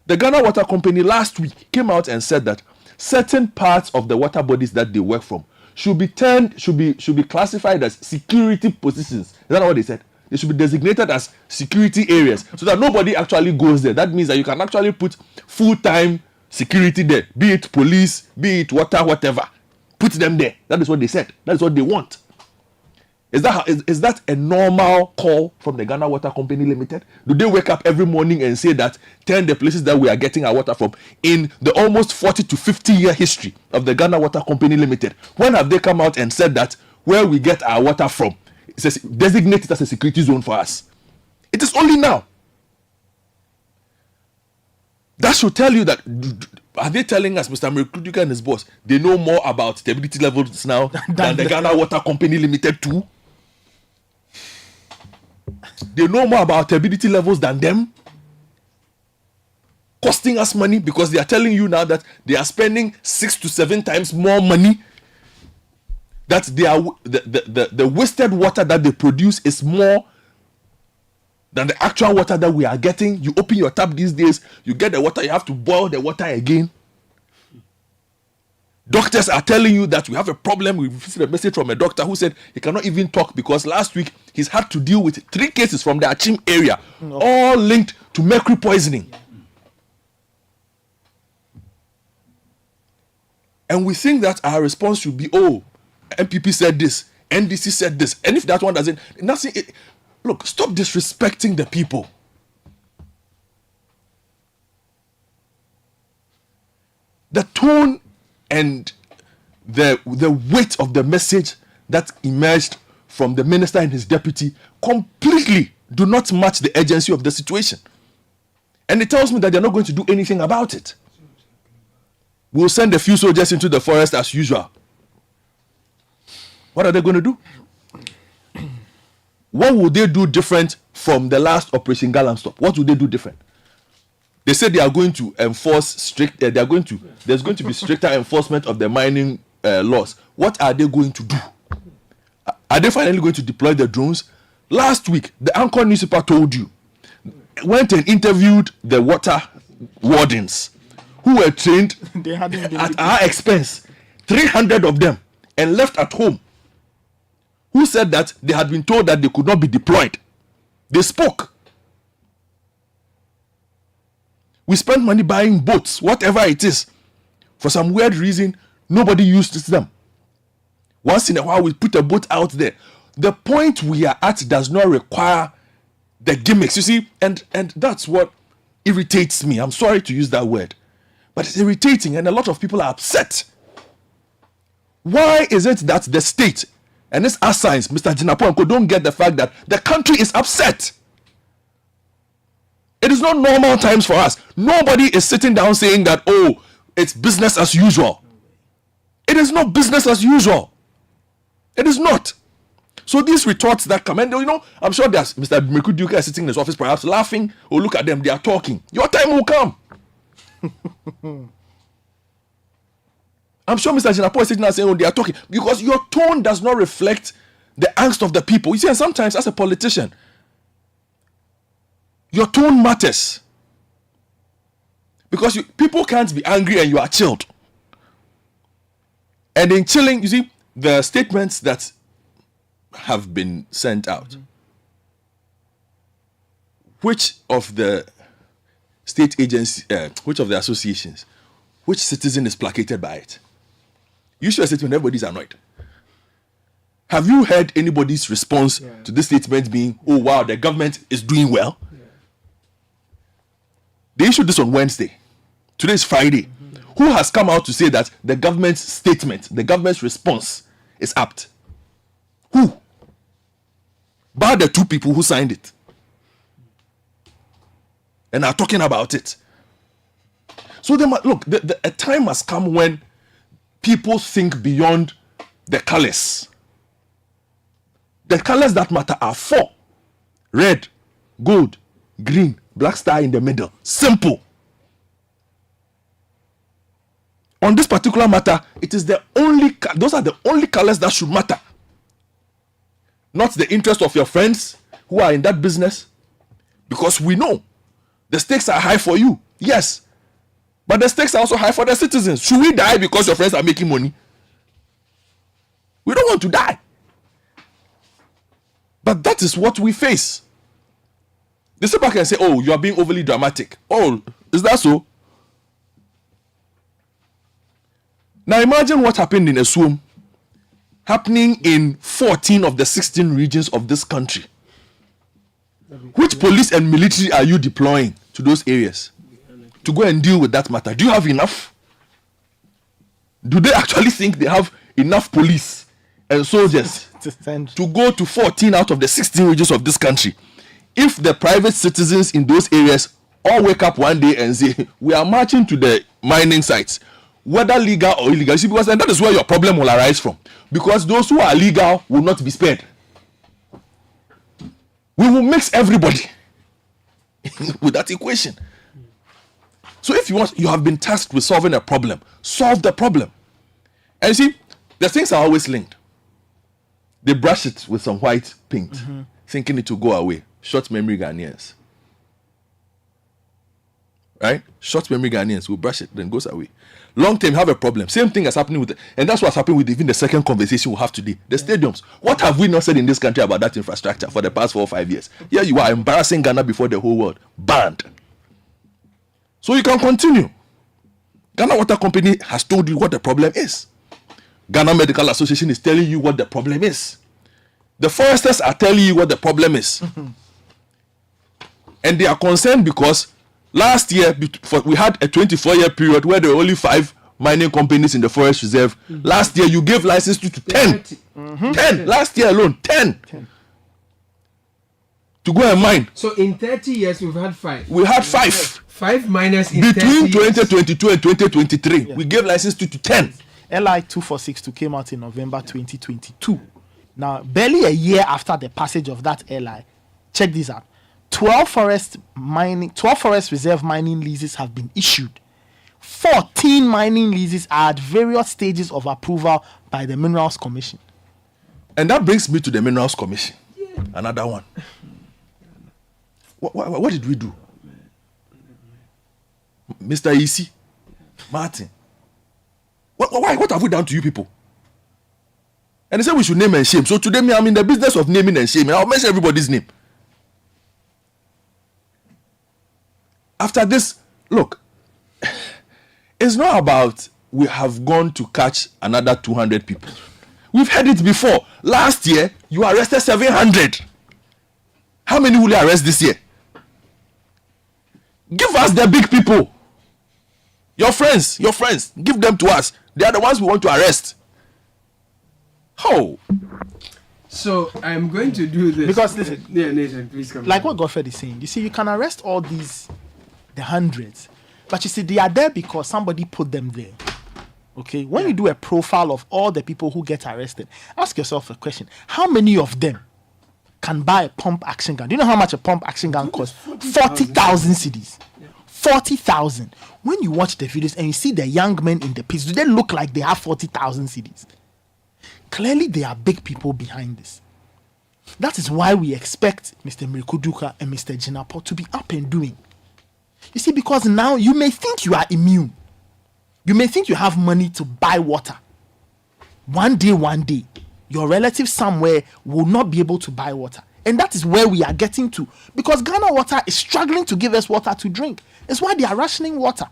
The Ghana Water Company last week came out and said that certain parts of the water bodies that they work from should be classified as security positions. Is that not what they said? They should be designated as security areas so that nobody actually goes there. That means that you can actually put full-time security there, be it police, be it water, whatever. Put them there. That is what they said. That is what they want. Is that a normal call from the Ghana Water Company Limited? Do they wake up every morning and say that 10 the places that we are getting our water from in the almost 40 to 50 year history of the Ghana Water Company Limited? When have they come out and said that where we get our water from, it says designate it as a security zone for us? It is only now. That should tell you that. Are they telling us, Mr. Mekuduka and his boss, they know more about stability levels now than the Ghana Water Company Limited too? They know more about stability levels than them? Costing us money because they are telling you now that they are spending 6 to 7 times more money. That they are the wasted water that they produce is more than the actual water that we are getting. You open your tap these days, you get the water, you have to boil the water again. Doctors are telling you that we have a problem. We received a message from a doctor who said he cannot even talk because last week he's had to deal with 3 cases from the Achim area, all linked to mercury poisoning. And we think that our response should be, oh, MPP said this, NDC said this, and if that one doesn't, nothing. Look, stop disrespecting the people. The tone and the weight of the message that emerged from the minister and his deputy completely do not match the urgency of the situation. And it tells me that they're not going to do anything about it. We'll send a few soldiers into the forest as usual. What are they going to do? What would they do different from the last Operation Galamsey? What would they do different? They said they are going to enforce strict. There's going to be stricter enforcement of the mining laws. What are they going to do? Are they finally going to deploy the drones? Last week, the Anchor newspaper told you, went and interviewed the water wardens who were trained at our expense, 300 of them, and left at home, who said that they had been told that they could not be deployed. They spoke. We spent money buying boats, whatever it is. For some weird reason, nobody used them. Once in a while, we put a boat out there. The point we are at does not require the gimmicks, you see, and that's what irritates me. I'm sorry to use that word, but it's irritating, and a lot of people are upset. Why is it that the state and this science, Mr. Jinapo, don't get the fact that the country is upset? It is not normal times for us. Nobody is sitting down saying that, oh, it's business as usual. It is not business as usual. It is not. So these retorts that come, and I'm sure there's Mr. Mekuduka sitting in his office perhaps laughing, or look at them, they are talking. Your time will come. I'm sure Mr. Jinapo is sitting there saying, oh, they are talking. Because your tone does not reflect the angst of the people. You see, and sometimes as a politician, your tone matters. Because people can't be angry and you are chilled. And in chilling, you see, the statements that have been sent out, which of the state agencies, which of the associations, which citizen is placated by it? You should say when everybody's annoyed. Have you heard anybody's response to this statement being, oh wow, the government is doing well? They issued this on Wednesday. Today is Friday. Who has come out to say that the government's statement, the government's response is apt? Who? Bar the 2 people who signed it and are talking about it. So they look, a time has come when people think beyond the colors. The colors that matter are 4: red, gold, green, black star in the middle. Simple. On this particular matter, those are the only colors that should matter. Not the interest of your friends who are in that business. Because we know the stakes are high for you. Yes. But the stakes are also high for the citizens. Should we die because your friends are making money? We don't want to die. But that is what we face. The super can say, oh, you are being overly dramatic. Oh, is that so? Now imagine what happened in Newsroom happening in 14 of the 16 regions of this country. Which police and military are you deploying to those areas to go and deal with that matter? Do you have enough? Do they actually think they have enough police and soldiers to go to 14 out of the 16 regions of this country? If the private citizens in those areas all wake up one day and say, we are marching to the mining sites, whether legal or illegal. See, because and that is where your problem will arise from. Because those who are legal will not be spared. We will mix everybody with that equation. So if you have been tasked with solving a problem, solve the problem. And you see, the things are always linked. They brush it with some white paint, thinking it will go away. Short memory Ghanaians. Right? Short memory Ghanaians will brush it, then goes away. Long term, have a problem. Same thing is happening with, and that's what's happening with even the second conversation we have today. The stadiums. What have we not said in this country about that infrastructure for the past 4 or 5 years? Here you are embarrassing Ghana before the whole world. Banned. So you can continue. Ghana Water Company has told you what the problem is. Ghana Medical Association is telling you what the problem is. The foresters are telling you what the problem is. And they are concerned because last year, we had a 24-year period where there were only 5 mining companies in the forest reserve. Last year, you gave license to 10. 10. Last year alone, 10. To go and mine. So in 30 years, we've had 5. We had 5. 5 miners in between 30 years. 2022 and 2023. Yeah. We gave license to 10. LI 246 came out in November 2022. Now, barely a year after the passage of that LI, check this out. 12 forest reserve mining leases have been issued. 14 mining leases are at various stages of approval by the Minerals Commission. And that brings me to the Minerals Commission. Yeah. Another one. What did we do? Mr. EC, Martin. What have we done to you people? And they said we should name and shame. So today, I'm in the business of naming and shaming. I'll mention everybody's name. After this, look, it's not about we have gone to catch another 200 people. We've had it before. Last year, you arrested 700. How many will you arrest this year? Give us the big people. Your friends, give them to us. They are the ones we want to arrest. How? So I'm going to do this. Because listen, Nathan, please come. Like what Godfred is saying, you see, you can arrest all these, the hundreds, but you see, they are there because somebody put them there. Okay, when you do a profile of all the people who get arrested, ask yourself a question: how many of them can buy a pump action gun? Do you know how much a pump action gun costs? 40,000 cedis. 40,000. When you watch the videos and you see the young men in the pits, do they look like they have 40,000 cedis? Clearly, there are big people behind this. That is why we expect Mr. Mirikuduka and Mr. Jinapo to be up and doing. You see, because now you may think you are immune. You may think you have money to buy water. One day, your relative somewhere will not be able to buy water. And that is where we are getting to. Because Ghana Water is struggling to give us water to drink. It's why they are rationing water.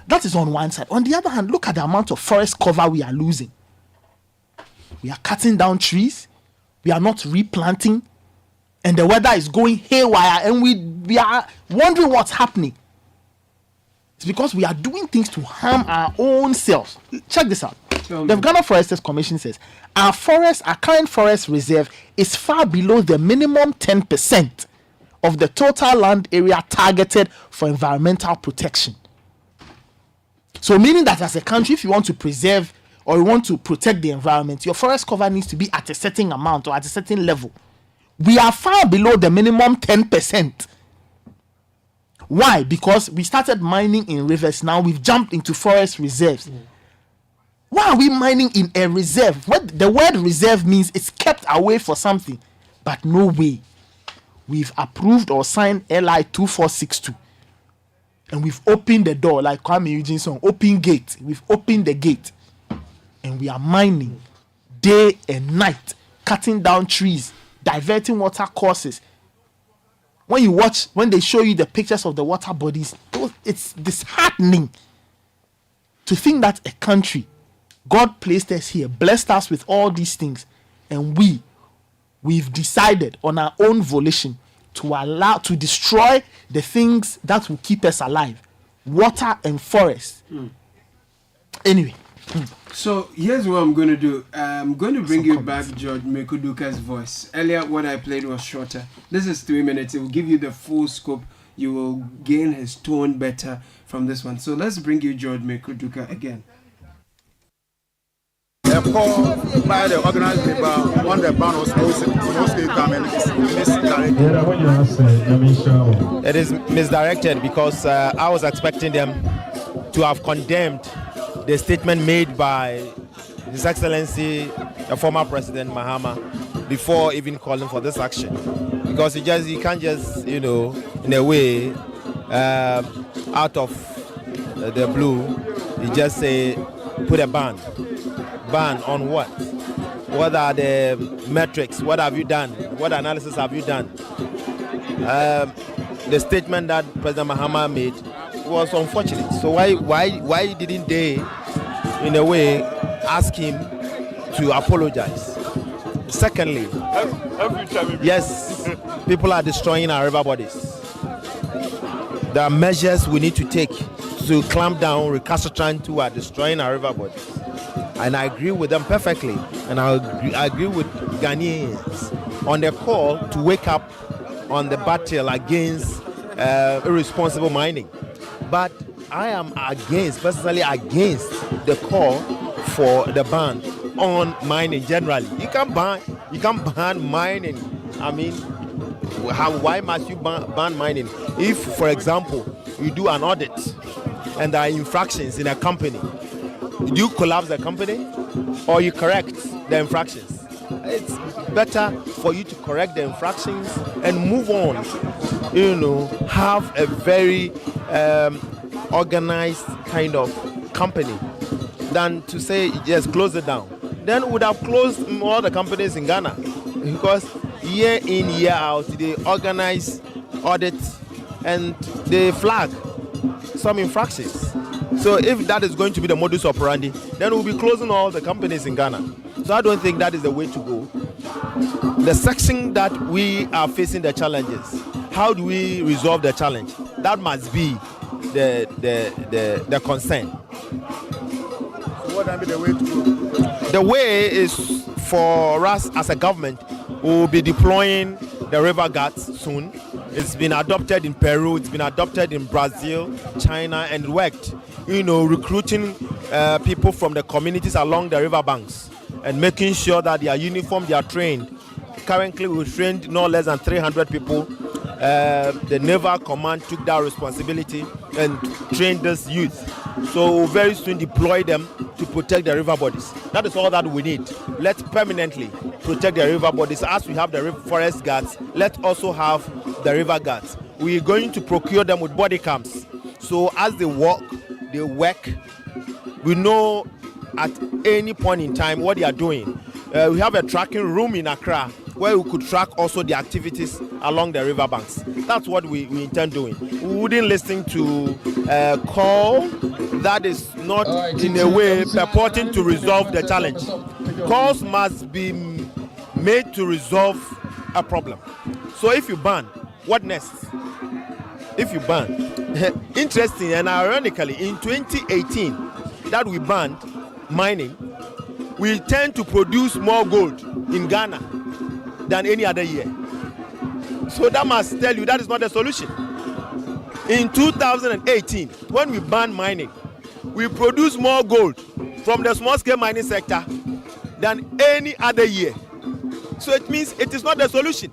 That is on one side. On the other hand, look at the amount of forest cover we are losing. We are cutting down trees. We are not replanting. And the weather is going haywire. And we are wondering what's happening. It's because we are doing things to harm our own selves. Check this out. The Ghana Foresters Commission says our current forest reserve is far below the minimum 10% of the total land area targeted for environmental protection. So meaning that as a country, if you want to preserve or you want to protect the environment, your forest cover needs to be at a certain amount or at a certain level. We are far below the minimum 10%. Why? Because we started mining in rivers. Now we've jumped into forest reserves. Why are we mining in a reserve? What the word reserve means, it's kept away for something. But no way. We've approved or signed LI 2462. And we've opened the door, like Kwame Eugene's song, open gate. We've opened the gate. And we are mining day and night, cutting down trees, diverting water courses. When they show you the pictures of the water bodies, it's disheartening to think that a country, God placed us here, blessed us with all these things, and we've decided on our own volition to destroy the things that will keep us alive, water and forest. Anyway. So here's what I'm going to do. I'm going to bring you back George Mekuduka's voice. Earlier, what I played was shorter. This is 3 minutes. It will give you the full scope you will gain his tone better from this one. So let's bring you George Mekuduka again. A call by the organized labor on the ban of small scale garment is misdirected. It is misdirected because I was expecting them to have condemned the statement made by His Excellency, the former President Mahama, before even calling for this action. Because you can't just, in a way, out of the blue, you just say, put a ban. Ban on what? What are the metrics? What have you done? What analysis have you done? The statement that President Mahama made was unfortunate. So why didn't they, in a way, ask him to apologize? Secondly, yes, people are destroying our river bodies. There are measures we need to take to clamp down recalcitrant who are destroying our river bodies. And I agree with them perfectly. And I agree with Ghanaians on the call to wake up on the battle against irresponsible mining. But I am personally against the call for the ban on mining generally. You can ban mining. I mean, why must you ban mining? If, for example, you do an audit and there are infractions in a company, do you collapse the company or you correct the infractions? It's better for you to correct the infractions and move on. Have a very organized kind of company than to say just close it down. Then we would have closed all the companies in Ghana, because year in, year out, they organize audits and they flag some infractions. So if that is going to be the modus operandi, then we'll be closing all the companies in Ghana. So I don't think that is the way to go. The section that we are facing the challenges, how do we resolve the challenge? That must be the concern. What would be the way to go? The way is for us as a government, we will be deploying the river guards soon. It's been adopted in Peru, it's been adopted in Brazil, China, and it worked. Recruiting people from the communities along the river banks and making sure that they are uniformed, they are trained. Currently, we've trained no less than 300 people. The Naval Command took that responsibility and trained this youth. So we'll very soon deploy them to protect the river bodies. That is all that we need. Let's permanently protect the river bodies. As we have the forest guards, let's also have the river guards. We're going to procure them with body cams. So as they work, we know at any point in time what they are doing. We have a tracking room in Accra where we could track also the activities along the river banks. That's what we intend doing. We wouldn't listen to a call that is not in a way purporting to resolve the challenge. Calls must be made to resolve a problem. So if you ban, what next? If you ban, interesting and ironically, in 2018 that we banned mining, we tend to produce more gold in Ghana than any other year. So that must tell you that is not the solution. In 2018, when we banned mining, we produced more gold from the small scale mining sector than any other year. So it means it is not the solution.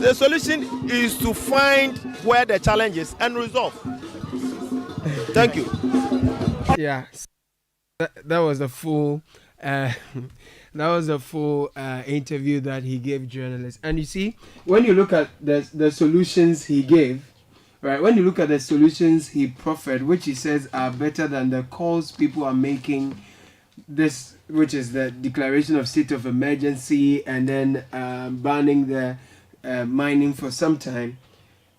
The solution is to find where the challenge is and resolve. Thank you. Yeah, that was the full interview that he gave journalists. And you see, when you look at the solutions he gave, right? When you look at the solutions he proffered, which he says are better than the calls people are making, this, which is the declaration of state of emergency and then banning the mining for some time.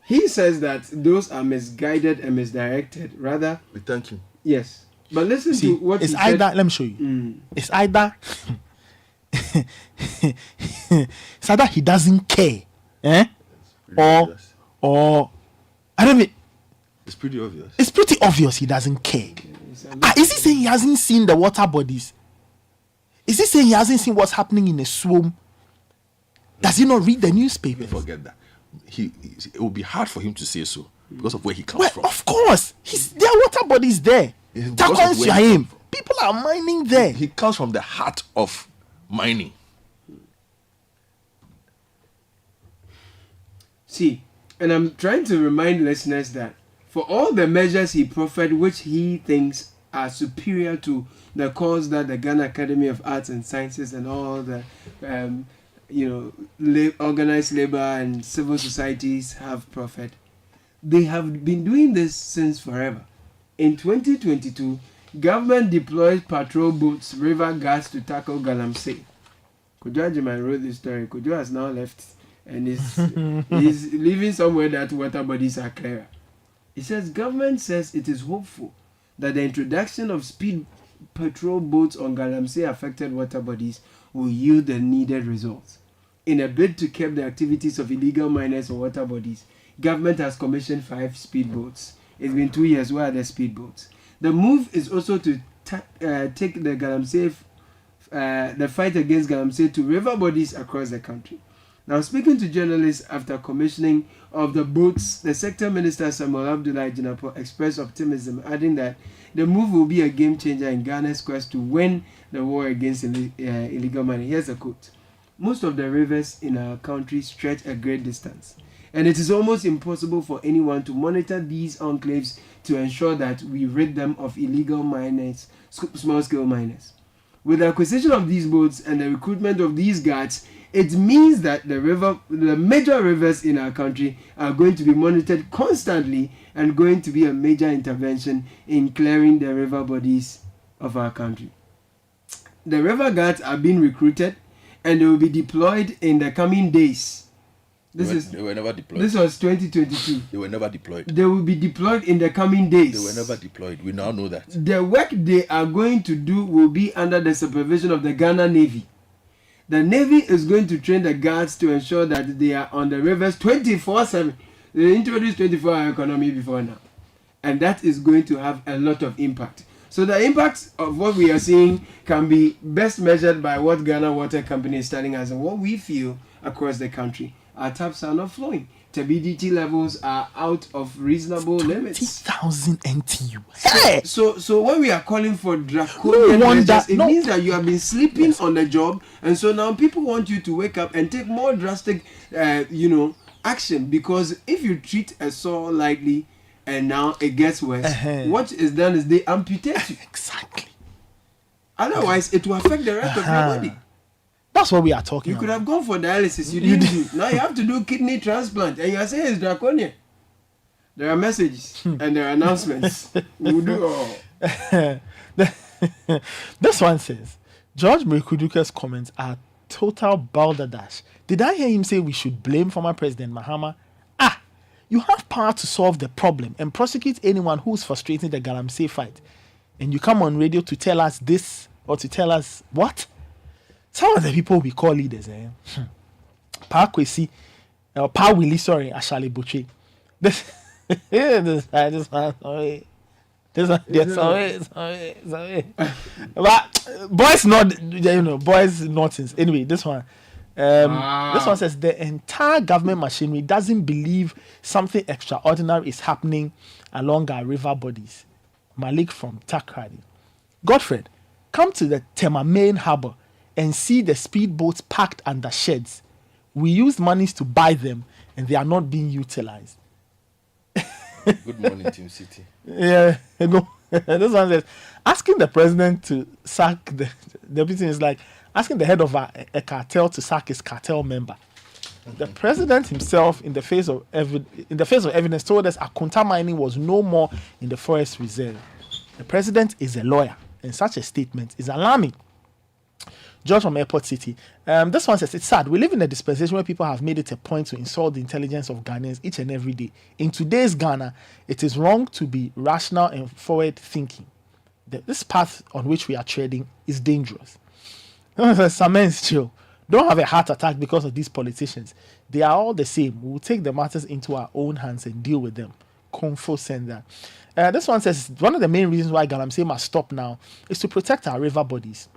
He says that those are misguided and misdirected. Rather, we thank you. Yes, but listen to what it's he either. said. Let me show you. It's either. It's either he doesn't care, or I don't mean. It's pretty obvious. It's pretty obvious he doesn't care. Is he saying he hasn't seen the water bodies? Is he saying he hasn't seen what's happening in the swamp? Does he not read the newspaper? Forget that. it would be hard for him to say so because of where he comes from. Of course, there are water bodies there. People are mining there. He comes from the heart of mining. See, and I'm trying to remind listeners that for all the measures he proffered, which he thinks are superior to the cause that the Ghana Academy of Arts and Sciences and all the, organized labor and civil societies have proffered, they have been doing this since forever. In 2022, government deployed patrol boats, river guards to tackle Galamsey. Kojo Ajiman wrote this story. Kojo has now left and is living somewhere that water bodies are clearer. It says government says it is hopeful that the introduction of speed patrol boats on Galamsey affected water bodies will yield the needed results. In a bid to curb the activities of illegal miners on water bodies, government has commissioned 5 speedboats. It's been 2 years. Where are the speedboats? The move is also to take the Galamsey, the fight against Galamsey to river bodies across the country. Now, speaking to journalists after commissioning of the boats, the sector minister Samuel Abdullahi Jinapo expressed optimism, adding that the move will be a game changer in Ghana's quest to win the war against illegal mining. Here's a quote. Most of the rivers in our country stretch a great distance, and it is almost impossible for anyone to monitor these enclaves to ensure that we rid them of illegal miners, small-scale miners. With the acquisition of these boats and the recruitment of these guards, it means that the major rivers in our country are going to be monitored constantly and going to be a major intervention in clearing the river bodies of our country. The river guards are being recruited and they will be deployed in the coming days. They were never deployed. This was 2022. They were never deployed. They will be deployed in the coming days. They were never deployed. We now know that. The work they are going to do will be under the supervision of the Ghana Navy. The Navy is going to train the guards to ensure that they are on the rivers 24/7. They introduced 24-hour economy before now. And that is going to have a lot of impact. So the impact of what we are seeing can be best measured by what Ghana Water Company is telling us and what we feel across the country. Our taps are not flowing. Turbidity levels are out of reasonable limits. 20,000 NTU. Hey! So when we are calling for draconian measures, it means that you have been sleeping on the job, and so now people want you to wake up and take more drastic, action. Because if you treat a sore lightly, and now it gets worse, what is done is they amputate you. Exactly. Otherwise, it will affect the rest of your body. That's what we are talking about. You could have gone for dialysis. You didn't do. Now you have to do kidney transplant. And you are saying it's draconian. There are messages and there are announcements. We will do all. This one says, George Mekuduke's comments are total balderdash. Did I hear him say we should blame former President Mahama? You have power to solve the problem and prosecute anyone who's frustrating the Galamsey fight. And you come on radio to tell us this or to tell us what? Some of the people we call leaders, Pa Kwesi, or Pa Willie, Ashali Buche. This one, but boys not, boys nonsense. Anyway, this one. This one says the entire government machinery doesn't believe something extraordinary is happening along our river bodies. Malik from Takrady. Godfred, come to the Tema main harbour and see the speedboats parked under sheds. We used monies to buy them and they are not being utilized. Good morning, Team City. Yeah, this one says asking the president to sack the deputy is like asking the head of a cartel to sack his cartel member. The president himself, in the face of evidence, told us Akunta mining was no more in the forest reserve. The president is a lawyer, and such a statement is alarming. George from Airport City. This one says, it's sad. We live in a dispensation where people have made it a point to insult the intelligence of Ghanaians each and every day. In today's Ghana, it is wrong to be rational and forward thinking. This path on which we are treading is dangerous. Samen's chill. Don't have a heart attack because of these politicians. They are all the same. We will take the matters into our own hands and deal with them. Confo sender. This one says, one of the main reasons why Galamsey must stop now is to protect our river bodies.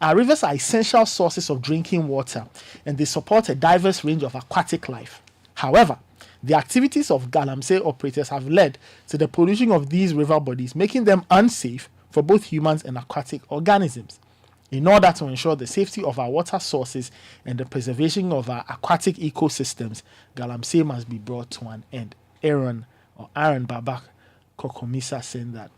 Our rivers are essential sources of drinking water and they support a diverse range of aquatic life. However, the activities of Galamsey operators have led to the pollution of these river bodies, making them unsafe for both humans and aquatic organisms. In order to ensure the safety of our water sources and the preservation of our aquatic ecosystems, Galamsey must be brought to an end. Aaron Babak Kokomisa saying that.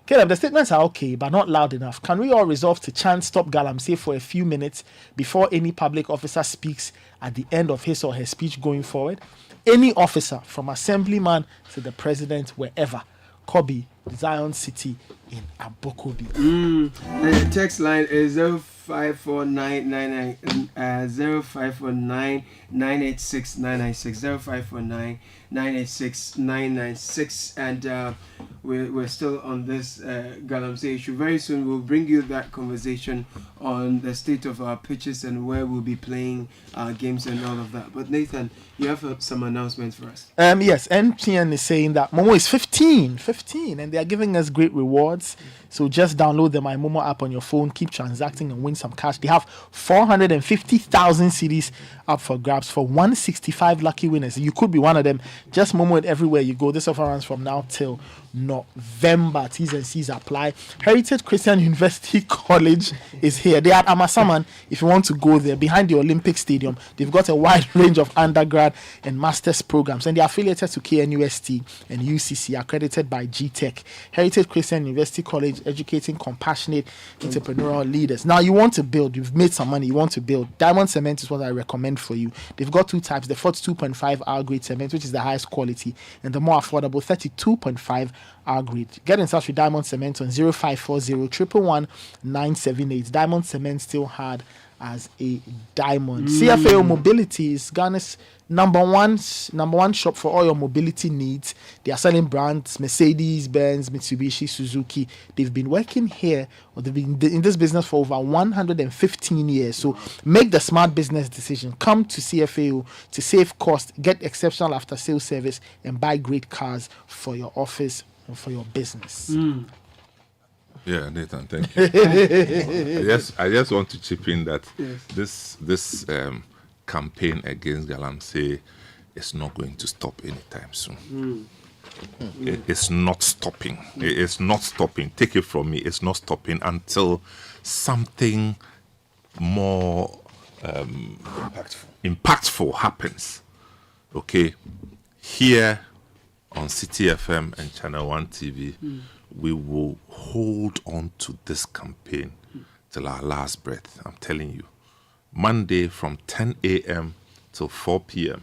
Caleb, the statements are okay, but not loud enough. Can we all resolve to chant Stop Galamsey for a few minutes before any public officer speaks at the end of his or her speech going forward? Any officer, from assemblyman to the president, wherever. Kobe, Zion City in Abokobi. The text line is 0549 986 996 0549 986 996, and we're still on this Galamsey issue. Very soon we'll bring you that conversation on the state of our pitches and where we'll be playing games and all of that. But Nathan, you have some announcements for us. Yes, MTN is saying that Momo is 15, and they are giving us great rewards. So just download the My Momo app on your phone, keep transacting and win some cash. They have 450,000 CDs up for grabs for 165 lucky winners. You could be one of them. Just Momo it everywhere you go. This offer runs from now till November. T's and C's apply. Heritage Christian University College is here. They are at Amasaman. If you want to go there, behind the Olympic Stadium, they've got a wide range of undergrad and master's programs, and they are affiliated to KNUST and UCC, accredited by GTech. Heritage Christian University College, educating compassionate entrepreneurial leaders. Now you want to build, you've made some money, you want to build. Diamond Cement is what I recommend for you. They've got two types: the 42.5 R grade cement, which is the highest quality, and the more affordable 32.5 R grade. Get in touch with Diamond Cement on 0540 111 978. Diamond Cement, still hard as a diamond. CFAO Mobility is Ghana's number one shop for all your mobility needs. They are selling brands Mercedes, Benz, Mitsubishi, Suzuki. They've been working here, or they've been in this business for over 115 years. So make the smart business decision. Come to CFAO to save cost, get exceptional after sales service, and buy great cars for your office and for your business. Yeah, Nathan, thank you. I just want to chip in that this campaign against Galamsey is not going to stop anytime soon. It's not stopping. It's not stopping. Take it from me. It's not stopping until something more impactful happens. Okay, here on Citi FM and Channel 1 TV, we will hold on to this campaign till our last breath. I'm telling you. Monday from 10 a.m. till 4 p.m.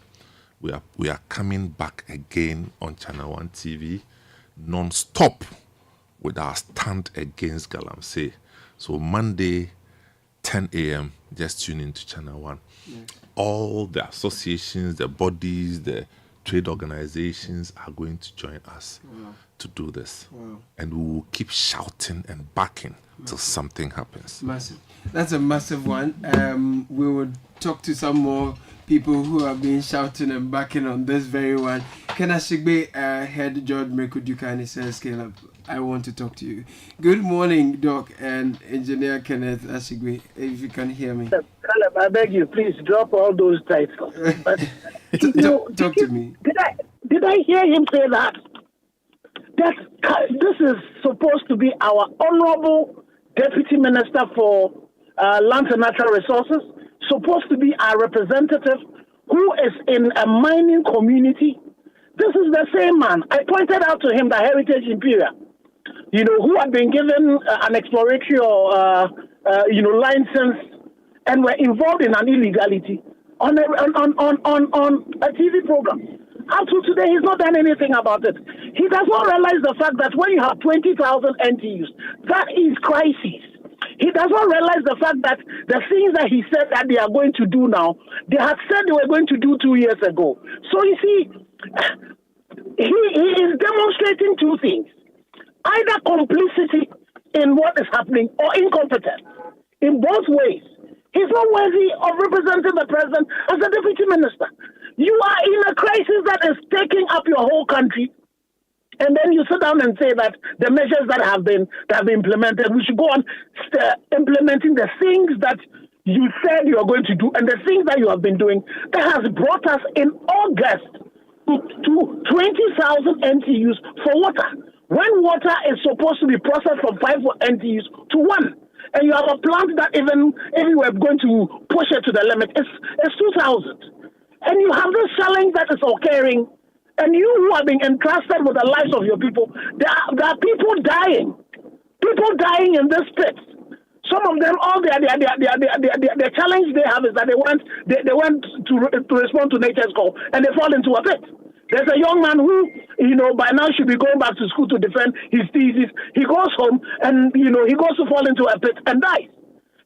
We are coming back again on Channel 1 TV, non-stop, with our stand against Galamsey. So Monday, 10 a.m., just tune into Channel 1. All the associations, the bodies, the trade organizations are going to join us to do this. And we will keep shouting and backing till something happens. Massive. That's a massive one. We would talk to some more people who have been shouting and backing on this very one. Ken Ashigbe, head George Mekudukani says, Caleb, I want to talk to you. Good morning, Doc and Engineer Kenneth Ashigbe, if you can hear me. Caleb, I beg you, please drop all those titles. Talk to me. Did I hear him say that this is supposed to be our honorable Deputy Minister for Lands and Natural Resources, supposed to be our representative who is in a mining community? This is the same man. I pointed out to him the Heritage Imperial, who had been given an exploratory license and were involved in an illegality on a TV program. Up to today, he's not done anything about it. He does not realize the fact that when you have 20,000 NTUs, that is crisis. He does not realize the fact that the things that he said that they are going to do now, they had said they were going to do 2 years ago. So you see, he is demonstrating two things: either complicity in what is happening or incompetence. In both ways, he's not worthy of representing the president as a deputy minister. You are in a crisis that is taking up your whole country, and then you sit down and say that the measures that have been implemented, we should go on implementing the things that you said you are going to do and the things that you have been doing, that has brought us in August to 20,000 NTUs for water. When water is supposed to be processed from 5 NTUs to 1. And you have a plant that even if you were going to push it to the limit, it's 2,000. And you have this challenge that is occurring, and you who are being entrusted with the lives of your people, there are people dying in this pit. Some of them, all the challenge they have is that they went to respond to nature's call, and they fall into a pit. There's a young man who, by now should be going back to school to defend his thesis. He goes home and, he goes to fall into a pit and dies.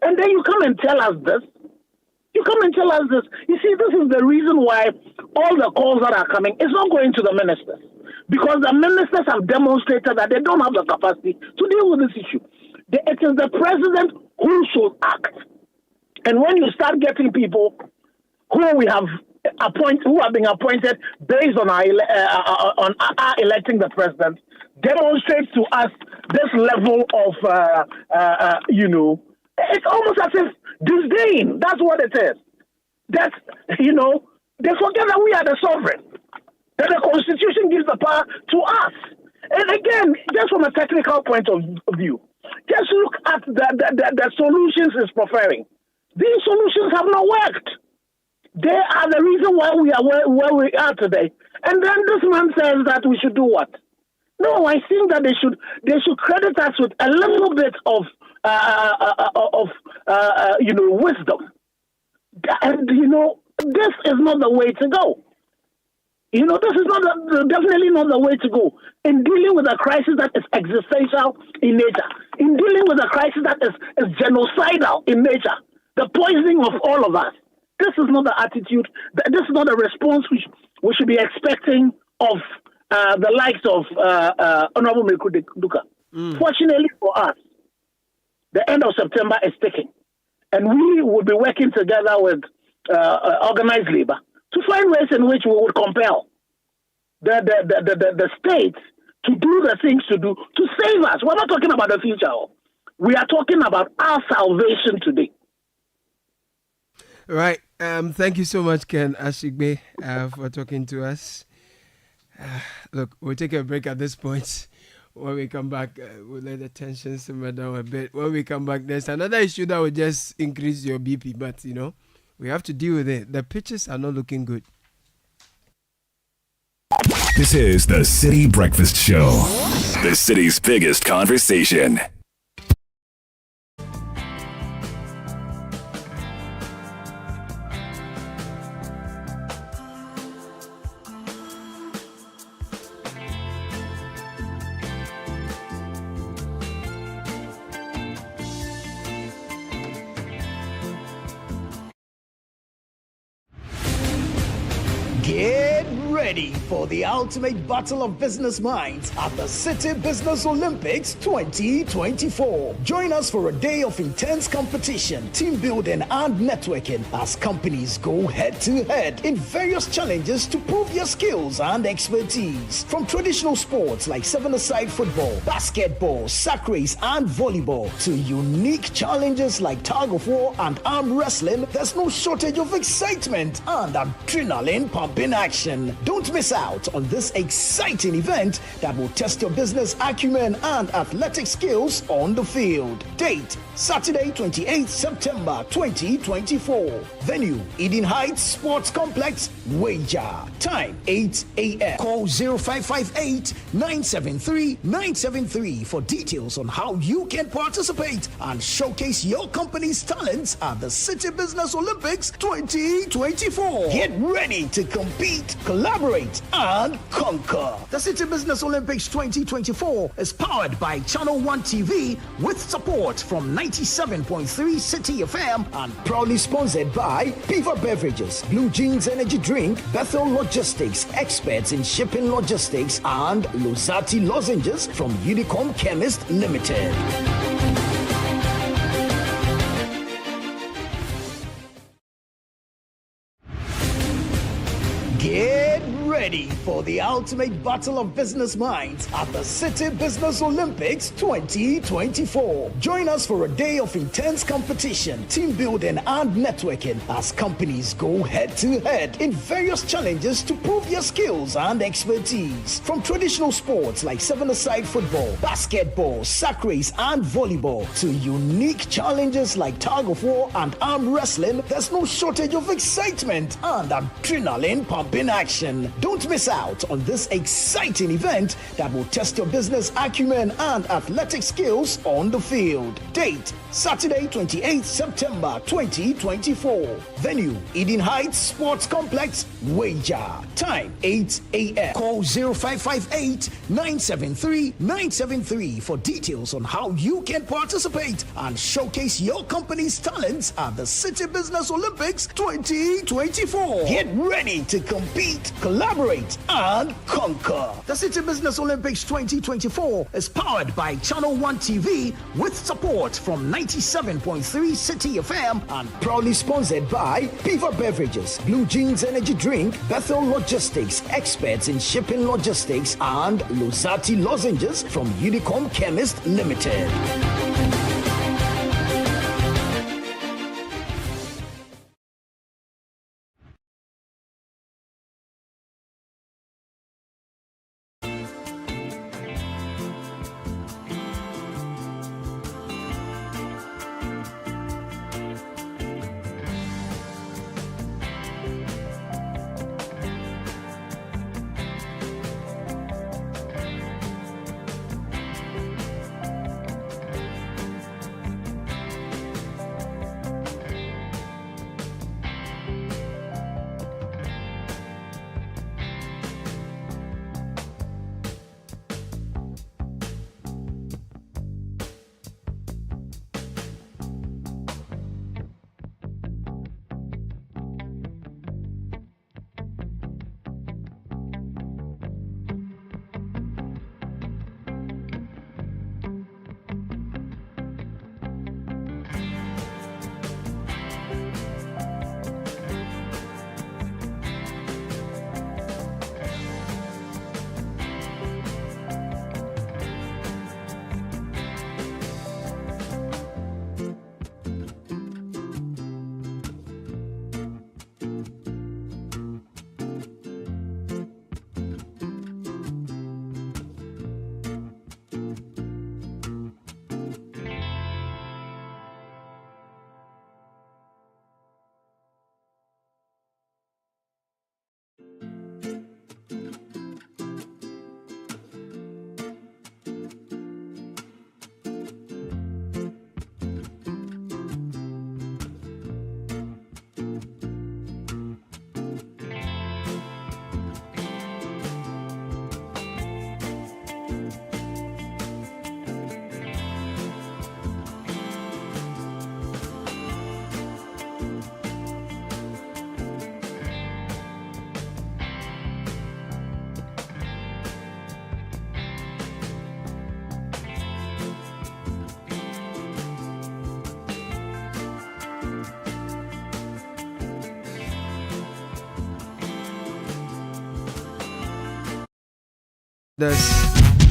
And then you come and tell us this. You see, this is the reason why all the calls that are coming is not going to the ministers. Because the ministers have demonstrated that they don't have the capacity to deal with this issue. It is the president who should act. And when you start getting people who have been appointed based on our electing the president, demonstrates to us this level of, it's almost as if disdain. That's what it is. That's, they forget that we are the sovereign, that the Constitution gives the power to us. And again, just from a technical point of view, just look at the solutions it's preferring. These solutions have not worked. They are the reason why we are where we are today. And then this man says that we should do what? No, I think that they should credit us with a little bit of wisdom. And this is not the way to go. This is definitely not the way to go in dealing with a crisis that is existential in nature, in dealing with a crisis that is genocidal in nature, the poisoning of all of us. This is not the attitude. This is not a response we should be expecting of the likes of Honorable Meku Duka. Fortunately for us, the end of September is ticking, and we will be working together with organized labor to find ways in which we would compel the state to do the things to do to save us. We're not talking about the future. We are talking about our salvation today. Right. Thank you so much, Ken Ashigbe, for talking to us. Look, we'll take a break at this point. When we come back, we'll let the tension simmer down a bit. When we come back, there's another issue that will just increase your BP, but, we have to deal with it. The pitches are not looking good. This is the Citi Breakfast Show, the city's biggest conversation. Get ready for the ultimate battle of business minds at the Citi Business Olympics 2024. Join us for a day of intense competition, team building, and networking as companies go head-to-head in various challenges to prove your skills and expertise. From traditional sports like seven-a-side football, basketball, sack race, and volleyball to unique challenges like tug of war and arm wrestling, there's no shortage of excitement and adrenaline pumping action. Don't miss out on this exciting event that will test your business acumen and athletic skills on the field. Date, Saturday, 28th September 2024. Venue, Eden Heights Sports Complex, Wager. Time, 8 a.m. Call 0558-973-973 for details on how you can participate and showcase your company's talents at the Citi Business Olympics 2024. Get ready to compete, collaborate, and conquer. The Citi Business Olympics 2024 is powered by Channel 1 TV with support from 97.3 Citi FM and proudly sponsored by Beaver Beverages, Blue Jeans Energy Drink, Bethel Logistics, experts in shipping logistics, and Losati Lozenges from Unicom Chemist Limited. Get ready for the ultimate battle of business minds at the Citi Business Olympics 2024. Join us for a day of intense competition, team building, and networking as companies go head-to-head in various challenges to prove your skills and expertise. From traditional sports like seven-a-side football, basketball, sack race, and volleyball to unique challenges like tug of war and arm wrestling, there's no shortage of excitement and adrenaline pumping action. Don't miss out on this exciting event that will test your business acumen and athletic skills on the field. Date: Saturday, 28th September 2024. Venue: Eden Heights Sports Complex, Wager. Time: 8 a.m. Call 0558 973 973 for details on how you can participate and showcase your company's talents at the Citi Business Olympics 2024. Get ready to compete, collaborate, and conquer. The Citi Business Olympics 2024 is powered by Channel 1 TV with support from 97.3 Citi FM and proudly sponsored by Piva Beverages, Blue Jeans Energy Drink, Bethel Logistics, experts in shipping logistics, and Losati Lozenges from Unicom Chemist Limited.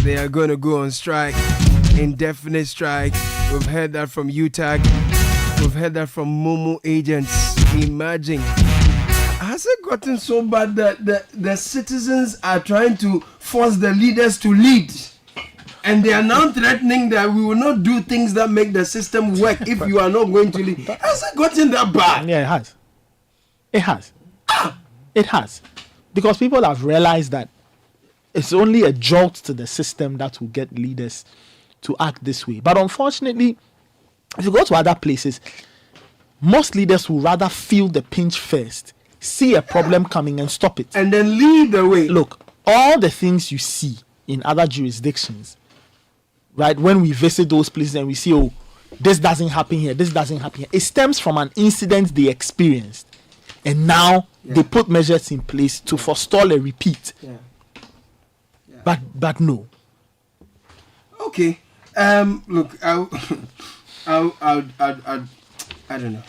They are going to go on strike, indefinite strike. We've heard that from UTAG. We've heard that from Momo agents. Imagine. Has it gotten so bad that the citizens are trying to force the leaders to lead? And they are now threatening that we will not do things that make the system work if you are not going to lead. Has it gotten that bad? Yeah, it has. It has. It has. Because people have realized that it's only a jolt to the system that will get leaders to act this way. But unfortunately, if you go to other places, most leaders will rather feel the pinch first, see a problem coming and stop it. And then lead the way. Look, all the things you see in other jurisdictions, right, when we visit those places and we see, oh, this doesn't happen here, this doesn't happen here, it stems from an incident they experienced. And now they put measures in place to forestall a repeat. But no. Okay. Look, I don't know.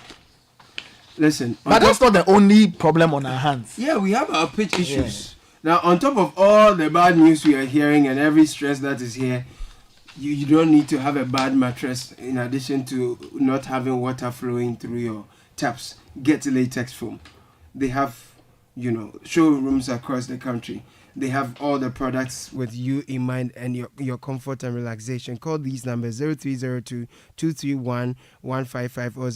Listen. But that's not the only problem on our hands. Yeah, we have our pitch issues. Now, on top of all the bad news we are hearing and every stress that is here, you don't need to have a bad mattress in addition to not having water flowing through your taps. Get latex foam. They have, showrooms across the country. They have all the products with you in mind and your comfort and relaxation. Call these numbers 0302-231-155 or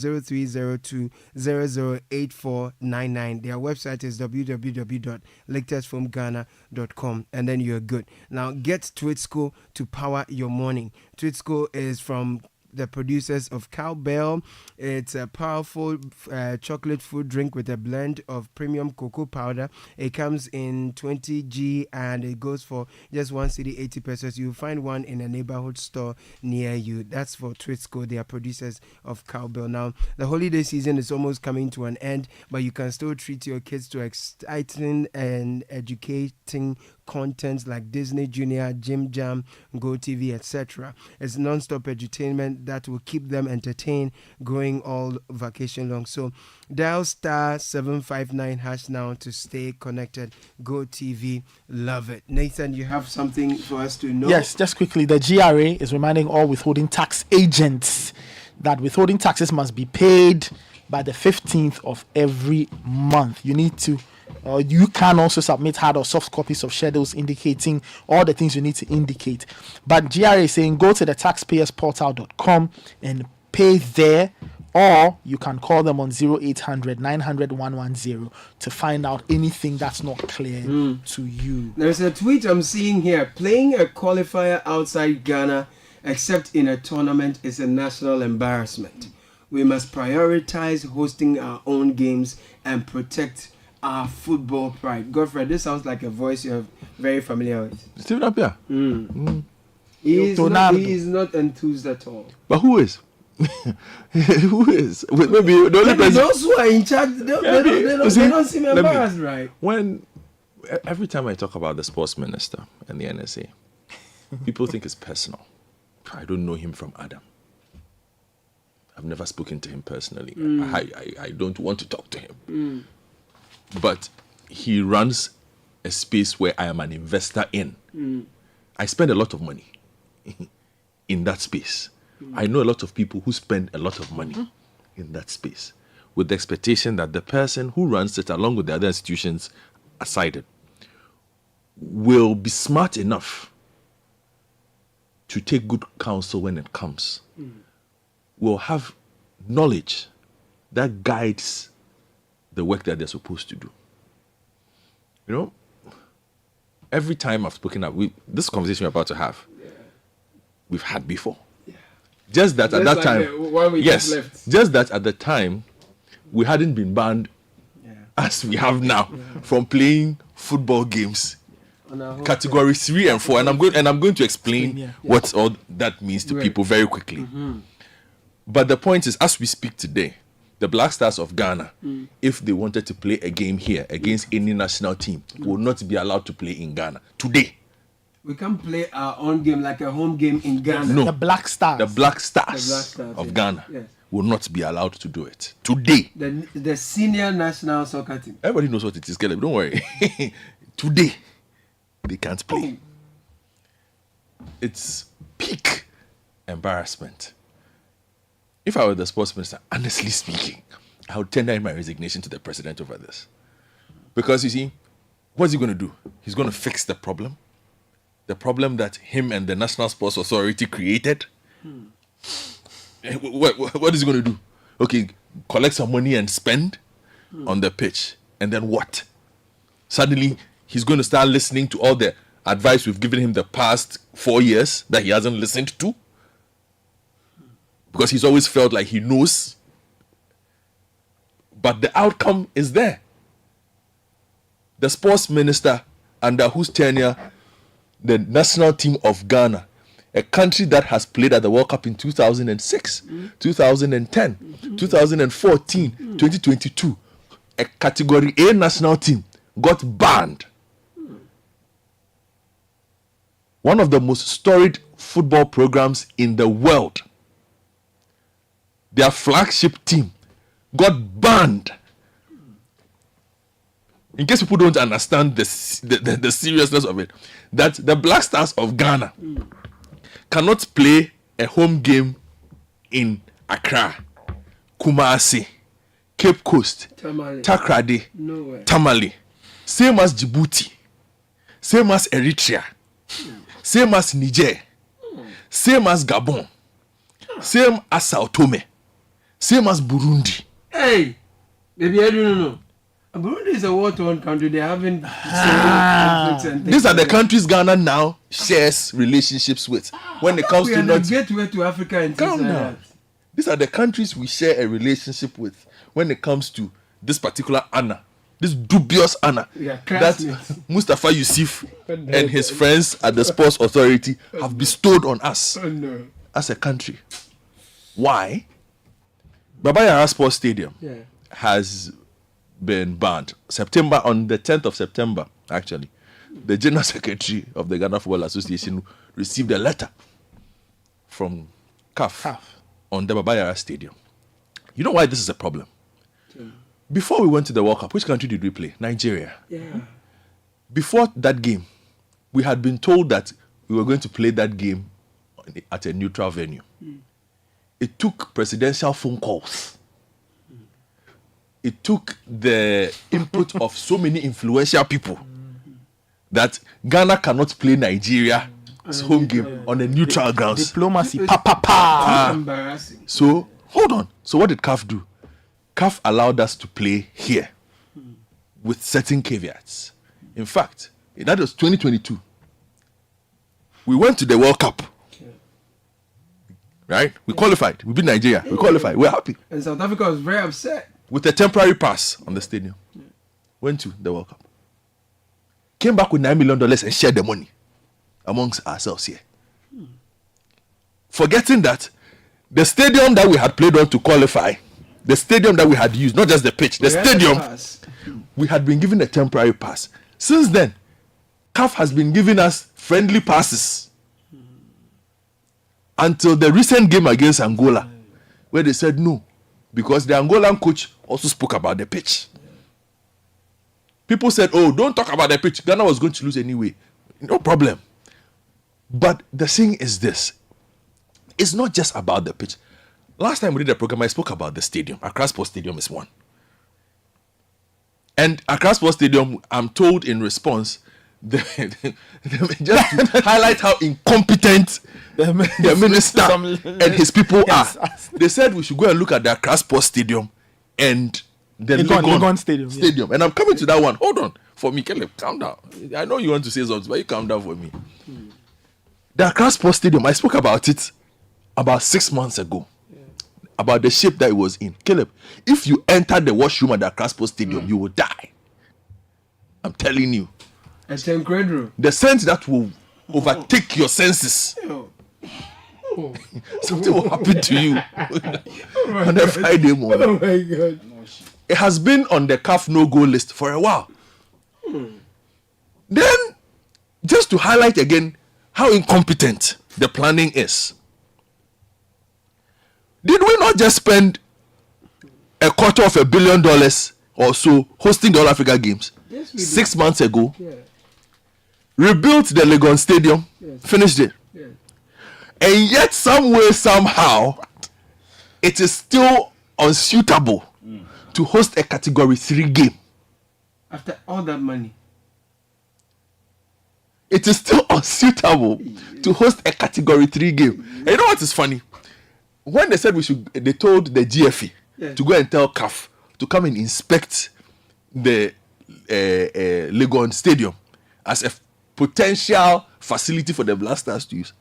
0302-008499. Their website is www.latexfoamghana.com, and then you're good. Now get Twitsco to power your morning. Twitsco is from the producers of Cowbell. It's a powerful chocolate food drink with a blend of premium cocoa powder. It comes in 20g and it goes for just 1 cedi 80 pesos. You'll find one in a neighborhood store near you. That's for Twitsco. They are producers of Cowbell. Now, the holiday season is almost coming to an end, but you can still treat your kids to exciting and educating contents like Disney Junior, Jim Jam, GoTV, etc. It's non-stop entertainment that will keep them entertained going all vacation long. So dial *759# now to stay connected. GoTV, love it. Nathan, you have something for us to know? Yes, just quickly, the GRA is reminding all withholding tax agents that withholding taxes must be paid by the 15th of every month. You need to you can also submit hard or soft copies of schedules indicating all the things you need to indicate. But GRA is saying go to the taxpayersportal.com and pay there, or you can call them on 0800 900 110 to find out anything that's not clear to you. There's a tweet I'm seeing here. Playing a qualifier outside Ghana, except in a tournament, is a national embarrassment. We must prioritize hosting our own games and protect our football pride. Godfrey, this sounds like a voice you're very familiar with. Stephen Appiah. He is not enthused at all. But who is? Who is? Maybe the only person. Those who are in charge, they don't seem embarrassed, right? Every time I talk about the sports minister and the NSA, people think it's personal. I don't know him from Adam. I've never spoken to him personally. I don't want to talk to him. But he runs a space where I am an investor in. I spend a lot of money in that space. I know a lot of people who spend a lot of money in that space with the expectation that the person who runs it, along with the other institutions aside, will be smart enough to take good counsel when it comes. Will have knowledge that guides the work that they're supposed to do. Every time I've spoken up, this conversation we're about to have, we've had before. Just that at that time, just that at the time, we hadn't been banned as we have now from playing football games, category 3 and 4, and I'm going to explain what all that means to people very quickly. But the point is, as we speak today, the Black Stars of Ghana, if they wanted to play a game here against any national team, will not be allowed to play in Ghana today. We can play our own game like a home game in Ghana. No, the Black Stars of Ghana will not be allowed to do it today. The senior national soccer team. Everybody knows what it is, Caleb. Don't worry. Today, they can't play. It's peak embarrassment. If I were the sports minister, honestly speaking, I would tender in my resignation to the president over this. Because you see, what's he going to do? He's going to fix the problem that him and the National Sports Authority created. What is he going to do? Okay, collect some money and spend on the pitch. And then what? Suddenly, he's going to start listening to all the advice we've given him the past 4 years that he hasn't listened to. Because he's always felt like he knows. But the outcome is there. The sports minister, under whose tenure the national team of Ghana, a country that has played at the World Cup in 2006, 2010, 2014, 2022, a category A national team, got banned. One of the most storied football programs in the world, their flagship team, got banned in case people don't understand the seriousness of it, that the Black Stars of Ghana cannot play a home game in Accra, Kumasi, Cape Coast, Takrady, Tamale, same as Djibouti, same as Eritrea, same as Niger, same as Gabon, same as Sao Tome, same as Burundi. Hey, maybe I don't know. Burundi is a war-torn country. They haven't. Conflicts and things. These are the countries Ghana now shares relationships with. When it comes to not gateway to Africa and things like that. These are the countries we share a relationship with when it comes to this particular honor, this dubious honor that Mustafa Yusuf and his friends at the Sports Authority have bestowed on us as a country. Why? Baba Yara Sports Stadium has been banned. On the 10th of September, actually, the General Secretary of the Ghana Football Association received a letter from CAF on the Baba Yara Stadium. You know why this is a problem? Before we went to the World Cup, which country did we play? Nigeria. Yeah. Before that game, we had been told that we were going to play that game at a neutral venue. It took presidential phone calls. It took the input of so many influential people that Ghana cannot play Nigeria's home game on a neutral grounds. Diplomacy, embarrassing. So, hold on. So what did CAF do? CAF allowed us to play here with certain caveats. In fact, that was 2022. We went to the World Cup. Right? We qualified. We beat Nigeria. We qualified. We're happy. And South Africa was very upset. With a temporary pass on the stadium. Went to the World Cup. Came back with $9 million and shared the money amongst ourselves here. Forgetting that the stadium that we had played on to qualify, the stadium that we had used, not just the pitch, the stadium, we had been given a temporary pass. Since then, CAF has been giving us friendly passes until the recent game against Angola, where they said no, because the Angolan coach also spoke about the pitch. People said, oh, don't talk about the pitch. Ghana was going to lose anyway. No problem. But the thing is this. It's not just about the pitch. Last time we did the program, I spoke about the stadium. Accra Sports Stadium is one. And Accra Sports Stadium, I'm told in response, just to highlight how incompetent the minister and his people are. They said we should go and look at the Accra Sports Stadium and the Legon Stadium. And I'm coming to that one. Hold on. For me, Caleb, calm down. I know you want to say something, but you calm down for me. The Accra Sports Stadium, I spoke about it about 6 months ago. About the shape that it was in. Caleb, if you enter the washroom at the Accra Sports Stadium, you will die. I'm telling you. The sense that will overtake your senses. Something will happen to you on a Friday morning. Oh my God. It has been on the CAF no-go list for a while. Then, just to highlight again how incompetent the planning is. Did we not just spend $250 million or so hosting the All Africa Games 6 months ago? Rebuilt the Legon Stadium, finished it. And yet, some way, somehow, it is still unsuitable to host a Category 3 game. After all that money. It is still unsuitable to host a Category 3 game. And you know what is funny? When they said they told the GFE to go and tell CAF to come and inspect the Legon Stadium as a potential facility for the Black Stars to use,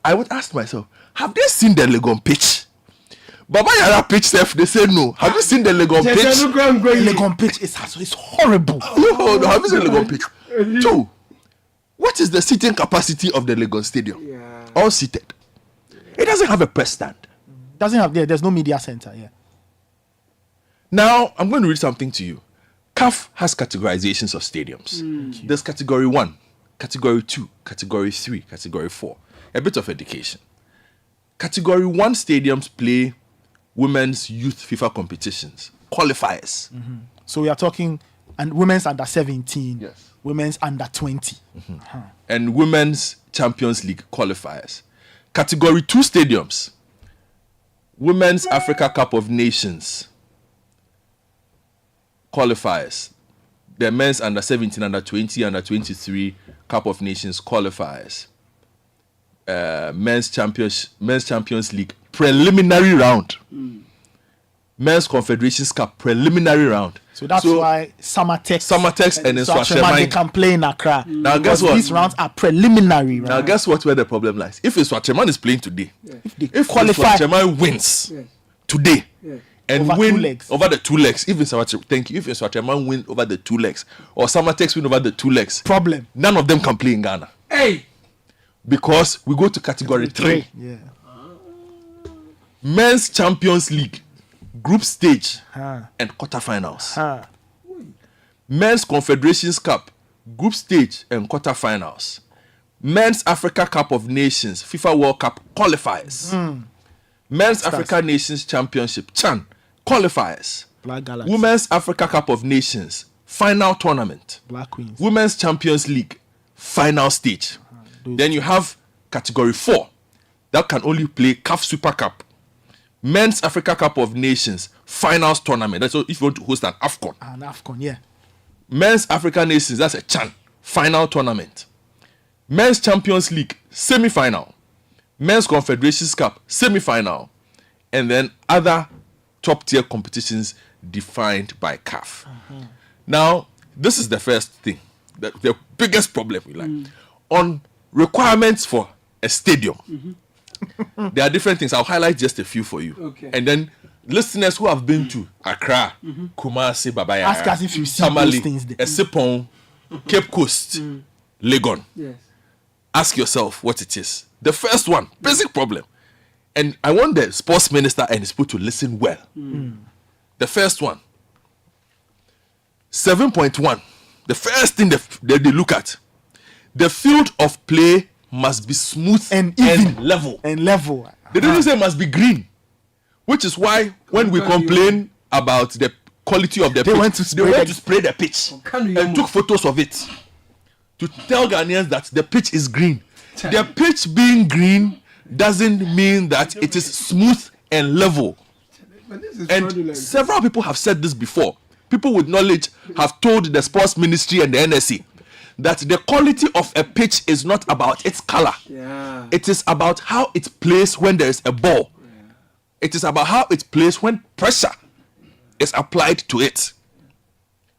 I would ask myself, have they seen the Legon pitch? Baba Yara pitch self, they say no. Have you seen the Legon pitch? Legon pitch is horrible. No, have you seen the Legon pitch? 2, what is the seating capacity of the Legon Stadium? All seated. It doesn't have a press stand. There's no media center. Now, I'm going to read something to you. CAF has categorizations of stadiums. There's Category 1, Category 2, Category 3, Category 4. A bit of education. Category 1 stadiums play women's youth FIFA competitions, qualifiers. So we are talking And women's under 17. Yes. Women's under 20. And Women's Champions League qualifiers. Category 2 stadiums. Women's Africa Cup of Nations qualifiers. The men's under 17, under 20, under 23 Cup of Nations qualifiers. Men's Champions League preliminary round. Men's Confederations Cup preliminary round. So that's why Summertex and Swatreman they can play in Accra. Now guess what? These rounds are preliminary. Right? Now guess what? Where the problem lies? If Swatreman is playing today, if qualify, Swatreman wins today and over win over the 2 legs, if Swatreman win over the 2 legs or Summertex win over the 2 legs, problem. None of them can play in Ghana. Hey, because we go to category 3. Yeah. Men's Champions League. Group stage and quarterfinals. Men's Confederations Cup, group stage and quarterfinals. Men's Africa Cup of Nations, FIFA World Cup qualifiers. Men's Africa Nations Championship, CHAN, qualifiers. Black Galaxy. Women's Africa Cup of Nations, final tournament. Black Queens. Women's Champions League, final stage. Then you have category 4, that can only play CAF Super Cup. Men's Africa Cup of Nations finals tournament. That's if you want to host an AFCON. An AFCON, yeah. Men's African Nations, that's a CHAN final tournament. Men's Champions League semi-final. Men's Confederations Cup semi-final. And then other top tier competitions defined by CAF. Now, this is the first thing, the biggest problem we like. On requirements for a stadium. There are different things. I'll highlight just a few for you. Okay. And then listeners who have been to Accra, Kumasi, Babaya, ask us if you see Tamale, those things there. Esipon, Cape Coast, Legon. Yes. Ask yourself what it is. The first one, basic problem. And I want the sports minister and his people to listen well. The first one, 7.1. The first thing they look at, the field of play must be smooth and even level. They didn't say it must be green, which is why when we complain about the quality of the pitch, they went to spray the pitch and took photos of it to tell Ghanaians that the pitch is green. The pitch being green doesn't mean that it is smooth and level. And several people have said this before. People with knowledge have told the sports ministry and the NSC that the quality of a pitch is not about its color. It is about how it plays when there is a ball. It is about how it plays when pressure is applied to it.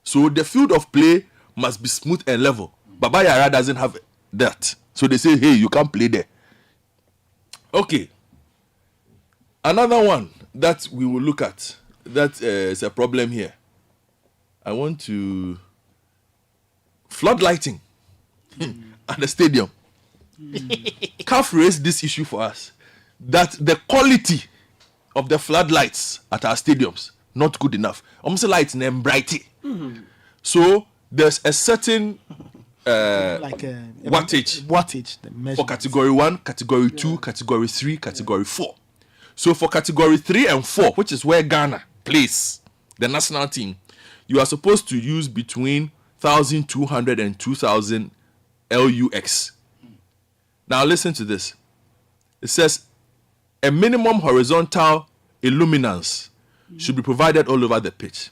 So the field of play must be smooth and level. Baba Yara doesn't have that. So they say, hey, you can't play there. Okay. Another one that we will look at, that is a problem here. I want to... floodlighting at the stadium. CAF raised this issue for us, that the quality of the floodlights at our stadiums not good enough. Almost lights named brighty. So there's a certain wattage for category 1, category 2, category 3, category 4. So for category 3 and 4, which is where Ghana plays, the national team, you are supposed to use between 1,200 and 2,000 LUX. Now listen to this. It says a minimum horizontal illuminance should be provided all over the pitch.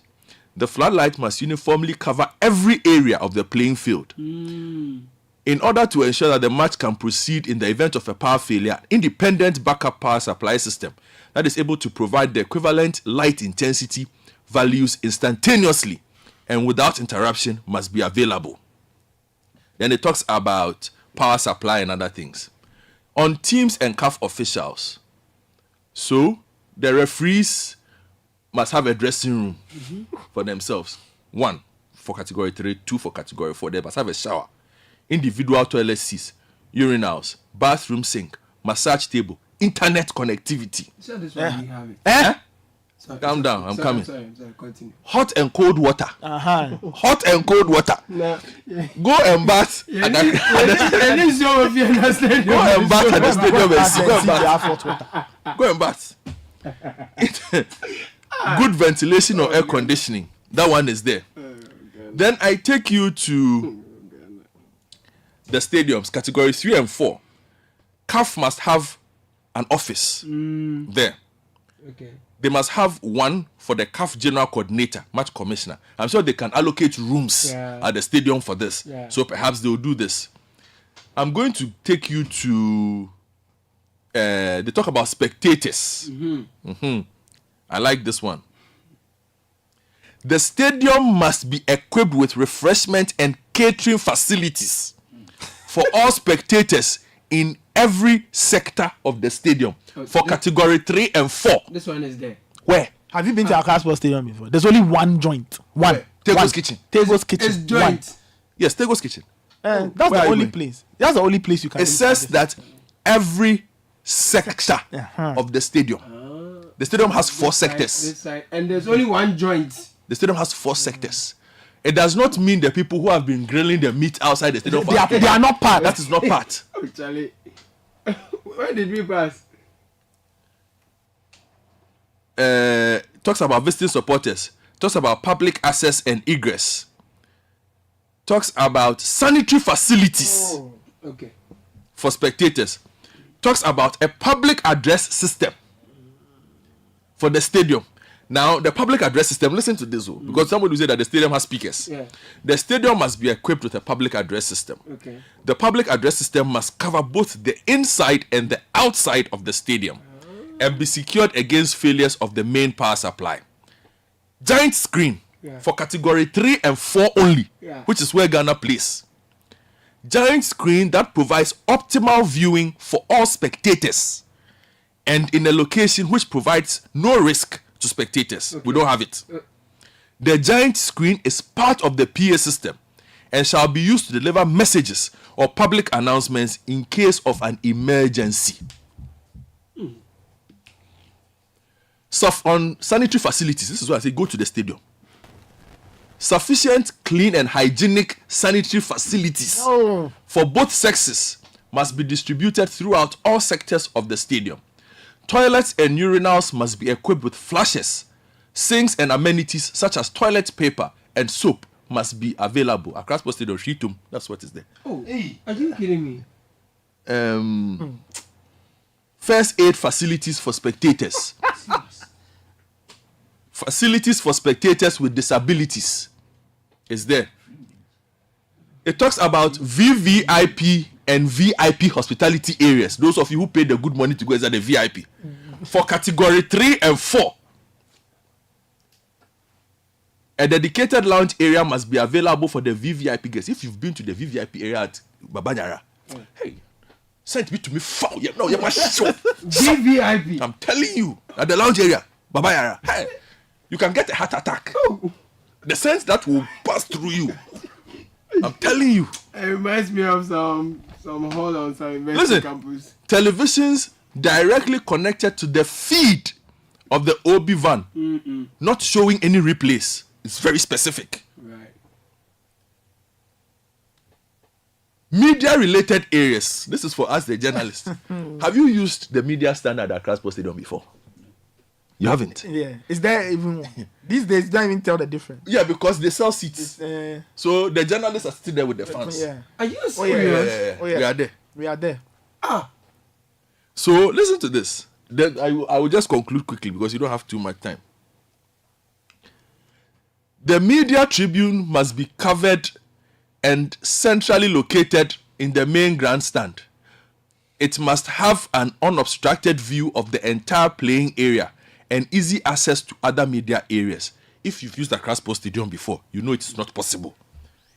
The floodlight must uniformly cover every area of the playing field. In order to ensure that the match can proceed in the event of a power failure, independent backup power supply system that is able to provide the equivalent light intensity values instantaneously and without interruption must be available. Then it talks about power supply and other things. On teams and CAF officials, so the referees must have a dressing room for themselves. 1 for category 3, 2 for category 4. They must have a shower, individual toilet seats, urinals, bathroom sink, massage table, internet connectivity. So this one we have it. Calm down, I'm coming. Sorry, continue. Hot and cold water. Hot and cold water. Go and bath. Go and bath at the stadium and see. Go and bath. Good ventilation or air conditioning. That one is there. Then I take you to the stadiums, category 3 and 4. CAF must have an office there. Okay. They must have one for the CAF general coordinator, match commissioner. I'm sure they can allocate rooms at the stadium for this. Yeah. So perhaps they will do this. I'm going to take you to, they talk about spectators. I like this one. The stadium must be equipped with refreshment and catering facilities for all spectators in every sector of the stadium for category 3 and 4. This one is there. Where? Have you been to Accra Sports Stadium before? There's only one joint. One. Tego's Kitchen. Tego's Kitchen. It's joint. Yes, Tego's Kitchen. That's the only place. That's the only place you can. It says that every sector of the stadium. The stadium has 4 sectors. This side. And there's only one joint. The stadium has 4 sectors. It does not mean the people who have been grilling the meat outside the stadium. They are not part. That is not part. Oh, Charlie. Where did we pass? Talks about visiting supporters. Talks about public access and egress. Talks about sanitary facilities for spectators. Talks about a public address system for the stadium. Now, the public address system, listen to this, because somebody will say that the stadium has speakers. Yeah. The stadium must be equipped with a public address system. Okay. The public address system must cover both the inside and the outside of the stadium and be secured against failures of the main power supply. Giant screen for category 3 and 4 only, which is where Ghana plays. Giant screen that provides optimal viewing for all spectators and in a location which provides no risk to spectators. We don't have it. The giant screen is part of the PA system and shall be used to deliver messages or public announcements in case of an emergency. So on sanitary facilities, this is why I say go to the stadium. Sufficient, clean and hygienic sanitary facilities for both sexes must be distributed throughout all sectors of the stadium. Toilets and urinals must be equipped with flushes. Sinks and amenities such as toilet paper and soap must be available. Accra Sports Stadium, Shitum, that's what is there. Oh, hey, are you kidding me? First aid facilities for spectators. Facilities for spectators with disabilities is there. It talks about VVIP and VIP hospitality areas. Those of you who paid the good money to go inside the VIP. For category 3 and 4. A dedicated lounge area must be available for the VVIP guests. If you've been to the VVIP area at Babanyara, hey, send me to me. No, you must show. VVIP. I'm telling you, at the lounge area, Babanyara, hey, you can get a heart attack. The sense that will pass through you. I'm telling you. It reminds me of some hall on some university campus. Televisions directly connected to the feed of the OB van, not showing any replays. It's very specific. Right. Media-related areas. This is for us, the journalists. Have you used the media standard at Accra Sports Stadium before? You haven't? Yeah. Is there even one? These days, you don't even tell the difference. Yeah, because they sell seats. So the journalists are sitting there with the fans. Yeah. Are you serious? Oh, yeah. We are there. We are there. So listen to this. Then I will just conclude quickly because you don't have too much time. The media tribune must be covered and centrally located in the main grandstand. It must have an unobstructed view of the entire playing area and easy access to other media areas. If you've used the Accra Sports Stadium before, you know it's not possible.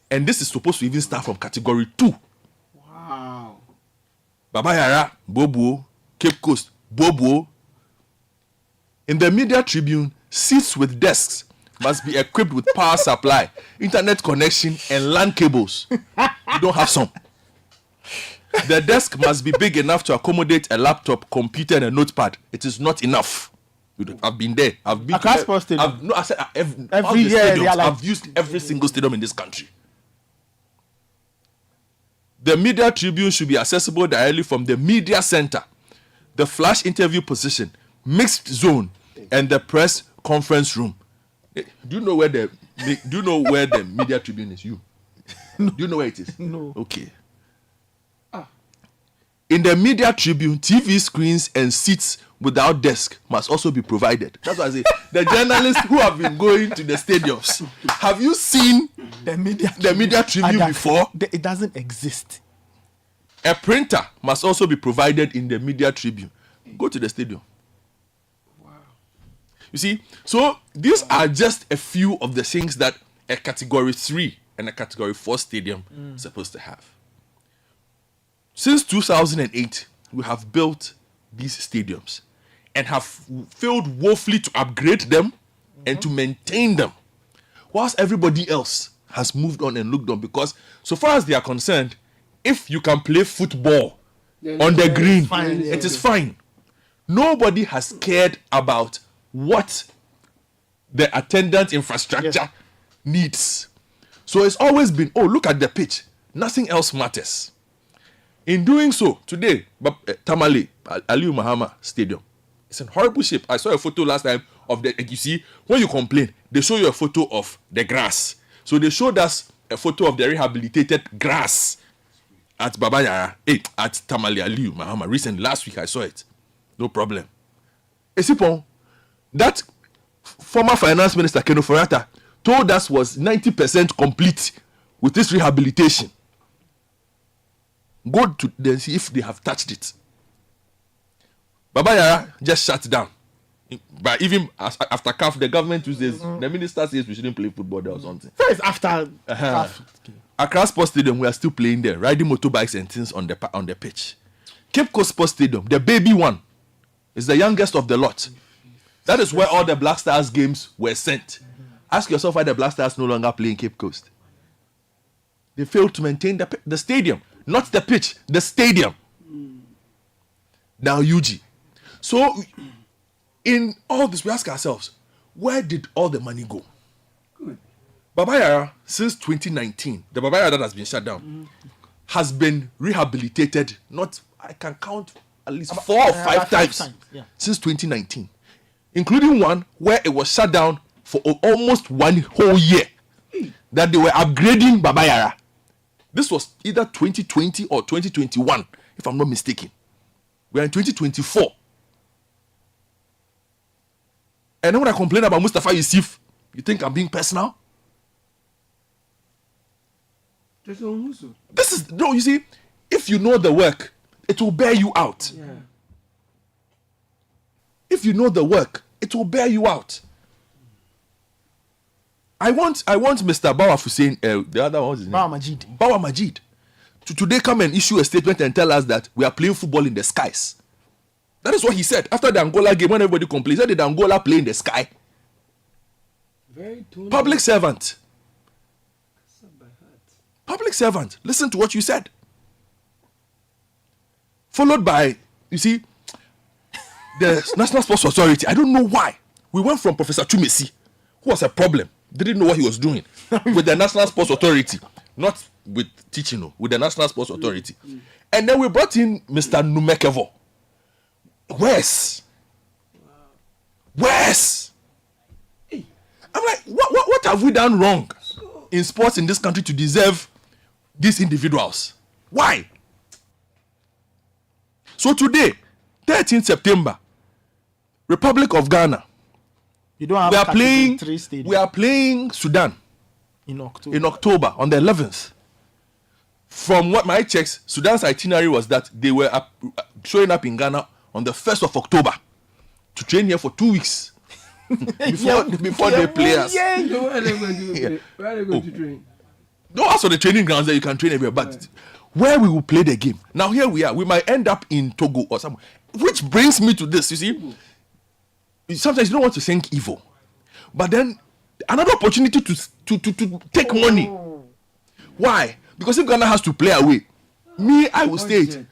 And this is supposed to even start from category 2. Wow. Babayara, Bobo, Cape Coast, Bobo. In the media tribune, seats with desks must be equipped with power supply, internet connection, and LAN cables. You don't have some. The desk must be big enough to accommodate a laptop, computer, and a notepad. It is not enough. I've been there. I've been Accra Sports Stadium. I said every year like... I've used every single stadium in this country. The media tribune should be accessible directly from the media center, the flash interview position, mixed zone, and the press conference room. Do you know where the Do you know where the media tribune is? You? No. Do you know where it is? No. Okay. In the media tribune, TV screens and seats without desk must also be provided. That's what I say. The journalists who have been going to the stadiums, have you seen the media tribune before? It doesn't exist. A printer must also be provided in the media tribune. Go to the stadium. Wow. You see, so these are just a few of the things that a category 3 and a category 4 stadium is supposed to have. Since 2008, we have built these stadiums and have failed woefully to upgrade them and to maintain them, whilst everybody else has moved on and looked on. Because so far as they are concerned, if you can play football on the green, it is fine. Nobody has cared about what the attendant infrastructure needs. So it's always been, oh, look at the pitch. Nothing else matters. In doing so, today, Tamale, Aliyu Mahama Stadium, it's in horrible shape. I saw a photo last time of the, you see, when you complain, they show you a photo of the grass. So they showed us a photo of the rehabilitated grass at Babayara, at Tamale Aliyu Mahama. Recently, last week I saw it. No problem. Esipon, that former finance minister, Keno Forata, told us was 90% complete with this rehabilitation. Go to them, see if they have touched it. Babayara just shut down. But even after CAF, the government says, the minister says we shouldn't play football there or something. First, after CAF. Accra Sports Stadium, we are still playing there, riding motorbikes and things on the pitch. Cape Coast Sports Stadium, the baby one, is the youngest of the lot. That is where all the Black Stars games were sent. Ask yourself why the Black Stars no longer play in Cape Coast. They failed to maintain the stadium. Not the pitch, the stadium. Now, UG. So, in all this, we ask ourselves, where did all the money go? Good. Babayara, since 2019, the Babayara that has been shut down, has been rehabilitated, I can count at least 4 or 5 times since 2019. Including one where it was shut down for almost 1 whole year. That they were upgrading Babayara. This was either 2020 or 2021, if I'm not mistaken. We are in 2024. And then when I complain about Mustafa Yusuf, you think I'm being personal? This is, no, you see, if you know the work, it will bear you out. Yeah. If you know the work, it will bear you out. I want Mr. Bawa Hussein, the other one was his name? Bawa Majid. To today come and issue a statement and tell us that we are playing football in the skies. That is what he said after the Angola game when everybody complained. He said, did Angola play in the sky? Public servant. Public servant. Listen to what you said. Followed by, you see, the National Sports Authority. I don't know why. We went from Professor Chumesi, who was a problem. Didn't know what he was doing with the National Sports Authority, not with teaching, with the National Sports Authority. And then we brought in Mr. Numekevo. Where's? I'm like, what have we done wrong in sports in this country to deserve these individuals? Why? So today, 13th September, Republic of Ghana. You don't have we are playing Sudan in October on the 11th. From what my checks, Sudan's itinerary was that they were showing up in Ghana on the 1st of October to train here for 2 weeks before they play us. So where are they going to train? No, as for the training grounds that you can train everywhere, but where we will play the game. Now here we are. We might end up in Togo or somewhere. Which brings me to this, you see. Sometimes you don't want to think evil, but then another opportunity to take money. Why? Because if Ghana has to play away, I will state,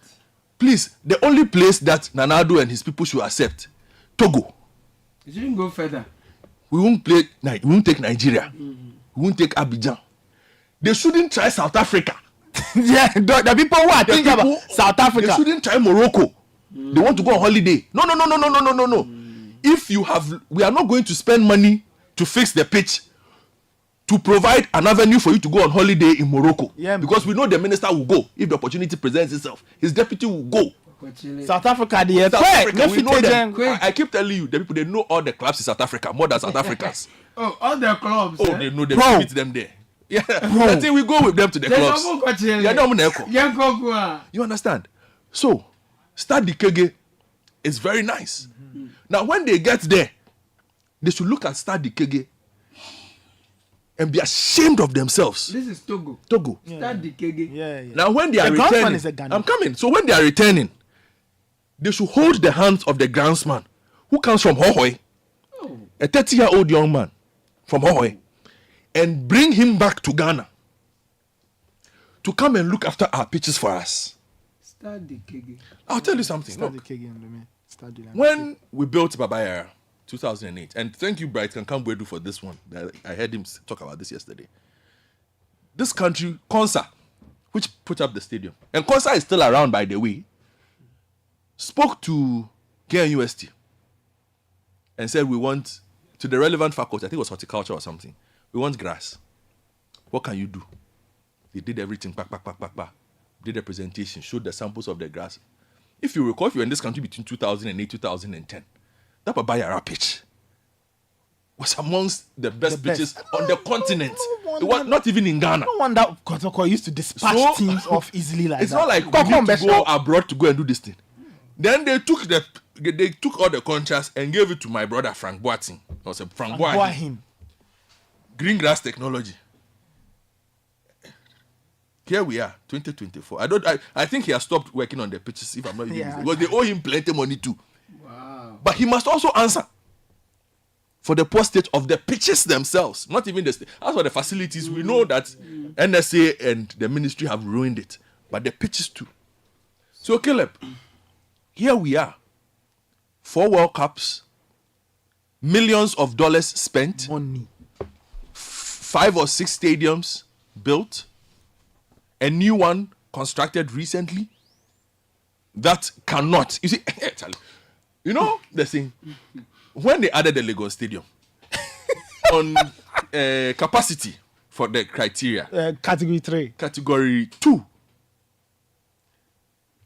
please, the only place that Nanado and his people should accept, Togo. You shouldn't go further. We won't play. We won't take Nigeria. We won't take Abidjan. They shouldn't try South Africa. Yeah, the people who are thinking about South Africa. They shouldn't try Morocco. They want to go on holiday. No. If you have, we are not going to spend money to fix the pitch to provide an avenue for you to go on holiday in Morocco. Yeah, because we know the minister will go if the opportunity presents itself. His deputy will go. South Africa, we know them. I keep telling you, the people, they know all the clubs in South Africa more than South Africans. Oh, all the clubs. Oh, they know them. They meet them there. Yeah, I think we go with them to the clubs. You understand? So, Stade du Kege is very nice. Now, when they get there, they should look at Stade du Kege and be ashamed of themselves. This is Togo. Stade du Kege. Yeah. Now, when they are returning, I'm coming. So, when they are returning, they should hold the hands of the groundsman who comes from Hohoi, a 30-year-old young man from Hohoi, and bring him back to Ghana to come and look after our pitches for us. I'll tell you something. Look, when we built Babayara 2008, and thank you, Bright Kankambwedu, for this one. I heard him talk about this yesterday. This country, Konsa, which put up the stadium, and Konsa is still around, by the way, spoke to KNUST and said, we want, to the relevant faculty, I think it was horticulture or something, we want grass. What can you do? They did everything, did a presentation, showed the samples of the grass. If you recall, if you were in this country between 2008 2010, that Babayara pitch was amongst the best pitches on the continent. It was not even in Ghana. No wonder Kotoko used to dispatch teams off easily like it's that. It's not like we need to go abroad to go and do this thing. Then they took all the contracts and gave it to my brother Frank Boating. Frank Boating. Green grass technology. Here we are, 2024. I think he has stopped working on the pitches, if I'm not even because they owe him plenty money too. Wow. But he must also answer for the poor state of the pitches themselves, not even the state. As for the facilities, we know that NSA and the ministry have ruined it, but the pitches too. So Caleb, here we are. 4 World Cups, millions of dollars spent, money, 5 or 6 stadiums built, a new one constructed recently that cannot. You see, you know the thing, when they added the Lagos Stadium on capacity for the criteria, category 3, category 2,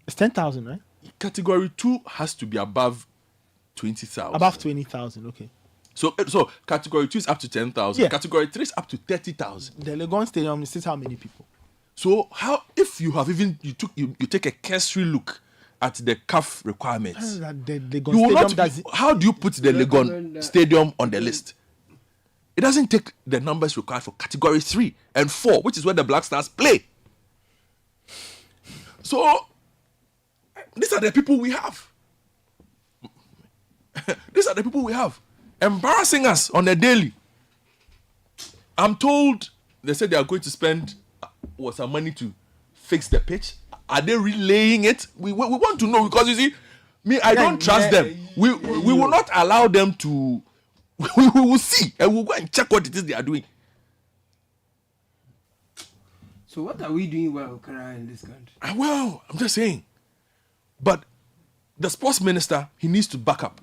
it's 10,000, right? Category 2 has to be above 20,000. Above 20,000, okay. So category 2 is up to 10,000. Yeah. Category 3 is up to 30,000. The Legon Stadium is how many people? So how, if you have even you take a cursory look at the CAF requirements, how do you put the Legon Stadium on the list? It doesn't take the numbers required for category 3 and 4, which is where the Black Stars play. So these are the people we have. These are the people we have, embarrassing us on a daily. I'm told they said they are going to spend some money to fix the pitch. Are they relaying it? We want to know, because you see, I don't trust them. We will not allow them to. We will see and we'll go and check what it is they are doing. So what are we doing well, Okara, in this country? Well, I'm just saying. But the sports minister, he needs to back up.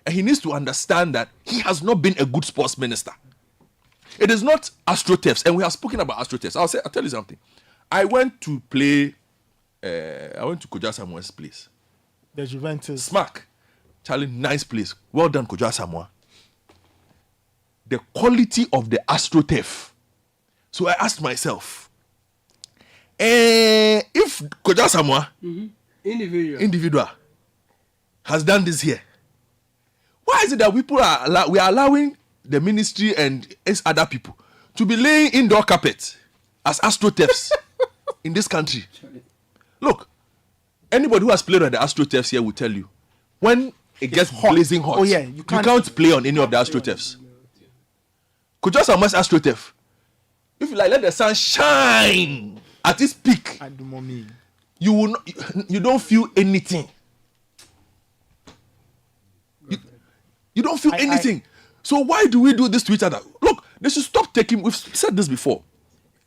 And he needs to understand that he has not been a good sports minister. It is not AstroTurfs, and we have spoken about AstroTurfs. I'll tell you something. I went to play. I went to Koja Samuel's place. The Juventus. Smack. Charlie, nice place. Well done, Koja Samuel. The quality of the AstroTurf. So I asked myself, if Koja Samuel, individual, has done this here, why is it that we are allowing the ministry and other people to be laying indoor carpet as AstroTurfs in this country? Look, anybody who has played on the AstroTurfs here will tell you, when it gets blazing hot, you can't play on any of the AstroTurfs. Koja Samuel's AstroTurf, if you let the sun shine at its peak, you don't feel anything. You don't feel anything. So why do we do this to each other? Look, they should stop taking. We've said this before,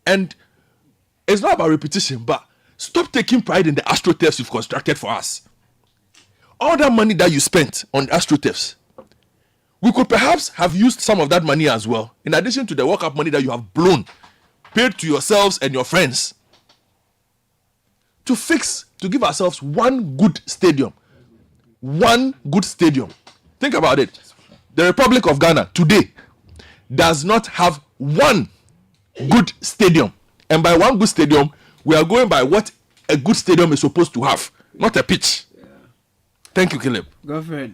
and it's not about repetition, but stop taking pride in the AstroTurfs you've constructed for us. All that money that you spent on AstroTurfs, We could perhaps have used some of that money as well, in addition to the World Cup money that you have blown, paid to yourselves and your friends, to give ourselves one good stadium. One good stadium. Think about it. The Republic of Ghana today does not have one good stadium. And by one good stadium, we are going by what a good stadium is supposed to have, not a pitch. Thank you, Caleb. Go for it.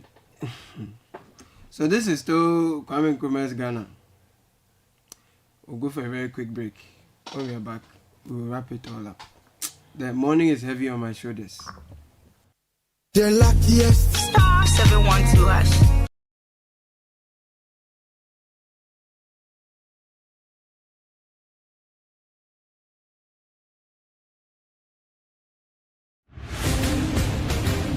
So this is still Kwame Nkrumah's Ghana. We'll go for a very quick break. When we are back, we'll wrap it all up. The morning is heavy on my shoulders. The luckiest. Star 712 hash.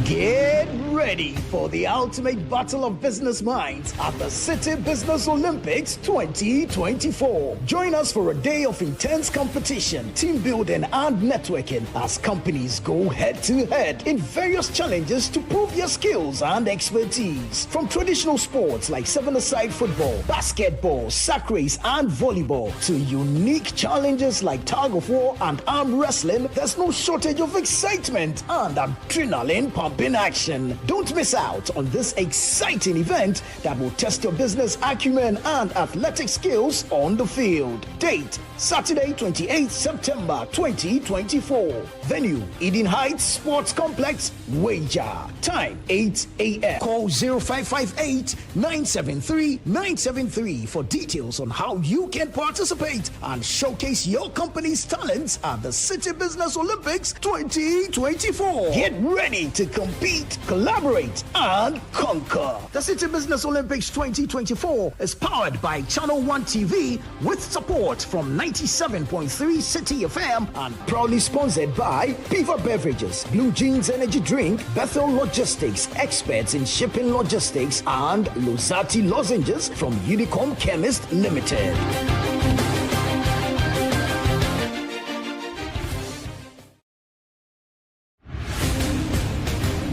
Get ready for the ultimate battle of business minds at the Citi Business Olympics 2024. Join us for a day of intense competition, team building and networking as companies go head to head in various challenges to prove your skills and expertise. From traditional sports like seven-a-side football, basketball, sack race and volleyball to unique challenges like tug of war and arm wrestling, there's no shortage of excitement and adrenaline pumping action. Don't miss out on this exciting event that will test your business acumen and athletic skills on the field. Date: Saturday, 28th September 2024. Venue: Eden Heights Sports Complex, Wager. Time: 8 a.m. Call 0558 973 973 for details on how you can participate and showcase your company's talents at the Citi Business Olympics 2024. Get ready to compete, collaborate, and conquer. The Citi Business Olympics 2024 is powered by Channel 1 TV with support from 97.3 Citi FM and proudly sponsored by Piva Beverages, Blue Jeans Energy Drink, Bethel Logistics, experts in shipping logistics, and Losati Lozenges from Unicom Chemist Limited.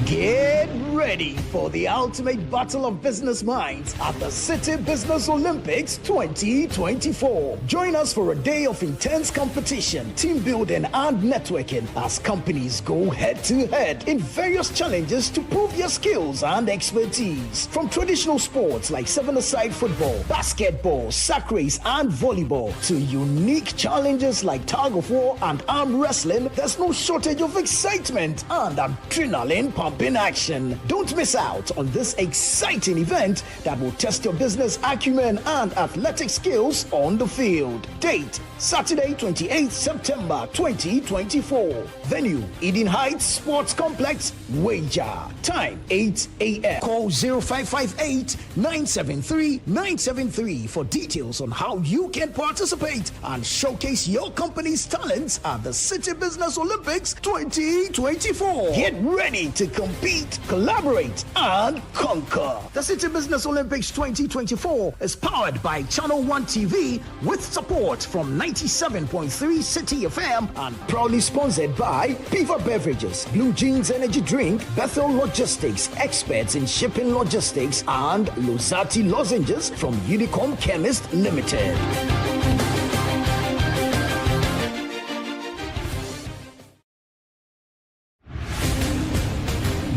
Get ready for the ultimate battle of business minds at the Citi Business Olympics 2024. Join us for a day of intense competition, team building and networking as companies go head to head in various challenges to prove your skills and expertise. From traditional sports like seven-a-side football, basketball, sack race and volleyball to unique challenges like tug of war and arm wrestling, there's no shortage of excitement and adrenaline pumping action. Don't miss out on this exciting event that will test your business acumen and athletic skills on the field. Date: Saturday, 28th September 2024. Venue: Eden Heights Sports Complex, Wager. Time: 8 a.m. Call 0558 973 973 for details on how you can participate and showcase your company's talents at the Citi Business Olympics 2024. Get ready to compete, collaborate, and conquer. The Citi Business Olympics 2024 is powered by Channel 1 TV with support from 97.3 Citi FM and proudly sponsored by Piva Beverages, Blue Jeans Energy Drink, Bethel Logistics, experts in shipping logistics, and Losati Lozenges from Unicom Chemist Limited.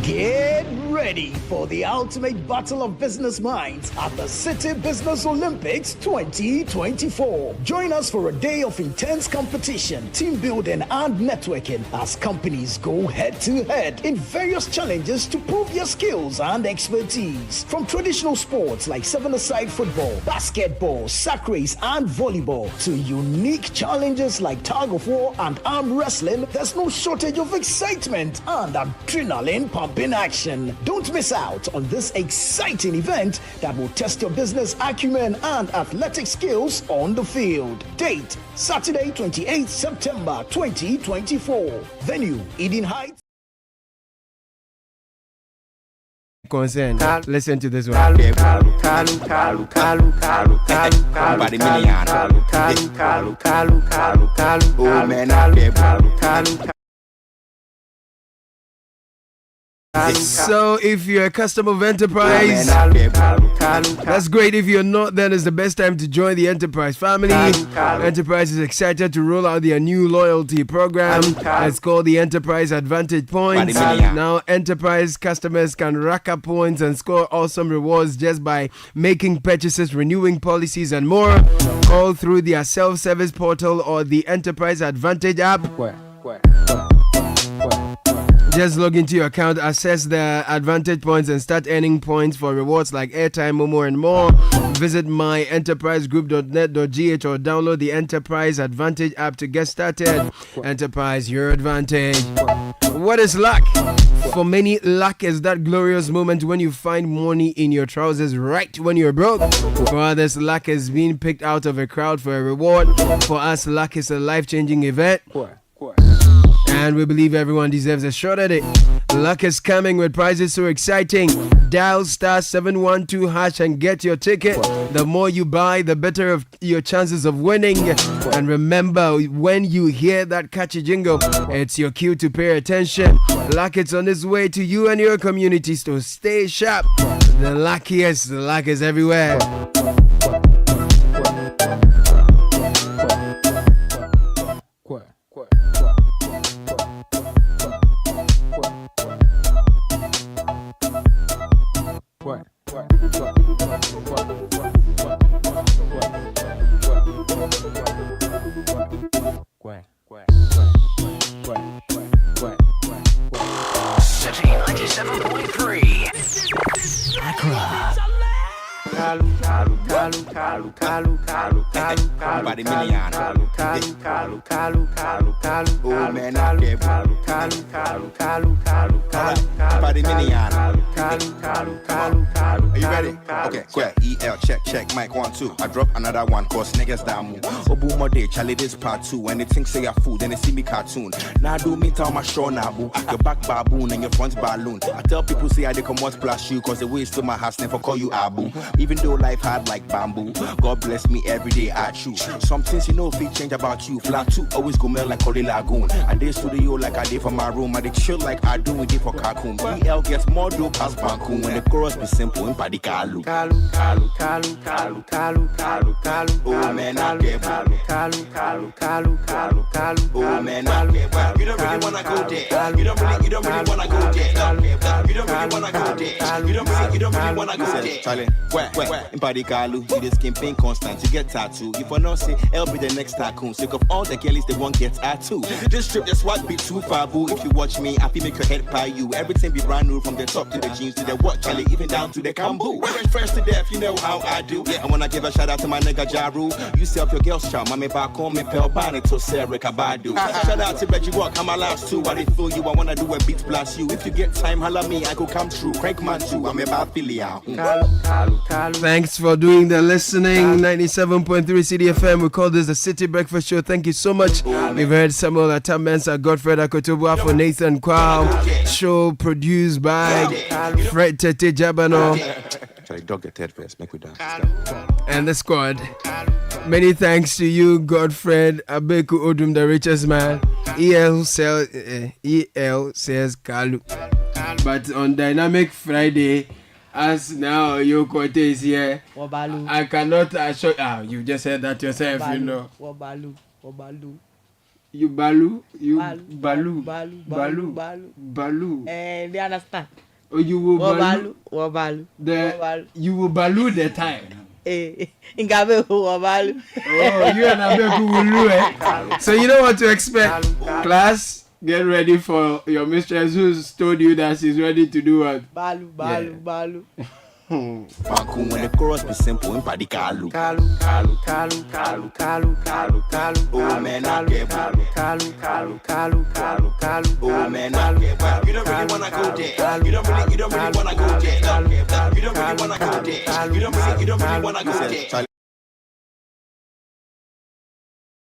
Get ready for the ultimate battle of business minds at the Citi Business Olympics 2024. Join us for a day of intense competition, team building and networking as companies go head to head in various challenges to prove your skills and expertise. From traditional sports like seven-a-side football, basketball, sack race and volleyball to unique challenges like tug of war and arm wrestling, there's no shortage of excitement and adrenaline pumping action. Don't miss out on this exciting event that will test your business acumen and athletic skills on the field. Date: Saturday, 28th September 2024. Venue: Eden Heights. Concern. Listen to this one. So if you're a customer of Enterprise, that's great. If you're not, then it's the best time to join the Enterprise family. Enterprise is excited to roll out their new loyalty program. It's called the Enterprise Advantage Points. Now Enterprise customers can rack up points and score awesome rewards just by making purchases, renewing policies and more, all through their self-service portal or the Enterprise Advantage app. Just log into your account, access the Advantage points and start earning points for rewards like airtime, Momo and more. Visit myenterprisegroup.net.gh or download the Enterprise Advantage app to get started. Enterprise, your advantage. What is luck? For many, luck is that glorious moment when you find money in your trousers right when you're broke. For others, luck is being picked out of a crowd for a reward. For us, luck is a life-changing event. And we believe everyone deserves a shot at it. Luck is coming with prizes so exciting. Dial *712# and get your ticket. The more you buy, the better of your chances of winning. And remember, when you hear that catchy jingle, it's your cue to pay attention. Luck is on its way to you and your community, so stay sharp. The luckiest, the luck is everywhere. Citi 97.3 Accra. Are you ready? Okay, square EL check mic 1 2. I drop another one cause niggas down. Obu more day, Charlie this part 2. When they think say you're food, then they see me cartoon. Now do me tell my show now boo. Your back baboon and your front balloon. I tell people say I they come out splash you cause the way to my house never call you Abu. Even though life hard like bamboo, God bless me every day I choose. Some things you know if change about you. Flat 2 always go melt like Holy Lagoon. I did studio like I did for my room. I did chill like I do with it for Kakun. EL gets more dope past Banku. When the chorus be simple in Padikalu. Oh man, I get Kalu. Oh man, I get You don't really wanna go there. You don't really wanna go there. You don't really wanna go there. You don't really wanna go there. Charlie, where in Padikalu, you just campaign constant. You get tattoo. You for not say I'll be the next tycoon. Sick of all the girlies they won't get tattoo. This trip just what be too far, boo. If you watch me, I feel make your head pie you. Everything be brand new from the top to the jeans to the watch, Charlie, even down to the Kambu. Wearing fresh to death, you know how I do. I wanna give a shout out to my nigga Jaru. You self your girl's charm, mommy back home, me pal bonnet to Sarah Kabadu. Shout out to Reggie Walk, I'm my last two. I feel you, I wanna do a beat blast you. If you get time, holla me, I go come true. Crank man too, I'm about Philia. Thanks for doing the listening. 97.3 Citi FM. We call this the Citi Breakfast Show. Thank you so much. We've heard Samuel Atamensa, Godfred Akotobua for Nathan Kwao. Show produced by Fred Tete Jabano. Dog get head first, make we dance. And the squad. Many thanks to you, Godfred Abeku Odum, the richest man. EL says Kalu. But on Dynamic Friday, as now your quote is here, Wabalu. I cannot assure you just said that yourself, Wabalu. you know. Wabalu. You balu, you Balu. balu. They understand. Oh, you will Wabalu. You will balu the time. Ingabe Wabalu. Oh, you and Abeku will do it. So you know what to expect. Class, get ready for your mistress who's told you that she's ready to do what? Balu. Banku when the chorus be simple in Padikalu. Oh man, I get Kalu. Oh man, I get You don't really wanna go there. You don't really wanna go there. You don't really wanna go there. You don't really wanna go there.